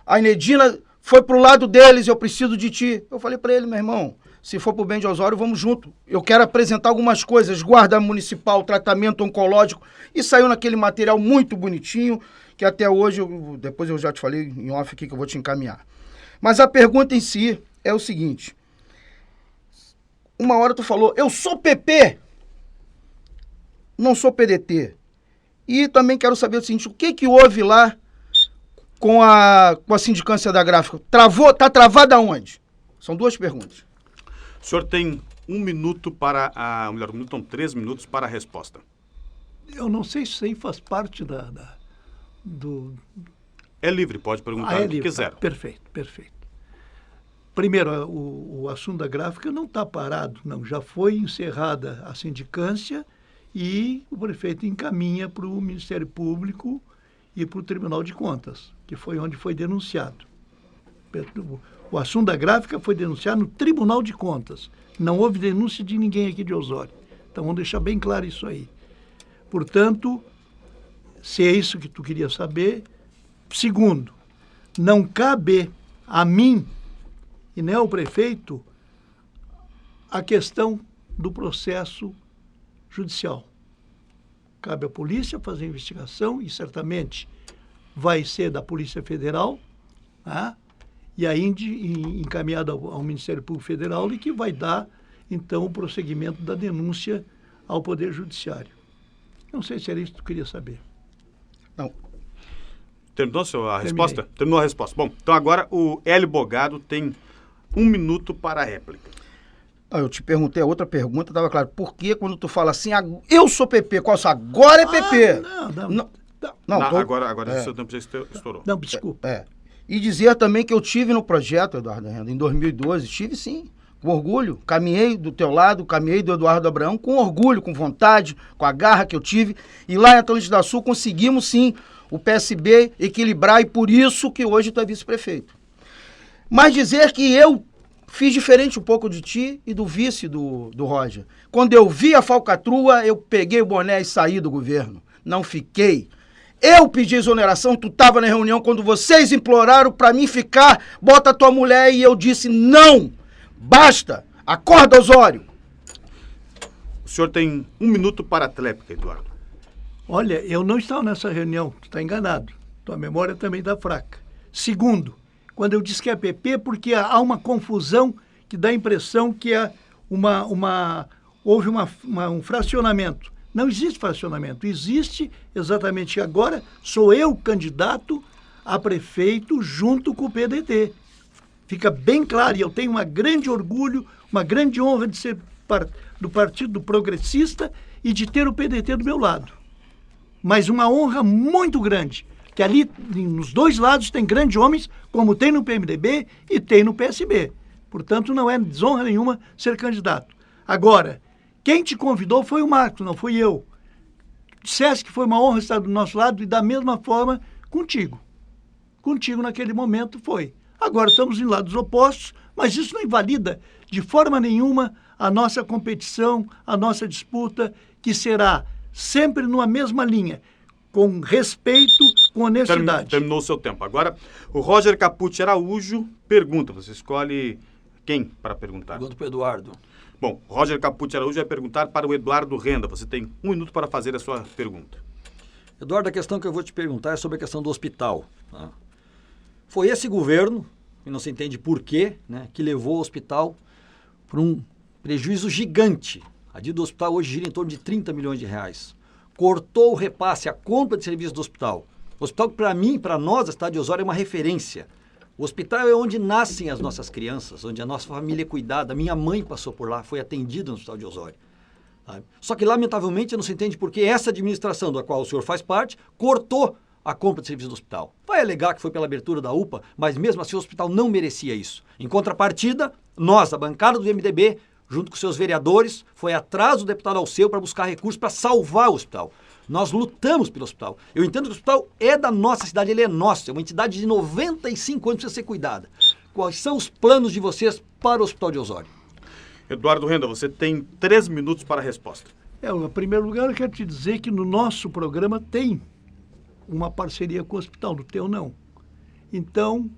a Inedina foi pro lado deles, eu preciso de ti. Eu falei para ele, meu irmão, se for pro bem de Osório, vamos junto. Eu quero apresentar algumas coisas, guarda municipal, tratamento oncológico, e saiu naquele material muito bonitinho, que até hoje, depois eu já te falei em off aqui que eu vou te encaminhar. Mas a pergunta em si é o seguinte, uma hora tu falou, eu sou PP, não sou PDT. E também quero saber o seguinte, o que houve lá com a sindicância da gráfica? Tá travada aonde? São 2 perguntas. O senhor tem 1 minuto para melhor, 3 minutos para a resposta. Eu não sei se isso aí faz parte do... É livre, pode perguntar é o que livre, quiser. tá? Perfeito, perfeito. Primeiro, o assunto da gráfica não está parado, não. Já foi encerrada a sindicância e o prefeito encaminha para o Ministério Público e para o Tribunal de Contas, que foi onde foi denunciado. O assunto da gráfica foi denunciado no Tribunal de Contas. Não houve denúncia de ninguém aqui de Osório. Então, vamos deixar bem claro isso aí. Portanto, se é isso que tu queria saber. Segundo, não cabe a mim e nem ao prefeito a questão do processo judicial. Cabe à polícia fazer a investigação e certamente vai ser da Polícia Federal, né? E aí encaminhado ao Ministério Público Federal e que vai dar, então, o prosseguimento da denúncia ao Poder Judiciário. Não sei se era isso que tu queria saber. Não. Terminou a resposta? Terminou a resposta. Bom, então agora o Hélio Bogado tem 1 minuto para a réplica. Eu te perguntei a outra pergunta, estava claro. Por que quando tu fala assim, eu sou PP, qual sou? Agora é PP. Agora o seu tempo já estourou. Não, desculpa. E dizer também que eu tive no projeto, Eduardo Renda, em 2012, tive sim, com orgulho. Caminhei do teu lado, caminhei do Eduardo Abraão, com orgulho, com vontade, com a garra que eu tive. E lá em Atlântida Sul conseguimos sim o PSB equilibrar e por isso que hoje tu é vice-prefeito. Mas dizer que eu fiz diferente um pouco de ti e do vice do Roger. Quando eu vi a falcatrua, eu peguei o boné e saí do governo. Não fiquei. Eu pedi exoneração, tu estava na reunião quando vocês imploraram para mim ficar, bota tua mulher e eu disse não, basta, acorda Osório. O senhor tem 1 minuto para a réplica, Eduardo. Olha, eu não estava nessa reunião, tu está enganado, tua memória também está fraca. Segundo, quando eu disse que é PP, porque há uma confusão que dá a impressão que é houve um fracionamento. Não existe fracionamento, existe exatamente agora, sou eu candidato a prefeito junto com o PDT. Fica bem claro, e eu tenho um grande orgulho, uma grande honra de ser do Partido Progressista e de ter o PDT do meu lado. Mas uma honra muito grande, que ali nos dois lados tem grandes homens, como tem no PMDB e tem no PSB. Portanto, não é desonra nenhuma ser candidato. Agora, quem te convidou foi o Marcos, não fui eu. Disseste que foi uma honra estar do nosso lado e da mesma forma contigo. Contigo naquele momento foi. Agora estamos em lados opostos, mas isso não invalida de forma nenhuma a nossa competição, a nossa disputa, que será sempre numa mesma linha, com respeito, com honestidade. Terminou o seu tempo. Agora, o Roger Capucci Araújo pergunta. Você escolhe quem para perguntar? Pergunta para o Eduardo. Bom, Roger Capucci Araújo vai perguntar para o Eduardo Renda. Você tem 1 minuto para fazer a sua pergunta. Eduardo, a questão que eu vou te perguntar é sobre a questão do hospital. Tá? Foi esse governo, e não se entende por quê, né, que levou o hospital para um prejuízo gigante. A dívida do hospital hoje gira em torno de 30 milhões de reais. Cortou o repasse, a compra de serviços do hospital. O hospital, para mim, para nós, a cidade de Osório, é uma referência. O hospital é onde nascem as nossas crianças, onde a nossa família é cuidada. Minha mãe passou por lá, foi atendida no hospital de Osório. Sabe? Só que, lamentavelmente, não se entende porque essa administração da qual o senhor faz parte cortou a compra de serviços do hospital. Vai alegar que foi pela abertura da UPA, mas mesmo assim o hospital não merecia isso. Em contrapartida, nós, a bancada do MDB, junto com seus vereadores, foi atrás do deputado Alceu para buscar recursos para salvar o hospital. Nós lutamos pelo hospital. Eu entendo que o hospital é da nossa cidade, ele é nosso, é uma entidade de 95 anos que precisa ser cuidada. Quais são os planos de vocês para o Hospital de Osório? Eduardo Renda, você tem 3 minutos para a resposta. Em primeiro lugar, eu quero te dizer que no nosso programa tem uma parceria com o hospital, do teu não. Então,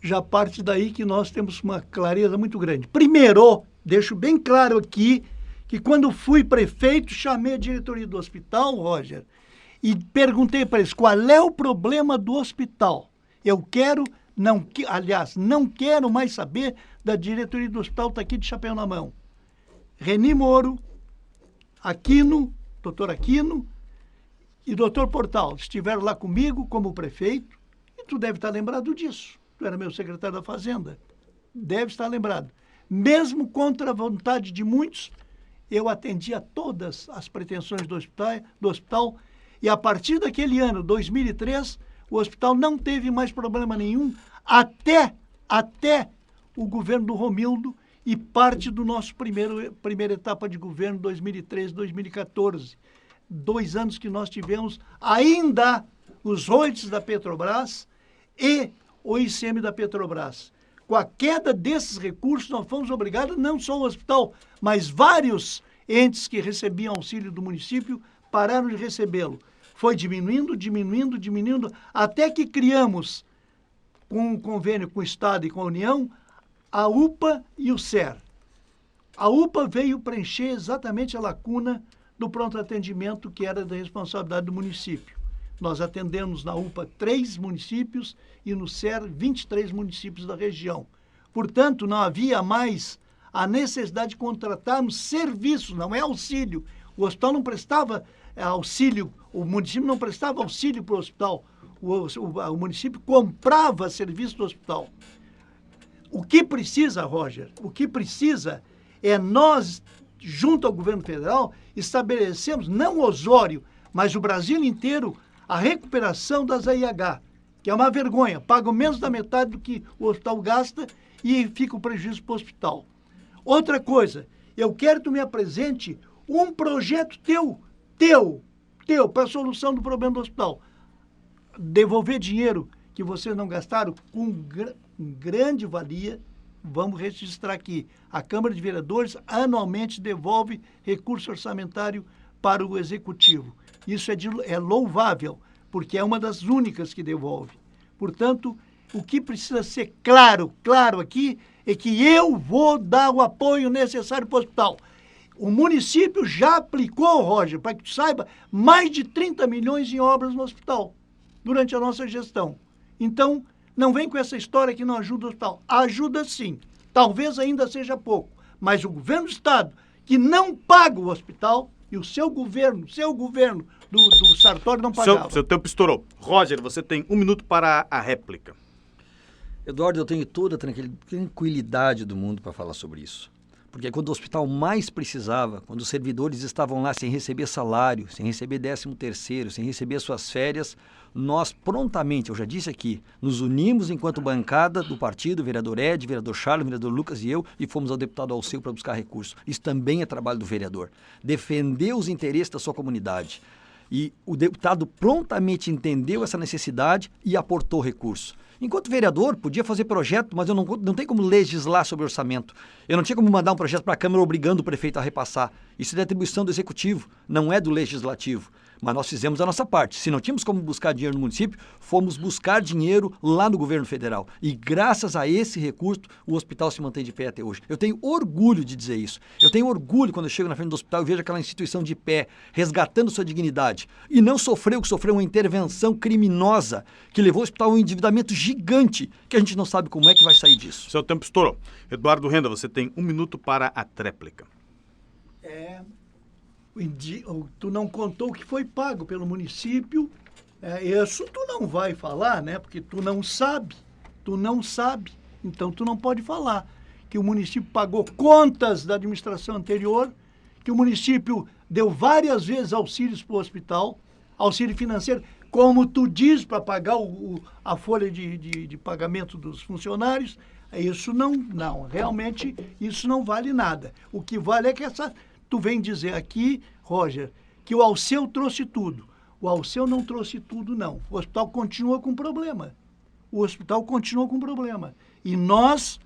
já parte daí que nós temos uma clareza muito grande. Primeiro, deixo bem claro aqui que quando fui prefeito, chamei a diretoria do hospital, Roger, e perguntei para eles qual é o problema do hospital. Eu não quero mais saber da diretoria do hospital, está aqui de chapéu na mão. Reni Moro, Aquino, doutor Aquino e doutor Portal estiveram lá comigo como prefeito, e tu deve estar lembrado disso. Tu era meu secretário da Fazenda. Deve estar lembrado. Mesmo contra a vontade de muitos, eu atendia todas as pretensões do hospital e a partir daquele ano, 2003, o hospital não teve mais problema nenhum até o governo do Romildo e parte do nosso primeira etapa de governo, 2013, 2014. 2 anos que nós tivemos ainda os royalties da Petrobras e o ICM da Petrobras. Com a queda desses recursos, nós fomos obrigados, não só o hospital, mas vários entes que recebiam auxílio do município pararam de recebê-lo. Foi diminuindo, até que criamos, com um convênio com o Estado e com a União, a UPA e o SER. A UPA veio preencher exatamente a lacuna do pronto atendimento que era da responsabilidade do município. Nós atendemos na UPA 3 municípios e no SER 23 municípios da região. Portanto, não havia mais a necessidade de contratarmos serviços, não é auxílio. O hospital não prestava auxílio, o município não prestava auxílio para o hospital. O município comprava serviço do hospital. O que precisa, Roger, é nós, junto ao governo federal, estabelecemos, não Osório, mas o Brasil inteiro, a recuperação das AIH, que é uma vergonha. Pagam menos da metade do que o hospital gasta e fica o prejuízo para o hospital. Outra coisa, eu quero que tu me apresente um projeto teu, para a solução do problema do hospital. Devolver dinheiro que vocês não gastaram com grande valia. Vamos registrar aqui. A Câmara de Vereadores anualmente devolve recurso orçamentário para o Executivo. Isso é louvável, porque é uma das únicas que devolve. Portanto, o que precisa ser claro aqui, é que eu vou dar o apoio necessário para o hospital. O município já aplicou, Roger, para que tu saiba, mais de 30 milhões em obras no hospital, durante a nossa gestão. Então, não vem com essa história que não ajuda o hospital. Ajuda sim. Talvez ainda seja pouco. Mas o governo do Estado, que não paga o hospital, e o seu governo do Sartori não pagava. Seu tempo estourou. Roger, você tem 1 minuto para a réplica. Eduardo, eu tenho toda a tranquilidade do mundo para falar sobre isso. Porque quando o hospital mais precisava, quando os servidores estavam lá sem receber salário, sem receber 13º, sem receber suas férias, nós prontamente, eu já disse aqui, nos unimos enquanto bancada do partido, vereador Ed, vereador Charles, vereador Lucas e eu, e fomos ao deputado Alceu para buscar recursos. Isso também é trabalho do vereador. Defender os interesses da sua comunidade. E o deputado prontamente entendeu essa necessidade e aportou recursos. Enquanto vereador, podia fazer projeto, mas eu não tenho como legislar sobre orçamento. Eu não tinha como mandar um projeto para a Câmara obrigando o prefeito a repassar. Isso é de atribuição do Executivo, não é do Legislativo. Mas nós fizemos a nossa parte. Se não tínhamos como buscar dinheiro no município, fomos buscar dinheiro lá no governo federal. E graças a esse recurso, o hospital se mantém de pé até hoje. Eu tenho orgulho de dizer isso. Eu tenho orgulho quando eu chego na frente do hospital e vejo aquela instituição de pé, resgatando sua dignidade. E não sofreu uma intervenção criminosa que levou o hospital a um endividamento gigante, que a gente não sabe como é que vai sair disso. Seu tempo estourou. Eduardo Renda, você tem 1 minuto para a tréplica. Tu não contou o que foi pago pelo município. Isso tu não vai falar, né? Porque tu não sabe. Então tu não pode falar que o município pagou contas da administração anterior, que o município deu várias vezes auxílios para o hospital, auxílio financeiro, como tu diz, para pagar a folha de pagamento dos funcionários. Isso não, realmente isso não vale nada. O que vale é que tu vem dizer aqui, Roger, que o Alceu trouxe tudo. O Alceu não trouxe tudo, não. O hospital continua com problema. E nós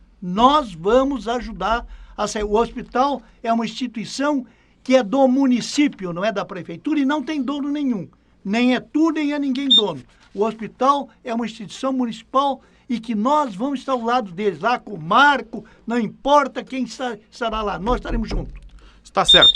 vamos ajudar a sair. O hospital é uma instituição que é do município, não é da prefeitura, e não tem dono nenhum. Nem é tu, nem é ninguém dono. O hospital é uma instituição municipal e que nós vamos estar ao lado deles, lá com o Marco, não importa quem estará lá, nós estaremos juntos. Está certo.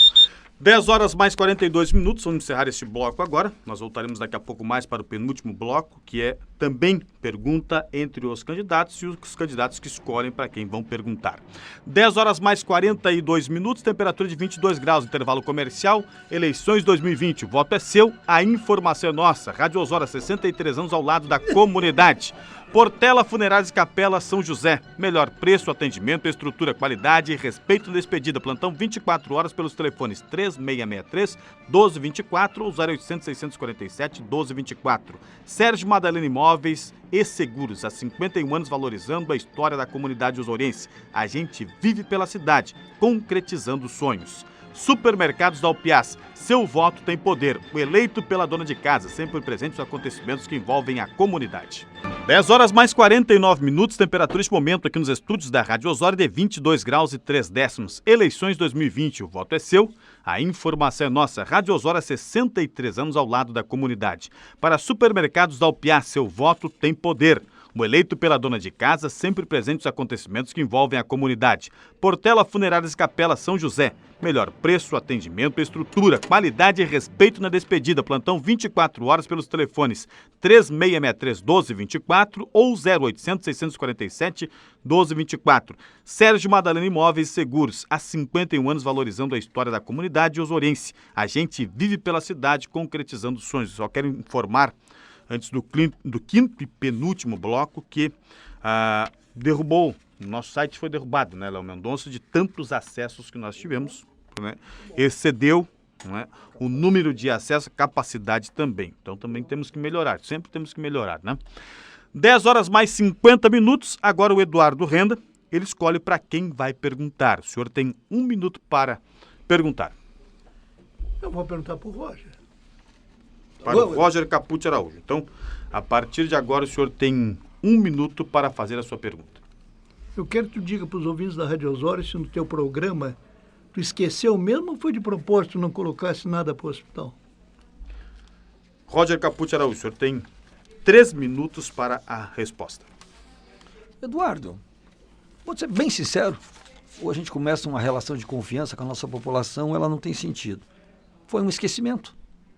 10 horas mais 42 minutos, vamos encerrar este bloco agora. Nós voltaremos daqui a pouco mais para o penúltimo bloco, que é também pergunta entre os candidatos e os candidatos que escolhem para quem vão perguntar. 10 horas mais 42 minutos, temperatura de 22 graus, intervalo comercial, eleições 2020. O voto é seu, a informação é nossa. Rádio Osório, 63 anos ao lado da comunidade. Portela Funerárias e Capela São José. Melhor preço, atendimento, estrutura, qualidade e respeito na despedida. Plantão 24 horas pelos telefones 3663-1224 ou 0800-647-1224. Sérgio Madalena Imóveis e Seguros. Há 51 anos valorizando a história da comunidade osoriense. A gente vive pela cidade, concretizando sonhos. Supermercados da Alpiaz. Seu voto tem poder. O eleito pela dona de casa, sempre presente nos acontecimentos que envolvem a comunidade. 10 horas mais 49 minutos, temperatura este momento aqui nos estúdios da Rádio Osório de 22 graus e 3 décimos. Eleições 2020, o voto é seu, a informação é nossa. Rádio Osório há 63 anos ao lado da comunidade. Para Supermercados da Alpiaz, seu voto tem poder. O eleito pela dona de casa, sempre presente nos acontecimentos que envolvem a comunidade. Portela Funerárias e Capela São José. Melhor preço, atendimento, estrutura, qualidade e respeito na despedida. Plantão 24 horas pelos telefones 3663-1224 ou 0800-647-1224. Sérgio Madalena Imóveis e Seguros. Há 51 anos valorizando a história da comunidade osoriense. A gente vive pela cidade, concretizando sonhos. Só quero informar, antes do quinto e penúltimo bloco, que derrubou, o nosso site foi derrubado, né, Léo Mendonça, de tantos acessos que nós tivemos, né, excedeu, né, o número de acessos, a capacidade também. Então também temos que melhorar, sempre temos que melhorar, né? 10 horas mais 50 minutos, agora o Eduardo Renda, ele escolhe para quem vai perguntar. O senhor tem 1 minuto para perguntar. Eu vou perguntar para o Roger. Para o Roger Capucci Araújo. Então, a partir de agora, o senhor tem 1 minuto para fazer a sua pergunta. Eu quero que tu diga para os ouvintes da Rádio Osório se no teu programa tu esqueceu mesmo ou foi de propósito não colocasse nada para o hospital? Roger Capucci Araújo, o senhor tem 3 minutos para a resposta. Eduardo, vou ser bem sincero, ou a gente começa uma relação de confiança com a nossa população, ela não tem sentido. Foi um esquecimento.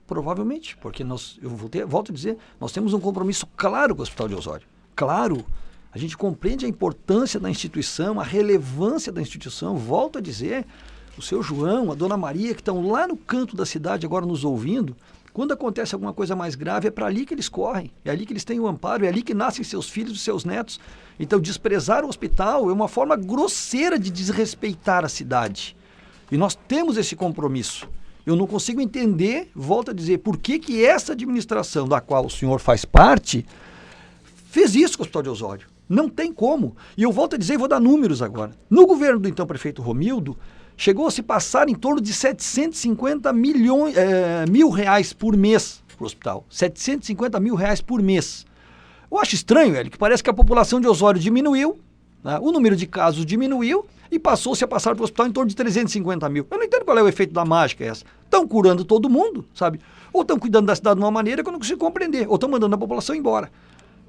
Provavelmente, porque volto a dizer, nós temos um compromisso claro com o Hospital de Osório. Claro, a gente compreende a importância da instituição, a relevância da instituição. Volto a dizer, o seu João, a dona Maria, que estão lá no canto da cidade agora nos ouvindo, quando acontece alguma coisa mais grave, é para ali que eles correm, é ali que eles têm o amparo, é ali que nascem seus filhos e seus netos. Então, desprezar o hospital é uma forma grosseira de desrespeitar a cidade. E nós temos esse compromisso. Eu não consigo entender, volto a dizer, por que essa administração da qual o senhor faz parte fez isso com o Hospital de Osório. Não tem como. E eu volto a dizer, vou dar números agora. No governo do então prefeito Romildo, chegou a se passar em torno de 750 mil reais por mês para o hospital. 750 mil reais por mês. Eu acho estranho, Hélio, que parece que a população de Osório diminuiu, né? O número de casos diminuiu, e passou-se a passar para o hospital em torno de 350 mil. Eu não entendo qual é o efeito da mágica essa. Estão curando todo mundo, sabe? Ou estão cuidando da cidade de uma maneira que eu não consigo compreender. Ou estão mandando a população embora.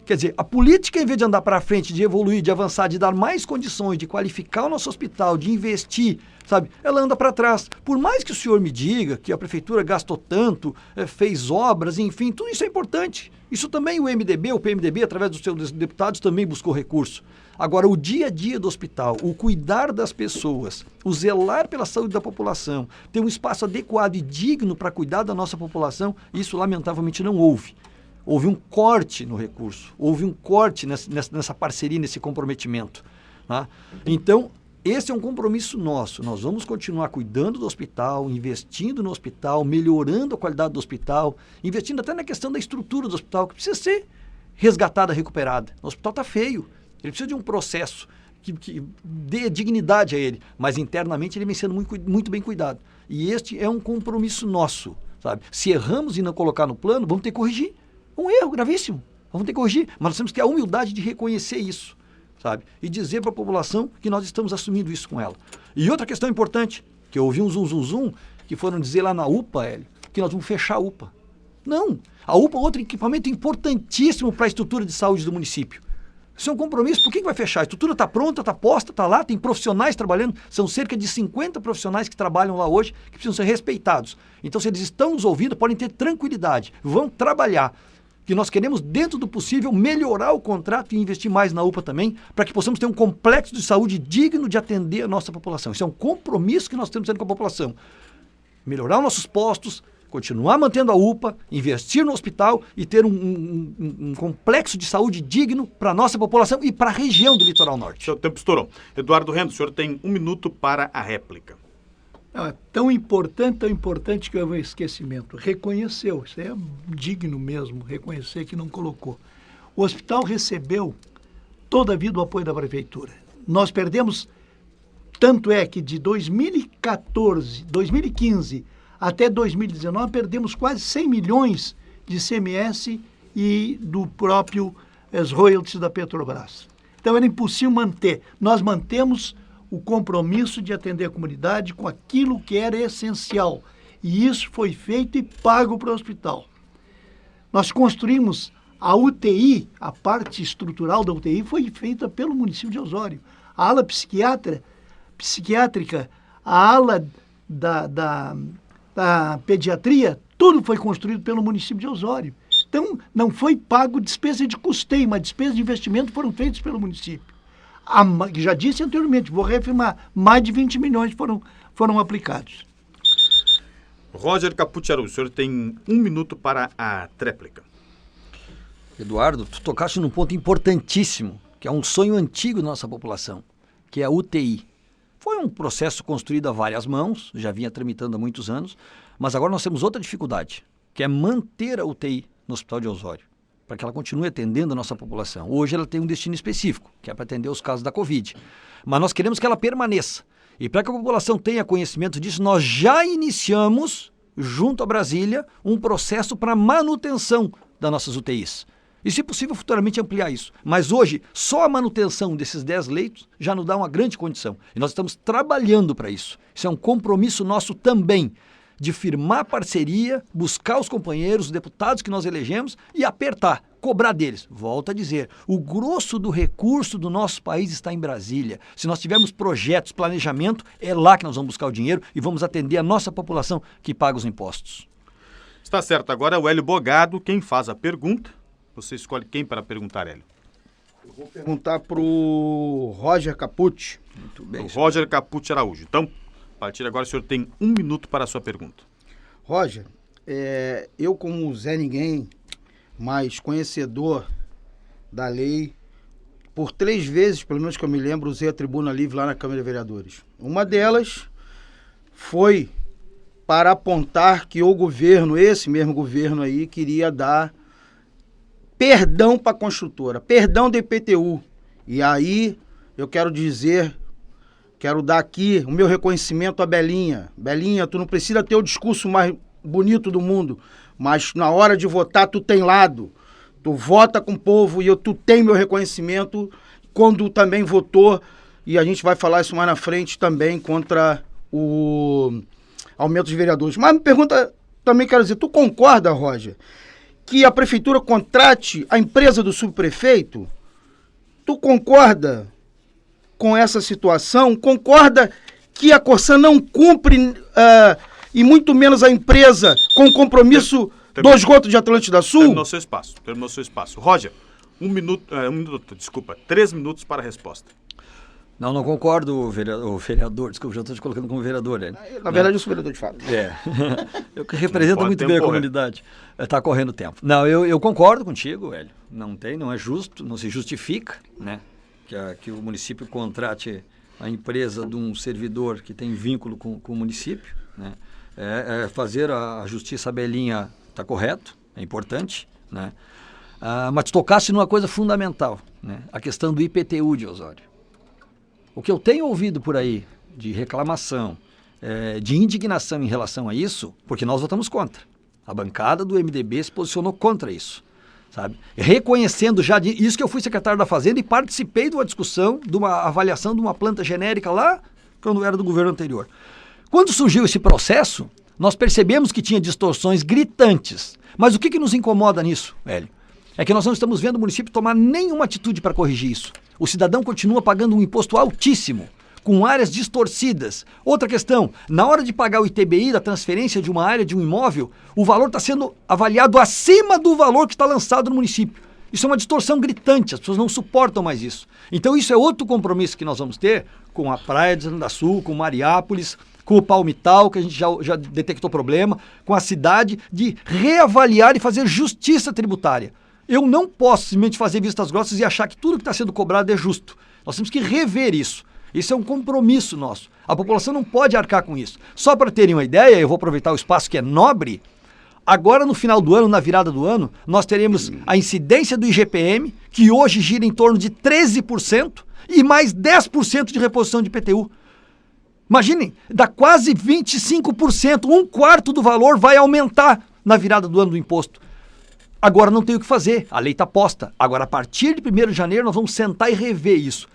Quer dizer, a política, em vez de andar para frente, de evoluir, de avançar, de dar mais condições, de qualificar o nosso hospital, de investir, sabe? Ela anda para trás. Por mais que o senhor me diga que a prefeitura gastou tanto, fez obras, enfim, tudo isso é importante. Isso também o MDB, o PMDB, através dos seus deputados, também buscou recurso. Agora, o dia a dia do hospital, o cuidar das pessoas, o zelar pela saúde da população, ter um espaço adequado e digno para cuidar da nossa população, isso lamentavelmente não houve. Houve um corte no recurso, houve um corte nessa parceria, nesse comprometimento. Tá? Então, esse é um compromisso nosso. Nós vamos continuar cuidando do hospital, investindo no hospital, melhorando a qualidade do hospital, investindo até na questão da estrutura do hospital, que precisa ser resgatada, recuperada. O hospital está feio. Ele precisa de um processo que dê dignidade a ele, mas internamente ele vem sendo muito bem cuidado. E este é um compromisso nosso, sabe? Se erramos em não colocar no plano, vamos ter que corrigir. Um erro gravíssimo, vamos ter que corrigir, mas nós temos que ter a humildade de reconhecer isso, sabe? E dizer para a população que nós estamos assumindo isso com ela. E outra questão importante, que eu ouvi um zum, que foram dizer lá na UPA, Hélio, que nós vamos fechar a UPA. Não, a UPA é outro equipamento importantíssimo para a estrutura de saúde do município. Isso é um compromisso, por que vai fechar? A estrutura está pronta, está posta, está lá, tem profissionais trabalhando, são cerca de 50 profissionais que trabalham lá hoje, que precisam ser respeitados. Então, se eles estão nos ouvindo, podem ter tranquilidade, vão trabalhar. Que nós queremos, dentro do possível, melhorar o contrato e investir mais na UPA também, para que possamos ter um complexo de saúde digno de atender a nossa população. Isso é um compromisso que nós temos tendo com a população. Melhorar os nossos postos, continuar mantendo a UPA, investir no hospital e ter um complexo de saúde digno para a nossa população e para a região do Litoral Norte. Seu tempo estourou. Eduardo Rendo, o senhor tem 1 minuto para a réplica. É tão importante que houve um esquecimento. Reconheceu, isso é digno mesmo, reconhecer que não colocou. O hospital recebeu toda a vida o apoio da prefeitura. Nós perdemos, tanto é que de 2015 até 2019, perdemos quase 100 milhões de ICMS e do próprio as royalties da Petrobras. Então era impossível manter. Nós mantemos o compromisso de atender a comunidade com aquilo que era essencial. E isso foi feito e pago para o hospital. Nós construímos a UTI, a parte estrutural da UTI foi feita pelo município de Osório. A ala psiquiátrica, a ala da pediatria, tudo foi construído pelo município de Osório. Então, não foi pago despesa de custeio, mas despesa de investimento foram feitas pelo município. Já disse anteriormente, vou reafirmar, mais de 20 milhões foram aplicados. Roger Capucci Araújo, o senhor tem 1 minuto para a tréplica. Eduardo, tu tocaste num ponto importantíssimo, que é um sonho antigo da nossa população, que é a UTI. Foi um processo construído a várias mãos, já vinha tramitando há muitos anos, mas agora nós temos outra dificuldade, que é manter a UTI no Hospital de Osório, para que ela continue atendendo a nossa população. Hoje ela tem um destino específico, que é para atender os casos da Covid, mas nós queremos que ela permaneça. E para que a população tenha conhecimento disso, nós já iniciamos, junto a Brasília, um processo para manutenção das nossas UTIs. E, se possível, futuramente ampliar isso. Mas hoje, só a manutenção desses 10 leitos já nos dá uma grande condição. E nós estamos trabalhando para isso. Isso é um compromisso nosso também, de firmar parceria, buscar os companheiros, os deputados que nós elegemos e apertar, cobrar deles. Volto a dizer, o grosso do recurso do nosso país está em Brasília. Se nós tivermos projetos, planejamento, é lá que nós vamos buscar o dinheiro e vamos atender a nossa população que paga os impostos. Está certo. Agora é o Hélio Bogado quem faz a pergunta. Você escolhe quem para perguntar, Hélio? Eu vou perguntar para o Roger Capucci. Muito bem. Roger Capucci Araújo. Então, a partir de agora, o senhor tem 1 minuto para a sua pergunta. Roger, eu como Zé Ninguém, mas conhecedor da lei, por 3 vezes, pelo menos que eu me lembro, usei a tribuna livre lá na Câmara de Vereadores. Uma delas foi para apontar que o governo, esse mesmo governo aí, queria dar perdão para a construtora, perdão do IPTU. E aí eu quero dar aqui o meu reconhecimento à Belinha. Belinha, tu não precisa ter o discurso mais bonito do mundo, mas na hora de votar tu tem lado. Tu vota com o povo e tu tem meu reconhecimento quando também votou, e a gente vai falar isso mais na frente também, contra o aumento de vereadores. Mas me pergunta, também quero dizer, tu concorda, Roger, que a prefeitura contrate a empresa do subprefeito? Tu concorda com essa situação? Concorda que a Corsan não cumpre, e muito menos a empresa, com o compromisso do esgoto de Atlântida Sul? Terminou seu espaço. Roger, 3 minutos para a resposta. Não concordo, o vereador, desculpa, já estou te colocando como vereador. Né? Na verdade, eu sou vereador de fato. Eu que represento muito bem a comunidade. Está correndo tempo. Não, eu concordo contigo, Hélio. Não é justo, não se justifica, né? Que o município contrate a empresa de um servidor que tem vínculo com o município, né? Fazer a justiça Belinha está correto, é importante, né? Mas tu tocaste numa coisa fundamental, né? A questão do IPTU de Osório. O que eu tenho ouvido por aí de reclamação, de indignação em relação a isso, porque nós votamos contra. A bancada do MDB se posicionou contra isso, sabe? Reconhecendo já isso, que eu fui secretário da Fazenda e participei de uma discussão, de uma avaliação de uma planta genérica lá, quando era do governo anterior. Quando surgiu esse processo, nós percebemos que tinha distorções gritantes. Mas o que nos incomoda nisso, Hélio? É que nós não estamos vendo o município tomar nenhuma atitude para corrigir isso. O cidadão continua pagando um imposto altíssimo, com áreas distorcidas. Outra questão, na hora de pagar o ITBI da transferência de uma área de um imóvel, o valor está sendo avaliado acima do valor que está lançado no município. Isso é uma distorção gritante, as pessoas não suportam mais isso. Então isso é outro compromisso que nós vamos ter com a Praia de Santa Sul, com Mariápolis, com o Palmital, que a gente já detectou problema, com a cidade, de reavaliar e fazer justiça tributária. Eu não posso simplesmente fazer vistas grossas e achar que tudo que está sendo cobrado é justo. Nós temos que rever isso. Isso é um compromisso nosso. A população não pode arcar com isso. Só para terem uma ideia, eu vou aproveitar o espaço que é nobre. Agora, no final do ano, na virada do ano, nós teremos a incidência do IGPM, que hoje gira em torno de 13%, e mais 10% de reposição de IPTU. Imaginem, dá quase 25%, um quarto do valor vai aumentar na virada do ano do imposto. Agora não tem o que fazer, a lei está posta. Agora, a partir de 1º de janeiro, nós vamos sentar e rever isso.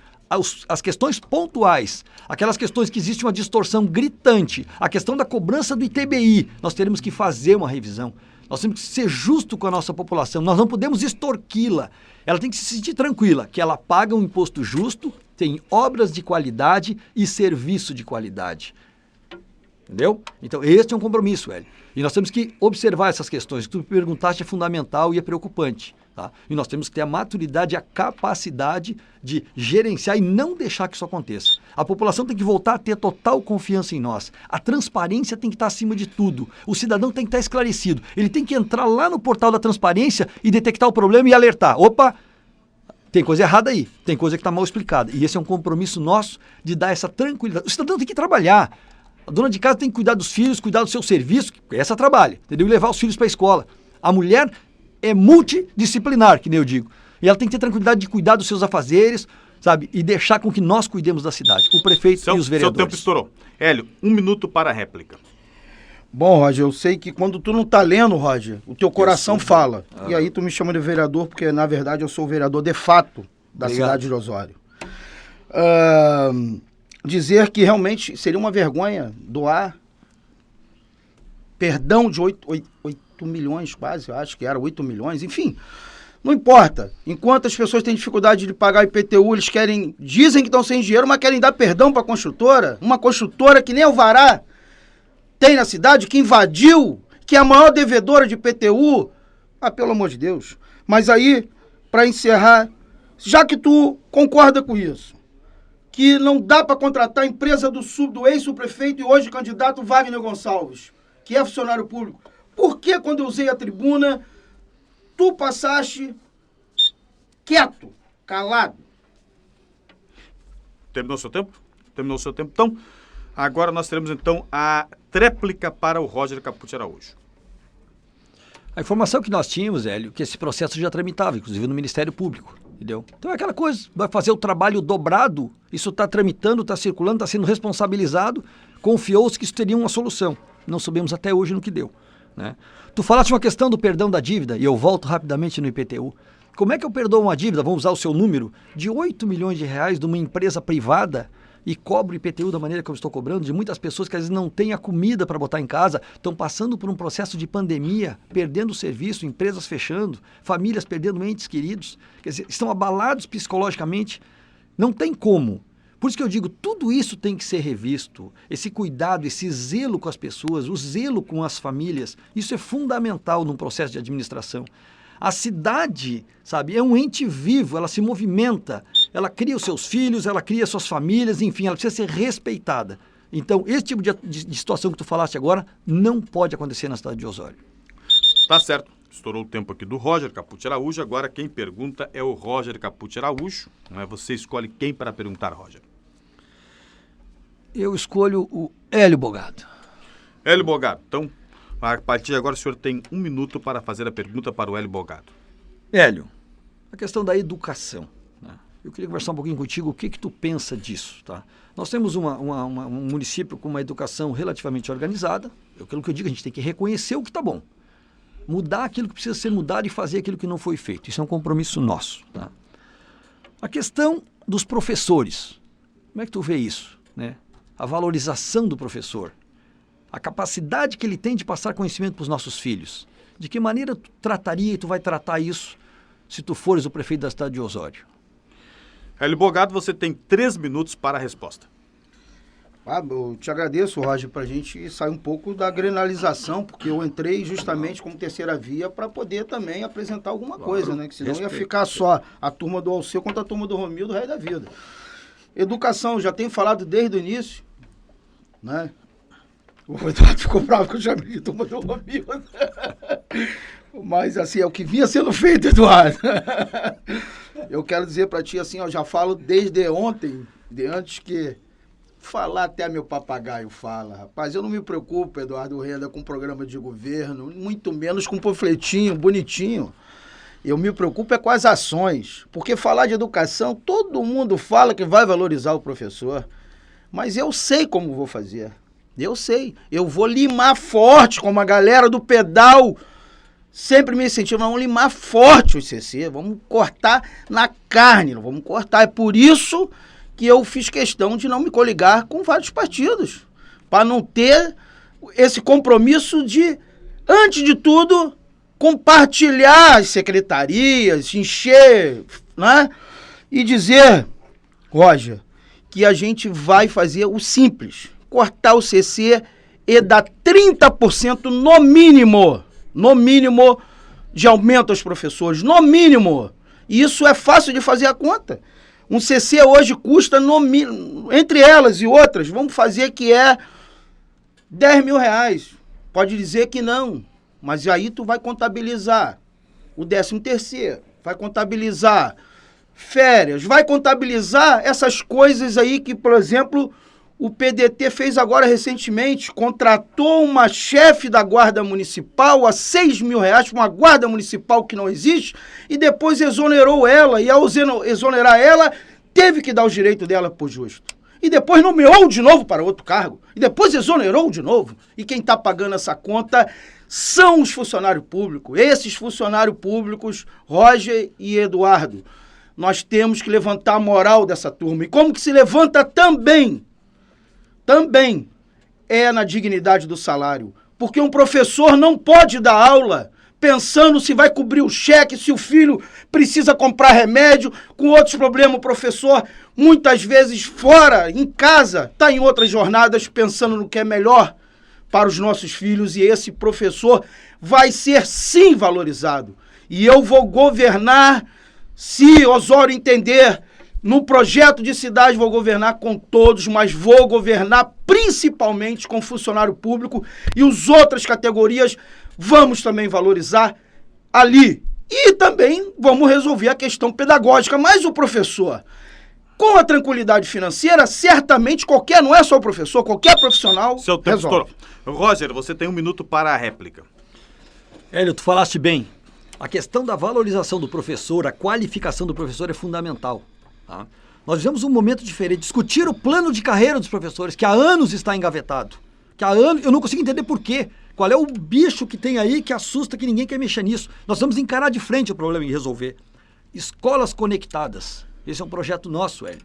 As questões pontuais, aquelas questões que existe uma distorção gritante, a questão da cobrança do ITBI, nós teremos que fazer uma revisão. Nós temos que ser justo com a nossa população, nós não podemos extorquí-la. Ela tem que se sentir tranquila, que ela paga um imposto justo, tem obras de qualidade e serviço de qualidade. Entendeu? Então, este é um compromisso, Hélio. E nós temos que observar essas questões. O que tu perguntaste é fundamental e é preocupante. Tá? E nós temos que ter a maturidade e a capacidade de gerenciar e não deixar que isso aconteça. A população tem que voltar a ter total confiança em nós. A transparência tem que estar acima de tudo. O cidadão tem que estar esclarecido. Ele tem que entrar lá no portal da transparência e detectar o problema e alertar. Opa, tem coisa errada aí, tem coisa que está mal explicada. E esse é um compromisso nosso de dar essa tranquilidade. O cidadão tem que trabalhar. A dona de casa tem que cuidar dos filhos, cuidar do seu serviço, essa trabalha, entendeu? E levar os filhos para a escola. A mulher é multidisciplinar, que nem eu digo. E ela tem que ter tranquilidade de cuidar dos seus afazeres, sabe? E deixar com que nós cuidemos da cidade, o prefeito e os vereadores. Seu tempo estourou. Hélio, 1 minuto para a réplica. Bom, Roger, eu sei que quando tu não tá lendo, Roger, o teu coração fala. E aí tu me chama de vereador, porque na verdade eu sou o vereador de fato da cidade de Osório. Dizer que realmente seria uma vergonha doar perdão de 8 milhões quase, eu acho que era 8 milhões, enfim, não importa. Enquanto as pessoas têm dificuldade de pagar o IPTU, eles dizem que estão sem dinheiro, mas querem dar perdão para a construtora, uma construtora que nem alvará tem na cidade, que invadiu, que é a maior devedora de IPTU. Ah, pelo amor de Deus. Mas aí, para encerrar, já que tu concorda com isso, que não dá para contratar a empresa do ex-prefeito e hoje candidato Wagner Gonçalves, que é funcionário público, por que quando eu usei a tribuna, tu passaste quieto, calado? Terminou seu tempo? Terminou seu tempo. Então, agora nós teremos então a tréplica para o Roger Capucci Araújo. A informação que nós tínhamos, Hélio, que esse processo já tramitava, inclusive no Ministério Público, entendeu? Então é aquela coisa, vai fazer o trabalho dobrado, isso está tramitando, está circulando, está sendo responsabilizado, confiou-se que isso teria uma solução. Não sabemos até hoje no que deu, né? Tu falaste uma questão do perdão da dívida, e eu volto rapidamente no IPTU. Como é que eu perdoo uma dívida, vamos usar o seu número, de 8 milhões de reais de uma empresa privada e cobro o IPTU da maneira que eu estou cobrando, de muitas pessoas que às vezes não têm a comida para botar em casa, estão passando por um processo de pandemia, perdendo o serviço, empresas fechando, famílias perdendo entes queridos, quer dizer, estão abalados psicologicamente, não tem como. Por isso que eu digo, tudo isso tem que ser revisto, esse cuidado, esse zelo com as pessoas, o zelo com as famílias, isso é fundamental num processo de administração. A cidade, sabe, é um ente vivo, ela se movimenta, ela cria os seus filhos, ela cria suas famílias, enfim, ela precisa ser respeitada. Então, esse tipo de situação que tu falaste agora não pode acontecer na cidade de Osório. Tá certo. Estourou o tempo aqui do Roger Capucci Araújo. Agora quem pergunta é o Roger Capucci Araújo. Não é? Você escolhe quem para perguntar, Roger? Eu escolho o Hélio Bogado. Hélio Bogado. Então, a partir de agora o senhor tem 1 minuto para fazer a pergunta para o Hélio Bogado. Hélio, a questão da educação, né? Eu queria conversar um pouquinho contigo, o que tu pensa disso, tá? Nós temos um município com uma educação relativamente organizada. Aquilo que eu digo, a gente tem que reconhecer o que está bom. Mudar aquilo que precisa ser mudado e fazer aquilo que não foi feito. Isso é um compromisso nosso, tá? A questão dos professores. Como é que tu vê isso, né? A valorização do professor. A capacidade que ele tem de passar conhecimento para os nossos filhos. De que maneira tu trataria e tu vai tratar isso se tu fores o prefeito da cidade de Osório? Hélio Bogado, você tem 3 minutos para a resposta. Eu te agradeço, Roger, para a gente sair um pouco da grenalização, porque eu entrei justamente como terceira via para poder também apresentar alguma coisa, né? Que senão ia ficar só a turma do Alceu contra a turma do Romildo do resto da vida. Educação, já tenho falado desde o início, né? O Eduardo ficou bravo que eu chamei de turma do Romildo. Mas, assim, é o que vinha sendo feito, Eduardo. Eu quero dizer pra ti, assim, eu já falo desde ontem, de antes que falar até meu papagaio fala. Rapaz, eu não me preocupo, Eduardo Renda, com programa de governo, muito menos com panfletinho bonitinho. Eu me preocupo é com as ações, porque falar de educação, todo mundo fala que vai valorizar o professor, mas eu sei como vou fazer. Eu sei. Eu vou limar forte, como a galera do pedal sempre me incentiva, vamos limar forte o CC, vamos cortar na carne, não vamos cortar. É por isso que eu fiz questão de não me coligar com vários partidos, para não ter esse compromisso de, antes de tudo, compartilhar as secretarias, encher, né? E dizer, Roger, que a gente vai fazer o simples, cortar o CC e dar 30% no mínimo, de aumento aos professores, no mínimo. E isso é fácil de fazer a conta. Um CC hoje custa, no mínimo, entre elas e outras, vamos fazer que é 10 mil reais. Pode dizer que não, mas aí tu vai contabilizar o 13º, vai contabilizar férias, vai contabilizar essas coisas aí que, por exemplo, o PDT fez agora recentemente, contratou uma chefe da Guarda Municipal a 6 mil reais para uma Guarda Municipal que não existe e depois exonerou ela, e ao exonerar ela, teve que dar os direitos dela por justo. E depois nomeou de novo para outro cargo, e depois exonerou de novo. E quem está pagando essa conta são os funcionários públicos. Esses funcionários públicos, Roger e Eduardo, nós temos que levantar a moral dessa turma. E como que se levanta também é na dignidade do salário. Porque um professor não pode dar aula pensando se vai cobrir o cheque, se o filho precisa comprar remédio, com outros problemas. O professor, muitas vezes fora, em casa, está em outras jornadas pensando no que é melhor para os nossos filhos, e esse professor vai ser sim valorizado. E eu vou governar, se Osório entender, no projeto de cidade vou governar com todos, mas vou governar principalmente com funcionário público, e as outras categorias vamos também valorizar ali. E também vamos resolver a questão pedagógica. Mas o professor, com a tranquilidade financeira, certamente qualquer, não é só o professor, qualquer profissional Seu tempo estourou. Roger, você tem 1 minuto para a réplica. Hélio, tu falaste bem. A questão da valorização do professor, a qualificação do professor é fundamental. Tá? Nós vivemos um momento diferente. Discutir o plano de carreira dos professores, que há anos está engavetado. Que há anos, eu não consigo entender por quê. Qual é o bicho que tem aí que assusta, que ninguém quer mexer nisso? Nós vamos encarar de frente o problema e resolver. Escolas conectadas. Esse é um projeto nosso, Hélio.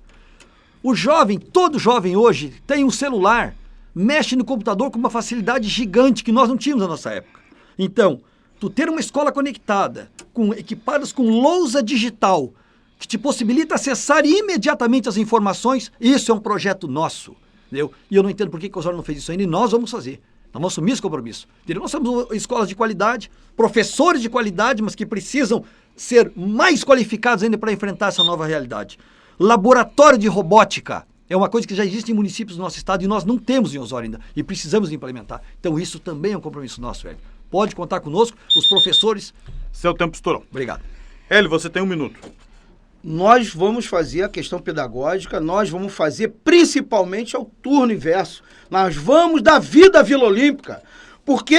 O jovem, todo jovem hoje, tem um celular, mexe no computador com uma facilidade gigante que nós não tínhamos na nossa época. Então, tu ter uma escola conectada, equipadas com lousa digital, que te possibilita acessar imediatamente as informações, isso é um projeto nosso. Entendeu? E eu não entendo por que o Osório não fez isso ainda, e nós vamos fazer. Nós vamos assumir esse compromisso. Nós temos escolas de qualidade, professores de qualidade, mas que precisam ser mais qualificados ainda para enfrentar essa nova realidade. Laboratório de robótica é uma coisa que já existe em municípios do nosso estado e nós não temos em Osório ainda e precisamos implementar. Então isso também é um compromisso nosso, Hélio. Pode contar conosco, os professores. Seu tempo estourou. Obrigado. Hélio, você tem 1 minuto. Nós vamos fazer a questão pedagógica, nós vamos fazer principalmente ao turno inverso. Nós vamos dar vida à Vila Olímpica. Porque,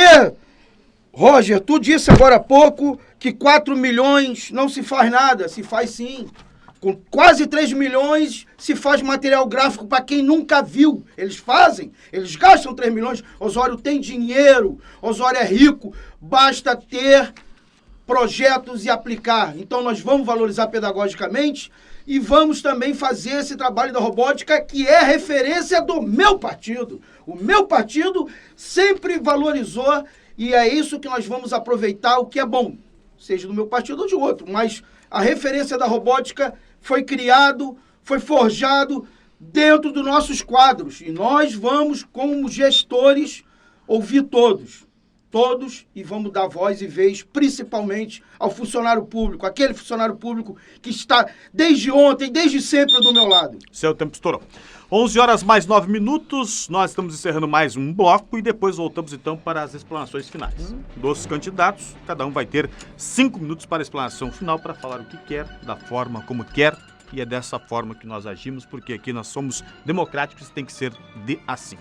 Roger, tu disse agora há pouco que 4 milhões não se faz nada. Se faz sim. Com quase 3 milhões se faz material gráfico para quem nunca viu. Eles fazem, eles gastam 3 milhões. Osório tem dinheiro, Osório é rico, basta ter projetos e aplicar. Então nós vamos valorizar pedagogicamente e vamos também fazer esse trabalho da robótica, que é referência do meu partido. O meu partido sempre valorizou, e é isso que nós vamos aproveitar, o que é bom, seja do meu partido ou de outro, mas a referência da robótica foi criado, foi forjado dentro dos nossos quadros, e nós vamos, como gestores, ouvir todos. todos e vamos dar voz e vez, principalmente ao funcionário público, aquele funcionário público que está desde ontem, desde sempre do meu lado. Seu tempo estourou. 11 horas mais 9 minutos, nós estamos encerrando mais um bloco e depois voltamos então para as explanações finais. Dos candidatos, cada um vai ter 5 minutos para a explanação final, para falar o que quer, da forma como quer, e é dessa forma que nós agimos, porque aqui nós somos democráticos e tem que ser assim.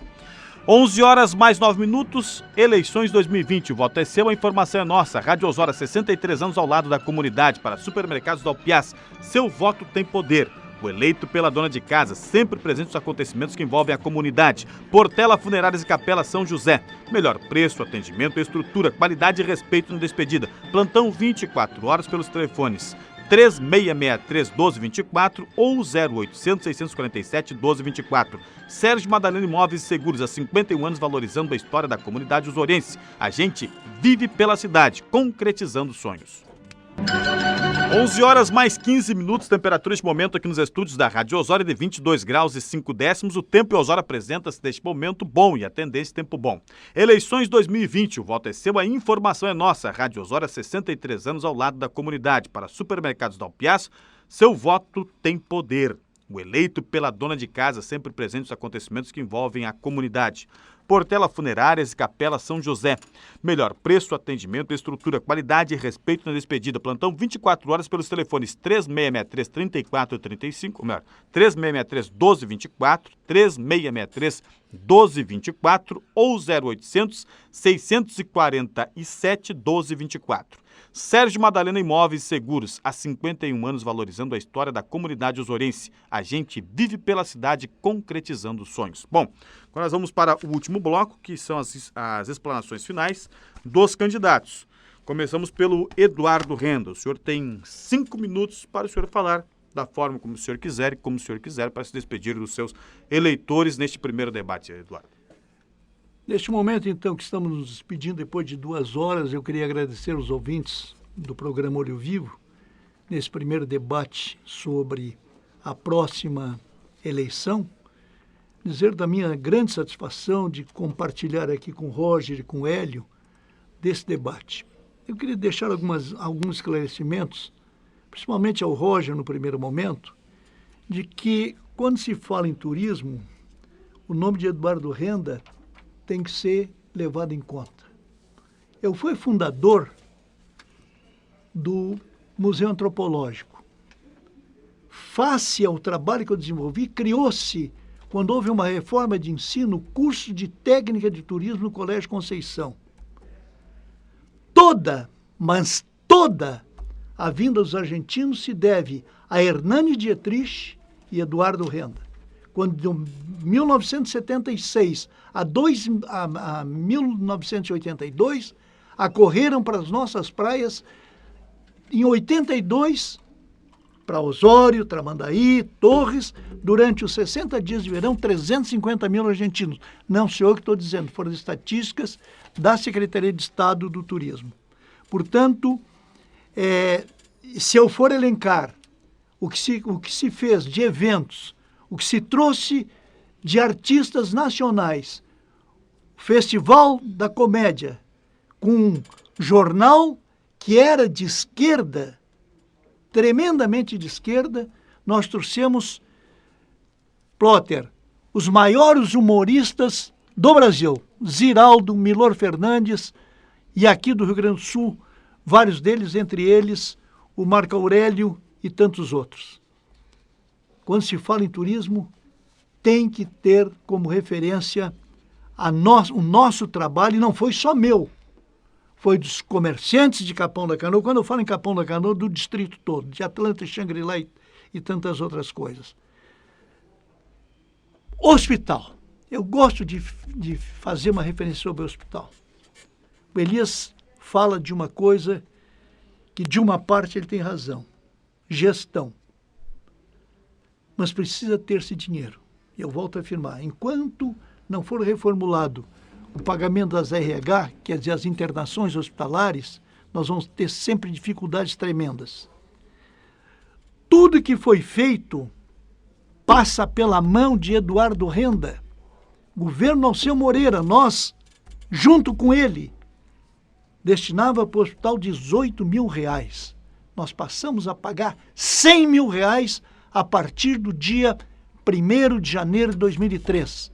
11 horas mais 9 minutos, eleições 2020, o voto é seu, a informação é nossa. Rádio Osório, 63 anos ao lado da comunidade, para supermercados do Alpiaz, seu voto tem poder. O eleito pela dona de casa, sempre presente nos acontecimentos que envolvem a comunidade. Portela Funerárias e Capela São José. Melhor preço, atendimento, estrutura, qualidade e respeito na despedida. Plantão 24 horas pelos telefones 3663-1224 ou 0800-647-1224. Sérgio Madalena Imóveis e Seguros, há 51 anos valorizando a história da comunidade osoriense. A gente vive pela cidade, concretizando sonhos. 11 horas mais 15 minutos, temperatura neste momento aqui nos estúdios da Rádio Osório de 22 graus e 5 décimos. O tempo em Osório apresenta-se neste momento bom e a tendência tempo bom. Eleições 2020, o voto é seu, a informação é nossa. Rádio Osório, há 63 anos ao lado da comunidade. Para supermercados da Alpiaz, seu voto tem poder. O eleito pela dona de casa, sempre presente nos acontecimentos que envolvem a comunidade. Portela Funerárias e Capela São José. Melhor preço, atendimento, estrutura, qualidade e respeito na despedida. Plantão 24 horas pelos telefones 3663-3435, melhor, 3663-1224, 3663-1224 ou 0800-647-1224. Sérgio Madalena Imóveis e Seguros, há 51 anos valorizando a história da comunidade osoriense. A gente vive pela cidade concretizando sonhos. Bom, agora nós vamos para o último bloco, que são as explanações finais dos candidatos. Começamos pelo Eduardo Renda. O senhor tem 5 minutos para o senhor falar da forma como o senhor quiser e como o senhor quiser para se despedir dos seus eleitores neste primeiro debate, Eduardo. Neste momento, então, que estamos nos despedindo depois de 2 horas, eu queria agradecer os ouvintes do programa Olho Vivo, nesse primeiro debate sobre a próxima eleição, dizer da minha grande satisfação de compartilhar aqui com o Roger e com o Hélio desse debate. Eu queria deixar alguns esclarecimentos, principalmente ao Roger no primeiro momento, de que quando se fala em turismo, o nome de Eduardo Renda tem que ser levado em conta. Eu fui fundador do Museu Antropológico. Face ao trabalho que eu desenvolvi, criou-se, quando houve uma reforma de ensino, curso de técnica de turismo no Colégio Conceição. Toda a vinda dos argentinos se deve a Hernani Dietrich e Eduardo Renda. Quando de 1976 a 1982, acorreram para as nossas praias, em 82, para Osório, Tramandaí, Torres, durante os 60 dias de verão, 350 mil argentinos. Não sou eu que estou dizendo, foram estatísticas da Secretaria de Estado do Turismo. Portanto, se eu for elencar o que se fez de eventos, o que se trouxe de artistas nacionais, Festival da Comédia, com um jornal que era de esquerda, tremendamente de esquerda, nós trouxemos, Plotter, os maiores humoristas do Brasil, Ziraldo, Milor Fernandes, e aqui do Rio Grande do Sul, vários deles, entre eles o Marco Aurélio e tantos outros. Quando se fala em turismo, tem que ter como referência o nosso trabalho, e não foi só meu, foi dos comerciantes de Capão da Canoa. Quando eu falo em Capão da Canoa, do distrito todo, de Atlanta, Xangri-Lá e tantas outras coisas. Hospital. Eu gosto de fazer uma referência sobre o hospital. O Elias fala de uma coisa que, de uma parte, ele tem razão. Gestão. Mas precisa ter-se dinheiro. Eu volto a afirmar, enquanto não for reformulado o pagamento das RH, quer dizer, as internações hospitalares, nós vamos ter sempre dificuldades tremendas. Tudo que foi feito passa pela mão de Eduardo Renda. Governo Alceu Moreira, nós, junto com ele, destinava para o hospital R$18 mil. Nós passamos a pagar R$100 mil a partir do dia 1º de janeiro de 2003.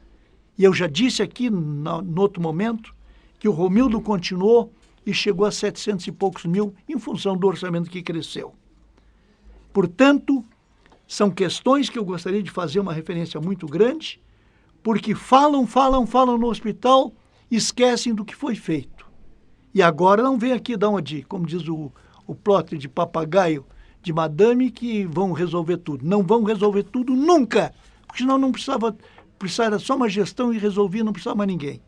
E eu já disse aqui, no outro momento, que o Romildo continuou e chegou a 700 e poucos mil em função do orçamento que cresceu. Portanto, são questões que eu gostaria de fazer uma referência muito grande, porque falam no hospital, esquecem do que foi feito. E agora não vem aqui dar uma de, como diz o Plotter, de papagaio de madame, que vão resolver tudo. Não vão resolver tudo nunca, porque senão não precisava era só uma gestão e resolvia, não precisava mais ninguém.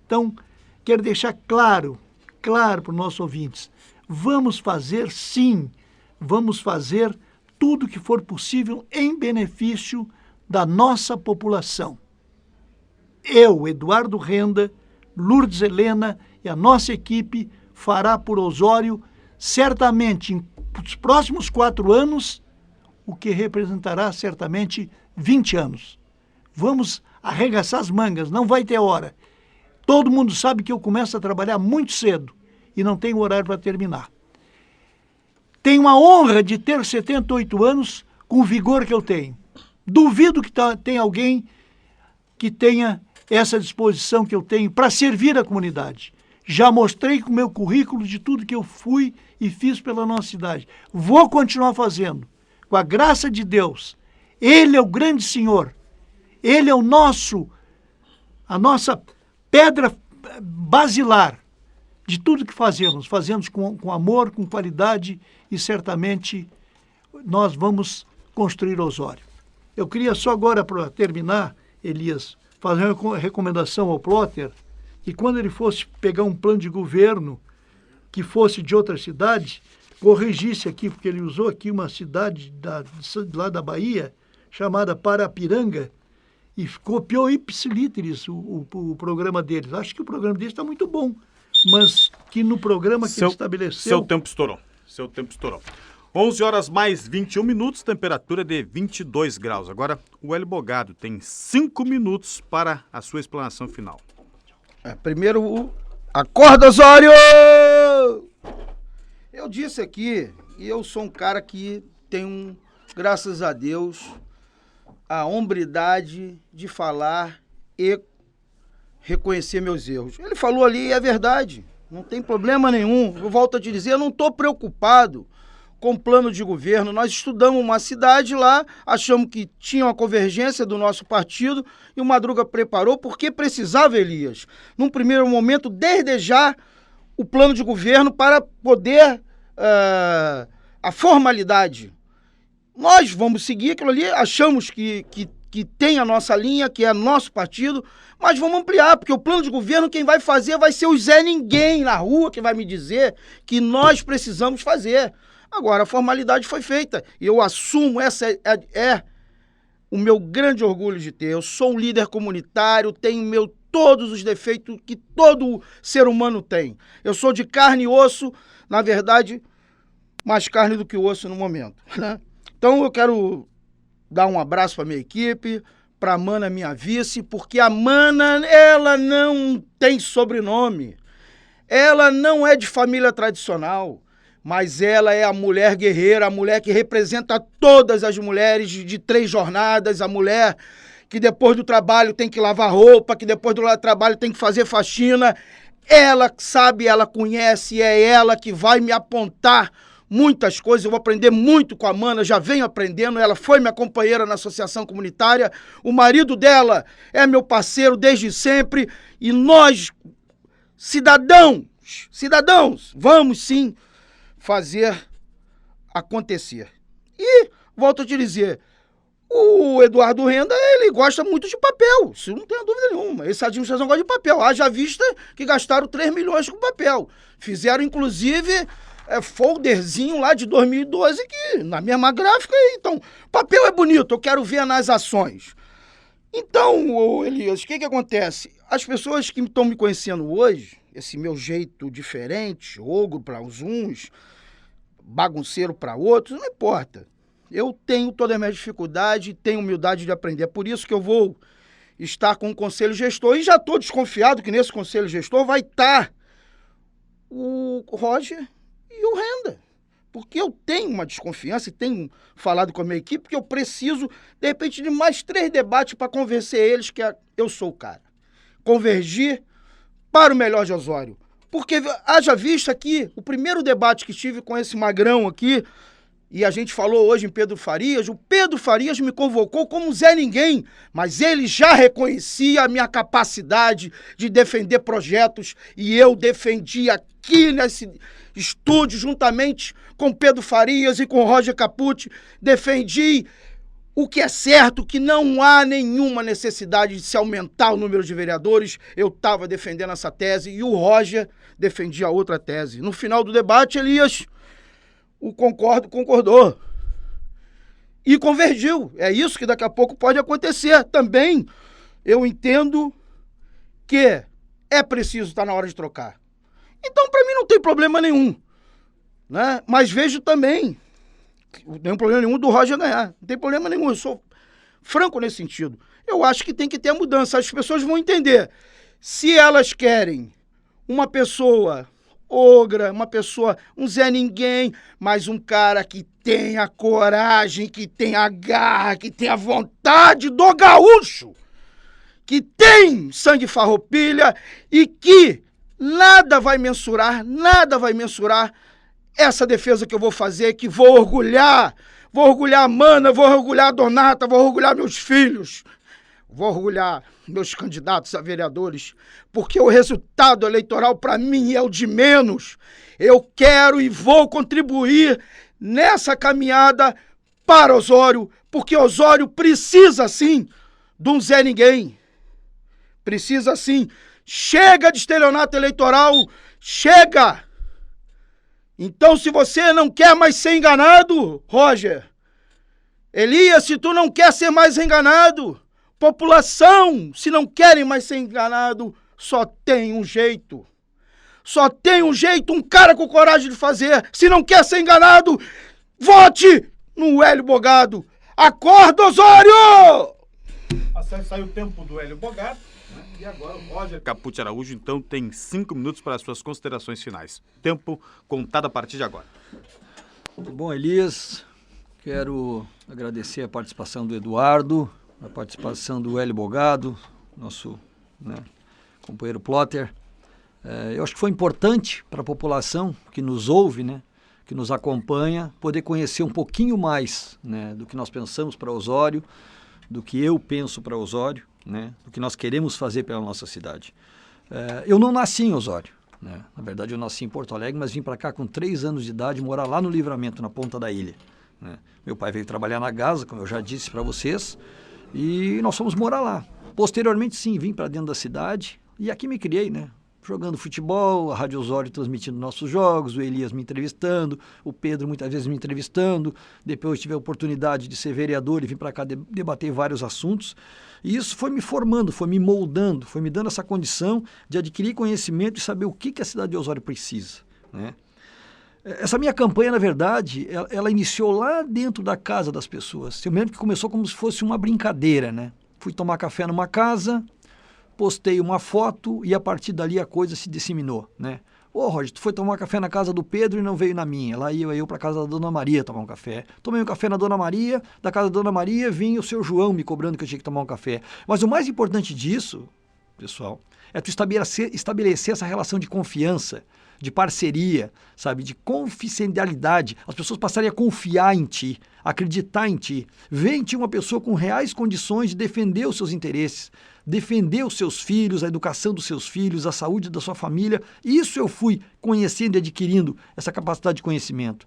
Então, quero deixar claro para os nossos ouvintes, vamos fazer sim, vamos fazer tudo o que for possível em benefício da nossa população. Eu, Eduardo Renda, Lourdes Helena e a nossa equipe fará por Osório, certamente, nos próximos 4 anos, o que representará certamente 20 anos. Vamos arregaçar as mangas, não vai ter hora. Todo mundo sabe que eu começo a trabalhar muito cedo e não tenho horário para terminar. Tenho a honra de ter 78 anos com o vigor que eu tenho. Duvido que tenha alguém que tenha essa disposição que eu tenho para servir a comunidade. Já mostrei com o meu currículo de tudo que eu fui e fiz pela nossa cidade. Vou continuar fazendo, com a graça de Deus. Ele é o grande Senhor. Ele é a nossa pedra basilar de tudo que fazemos. Fazemos com amor, com qualidade e certamente nós vamos construir Osório. Eu queria só agora, para terminar, Elias, fazer uma recomendação ao Plotter, que quando ele fosse pegar um plano de governo que fosse de outra cidade, corrigisse aqui, porque ele usou aqui uma cidade lá da Bahia, chamada Parapiranga, e copiou ipsiliteris o programa deles. Acho que o programa deles está muito bom, mas que no programa que ele estabeleceu... Seu tempo estourou. 11 horas mais 21 minutos, temperatura de 22 graus. Agora, o Hélio Bogado tem 5 minutos para a sua explanação final. Primeiro, acorda, Osório! Eu disse aqui, e eu sou um cara que tem, graças a Deus, a hombridade de falar e reconhecer meus erros. Ele falou ali e é verdade, não tem problema nenhum. Eu volto a te dizer, eu não estou preocupado com plano de governo. Nós estudamos uma cidade lá, achamos que tinha uma convergência do nosso partido e o Madruga preparou porque precisava, Elias, num primeiro momento, desde já o plano de governo para poder a formalidade. Nós vamos seguir aquilo ali, achamos que tem a nossa linha, que é nosso partido, mas vamos ampliar, porque o plano de governo quem vai fazer vai ser o Zé Ninguém na rua que vai me dizer que nós precisamos fazer. Agora, a formalidade foi feita e eu assumo, essa é o meu grande orgulho de ter. Eu sou um líder comunitário, tenho todos os defeitos que todo ser humano tem. Eu sou de carne e osso, na verdade, mais carne do que osso no momento, né? Então eu quero dar um abraço para minha equipe, para a Mana, minha vice, porque a Mana, ela não tem sobrenome, ela não é de família tradicional, mas ela é a mulher guerreira, a mulher que representa todas as mulheres de 3 jornadas, a mulher que depois do trabalho tem que lavar roupa, que depois do trabalho tem que fazer faxina. Ela sabe, ela conhece, é ela que vai me apontar muitas coisas. Eu vou aprender muito com a Mana, já venho aprendendo. Ela foi minha companheira na associação comunitária, o marido dela é meu parceiro desde sempre, e nós, cidadãos, vamos sim fazer acontecer. E, volto a te dizer, o Eduardo Renda, ele gosta muito de papel, isso não tem dúvida nenhuma. Essa administração gosta de papel, haja vista que gastaram 3 milhões com papel. Fizeram, inclusive, folderzinho lá de 2012, que na mesma gráfica. Então, papel é bonito, eu quero ver nas ações. Então, Elias, o que acontece? As pessoas que estão me conhecendo hoje, esse meu jeito diferente, ogro para uns, bagunceiro para outros, não importa. Eu tenho toda a minha dificuldade, tenho humildade de aprender. É por isso que eu vou estar com o Conselho Gestor. E já estou desconfiado que nesse Conselho Gestor vai estar o Roger e o Renda. Porque eu tenho uma desconfiança e tenho falado com a minha equipe que eu preciso, de repente, de mais 3 debates para convencer eles que eu sou o cara. Convergir para o melhor de Osório. Porque haja vista aqui, o primeiro debate que tive com esse magrão aqui, e a gente falou hoje em Pedro Farias, o Pedro Farias me convocou como Zé Ninguém, mas ele já reconhecia a minha capacidade de defender projetos e eu defendi aqui nesse estúdio, juntamente com Pedro Farias e com Roger Capucci, defendi o que é certo, que não há nenhuma necessidade de se aumentar o número de vereadores. Eu estava defendendo essa tese e o Roger defendia a outra tese. No final do debate, Elias... o concordou e convergiu. É isso que daqui a pouco pode acontecer. Também eu entendo que é preciso estar na hora de trocar. Então, para mim, não tem problema nenhum, né? Mas vejo também, não tem problema nenhum do Roger ganhar. Não tem problema nenhum, eu sou franco nesse sentido. Eu acho que tem que ter a mudança. As pessoas vão entender. Se elas querem uma pessoa... ogra, uma pessoa, um Zé Ninguém, mas um cara que tem a coragem, que tem a garra, que tem a vontade do gaúcho, que tem sangue farroupilha e que nada vai mensurar essa defesa que eu vou fazer, que vou orgulhar a Mana, vou orgulhar a Donata, vou orgulhar meus filhos, vou orgulhar meus candidatos a vereadores, porque o resultado eleitoral para mim é o de menos. Eu quero e vou contribuir nessa caminhada para Osório, porque Osório precisa sim de um Zé Ninguém. Precisa sim. Chega de estelionato eleitoral, chega! Então, se você não quer mais ser enganado, Roger, Elias, se tu não quer ser mais enganado, população, se não querem mais ser enganado, só tem um jeito. Só tem um jeito, um cara com coragem de fazer. Se não quer ser enganado, vote no Hélio Bogado. Acorda, Osório! Saiu o tempo do Hélio Bogado, né? E agora o Roger Capucci Araújo, então, tem 5 minutos para as suas considerações finais. Tempo contado a partir de agora. Muito bom, Elias. Quero agradecer a participação do Eduardo, a participação do Hélio Bogado, nosso, né, companheiro Plotter. Eu acho que foi importante para a população que nos ouve, né, que nos acompanha, poder conhecer um pouquinho mais, né, do que nós pensamos para Osório, do que eu penso para Osório, né, do que nós queremos fazer pela nossa cidade. Eu não nasci em Osório, né? Na verdade eu nasci em Porto Alegre, mas vim para cá com 3 anos de idade, morar lá no Livramento, na ponta da ilha, né? Meu pai veio trabalhar na Gaza, como eu já disse para vocês, e nós fomos morar lá. Posteriormente, sim, vim para dentro da cidade e aqui me criei, né? Jogando futebol, a Rádio Osório transmitindo nossos jogos, o Elias me entrevistando, o Pedro muitas vezes me entrevistando. Depois tive a oportunidade de ser vereador e vim para cá debater vários assuntos. E isso foi me formando, foi me moldando, foi me dando essa condição de adquirir conhecimento e saber o que a cidade de Osório precisa, né? Essa minha campanha, na verdade, ela iniciou lá dentro da casa das pessoas. Eu me lembro que começou como se fosse uma brincadeira, né? Fui tomar café numa casa, postei uma foto e a partir dali a coisa se disseminou, né? Ô, Roger, tu foi tomar café na casa do Pedro e não veio na minha. Lá ia eu para casa da Dona Maria tomar um café. Tomei um café na Dona Maria, da casa da Dona Maria vinha o seu João me cobrando que eu tinha que tomar um café. Mas o mais importante disso, pessoal, é tu estabelecer essa relação de confiança, de parceria, sabe, de confidencialidade. As pessoas passarem a confiar em ti, acreditar em ti, ver em ti uma pessoa com reais condições de defender os seus interesses, defender os seus filhos, a educação dos seus filhos, a saúde da sua família. Isso eu fui conhecendo e adquirindo essa capacidade de conhecimento.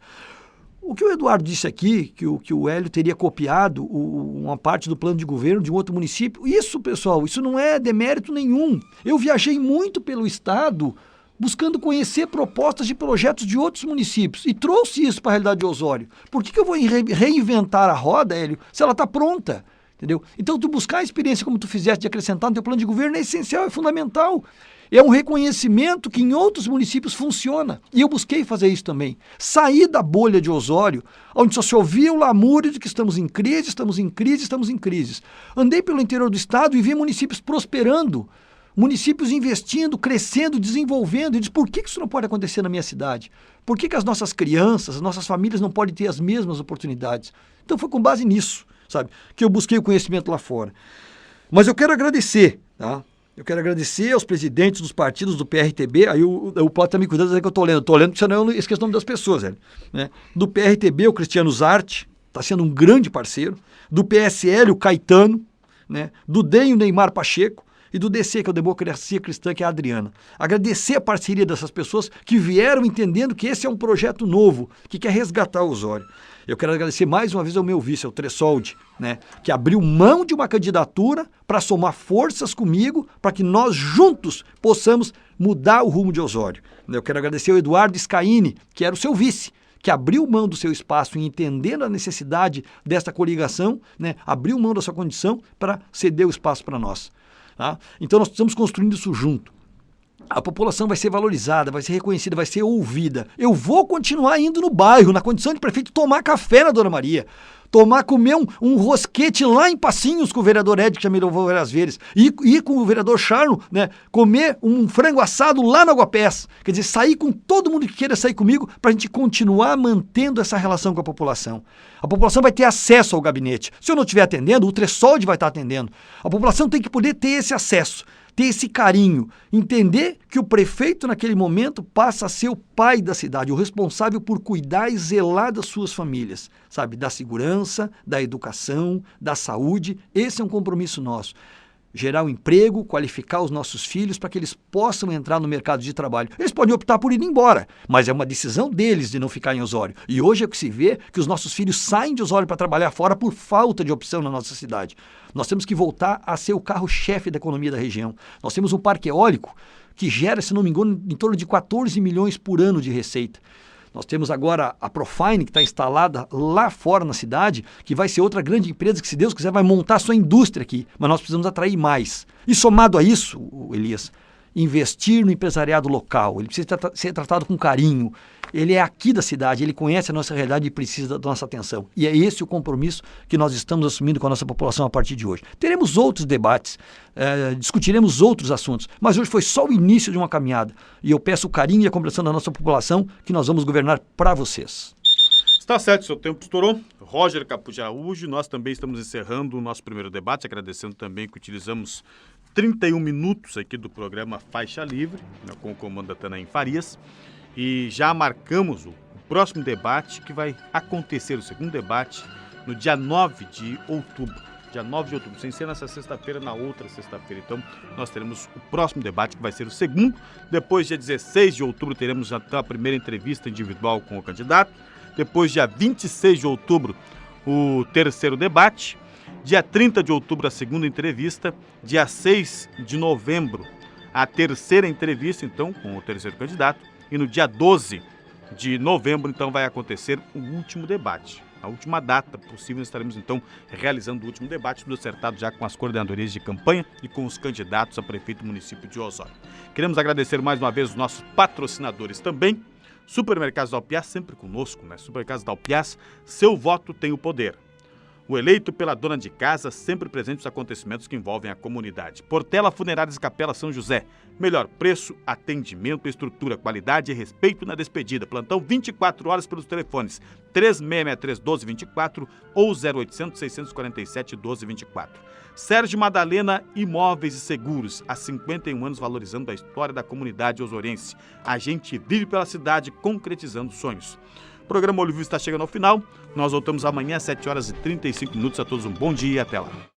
O que o Eduardo disse aqui, que o Hélio teria copiado uma parte do plano de governo de um outro município, isso, pessoal, isso não é demérito nenhum. Eu viajei muito pelo estado buscando conhecer propostas de projetos de outros municípios e trouxe isso para a realidade de Osório. Por que eu vou reinventar a roda, Hélio, se ela está pronta? Entendeu? Então, tu buscar a experiência como tu fizeste de acrescentar no teu plano de governo é essencial, é fundamental. É um reconhecimento que em outros municípios funciona. E eu busquei fazer isso também. Sair da bolha de Osório, onde só se ouvia o lamúrio de que estamos em crise, estamos em crise, estamos em crise. Andei pelo interior do estado e vi municípios prosperando, municípios investindo, crescendo, desenvolvendo. E diz, por que isso não pode acontecer na minha cidade? Por que as nossas crianças, as nossas famílias não podem ter as mesmas oportunidades? Então foi com base nisso, sabe, que eu busquei o conhecimento lá fora. Mas eu quero agradecer, tá? Eu quero agradecer aos presidentes dos partidos do PRTB, aí o Plotter tá me cuidando de dizer que eu estou lendo porque senão eu esqueço o nome das pessoas, velho, né? Do PRTB, o Cristiano Zarte, está sendo um grande parceiro. Do PSL, o Caetano, né? Do DEM, o Neymar Pacheco. E do DC, que é o Democracia Cristã, que é a Adriana. Agradecer a parceria dessas pessoas que vieram entendendo que esse é um projeto novo, que quer resgatar o Osório. Eu quero agradecer mais uma vez ao meu vice, ao Tressoldi, né, que abriu mão de uma candidatura para somar forças comigo, para que nós juntos possamos mudar o rumo de Osório. Eu quero agradecer ao Eduardo Scaini, que era o seu vice, que abriu mão do seu espaço e entendendo a necessidade desta coligação, né, abriu mão da sua condição para ceder o espaço para nós. Tá? Então nós estamos construindo isso junto. A população vai ser valorizada, vai ser reconhecida, vai ser ouvida. Eu vou continuar indo no bairro, na condição de prefeito, tomar café na Dona Maria. Comer um rosquete lá em Passinhos com o vereador Ed, que já me levou várias vezes. Ir com o vereador Charno, né, comer um frango assado lá no Aguapés. Quer dizer, sair com todo mundo que queira sair comigo para a gente continuar mantendo essa relação com a população. A população vai ter acesso ao gabinete. Se eu não estiver atendendo, o Tressoldi vai estar atendendo. A população tem que poder ter esse acesso, ter esse carinho, entender que o prefeito naquele momento passa a ser o pai da cidade, o responsável por cuidar e zelar das suas famílias, sabe? Da segurança, da educação, da saúde. Esse é um compromisso nosso. Gerar um emprego, qualificar os nossos filhos para que eles possam entrar no mercado de trabalho. Eles podem optar por ir embora, mas é uma decisão deles de não ficar em Osório. E hoje é que se vê que os nossos filhos saem de Osório para trabalhar fora por falta de opção na nossa cidade. Nós temos que voltar a ser o carro-chefe da economia da região. Nós temos um parque eólico que gera, se não me engano, em torno de 14 milhões por ano de receita. Nós temos agora a Profine, que está instalada lá fora na cidade, que vai ser outra grande empresa que, se Deus quiser, vai montar sua indústria aqui. Mas nós precisamos atrair mais. E somado a isso, Elias, investir no empresariado local. Ele precisa ser tratado com carinho. Ele é aqui da cidade, ele conhece a nossa realidade e precisa da nossa atenção. E é esse o compromisso que nós estamos assumindo com a nossa população a partir de hoje. Teremos outros debates, discutiremos outros assuntos, mas hoje foi só o início de uma caminhada. E eu peço o carinho e a compreensão da nossa população que nós vamos governar para vocês. Está certo, seu tempo estourou. Roger Capu de Araújo, nós também estamos encerrando o nosso primeiro debate, agradecendo também que utilizamos 31 minutos aqui do programa Faixa Livre, né, com o comando da Tanaim Farias. E já marcamos o próximo debate, que vai acontecer, o segundo debate, no dia 9 de outubro. Dia 9 de outubro, sem ser nessa sexta-feira, na outra sexta-feira. Então, nós teremos o próximo debate, que vai ser o segundo. Depois, dia 16 de outubro, teremos já a primeira entrevista individual com o candidato. Depois, dia 26 de outubro, o terceiro debate. Dia 30 de outubro, a segunda entrevista. Dia 6 de novembro, a terceira entrevista, então, com o terceiro candidato. E no dia 12 de novembro, então, vai acontecer o último debate. A última data possível, estaremos, então, realizando o último debate, tudo acertado já com as coordenadorias de campanha e com os candidatos a prefeito do município de Osório. Queremos agradecer mais uma vez os nossos patrocinadores também. Supermercados Dalpiaz, sempre conosco, né? Supermercados Dalpiaz, seu voto tem o poder. O eleito pela dona de casa, sempre presente nos acontecimentos que envolvem a comunidade. Portela Funerárias e Capela São José. Melhor preço, atendimento, estrutura, qualidade e respeito na despedida. Plantão 24 horas pelos telefones 3663-1224 ou 0800-647-1224. Sérgio Madalena Imóveis e Seguros. Há 51 anos valorizando a história da comunidade osoriense. A gente vive pela cidade concretizando sonhos. O programa Olho Vivo está chegando ao final. Nós voltamos amanhã às 7 horas e 35 minutos. A todos um bom dia e até lá.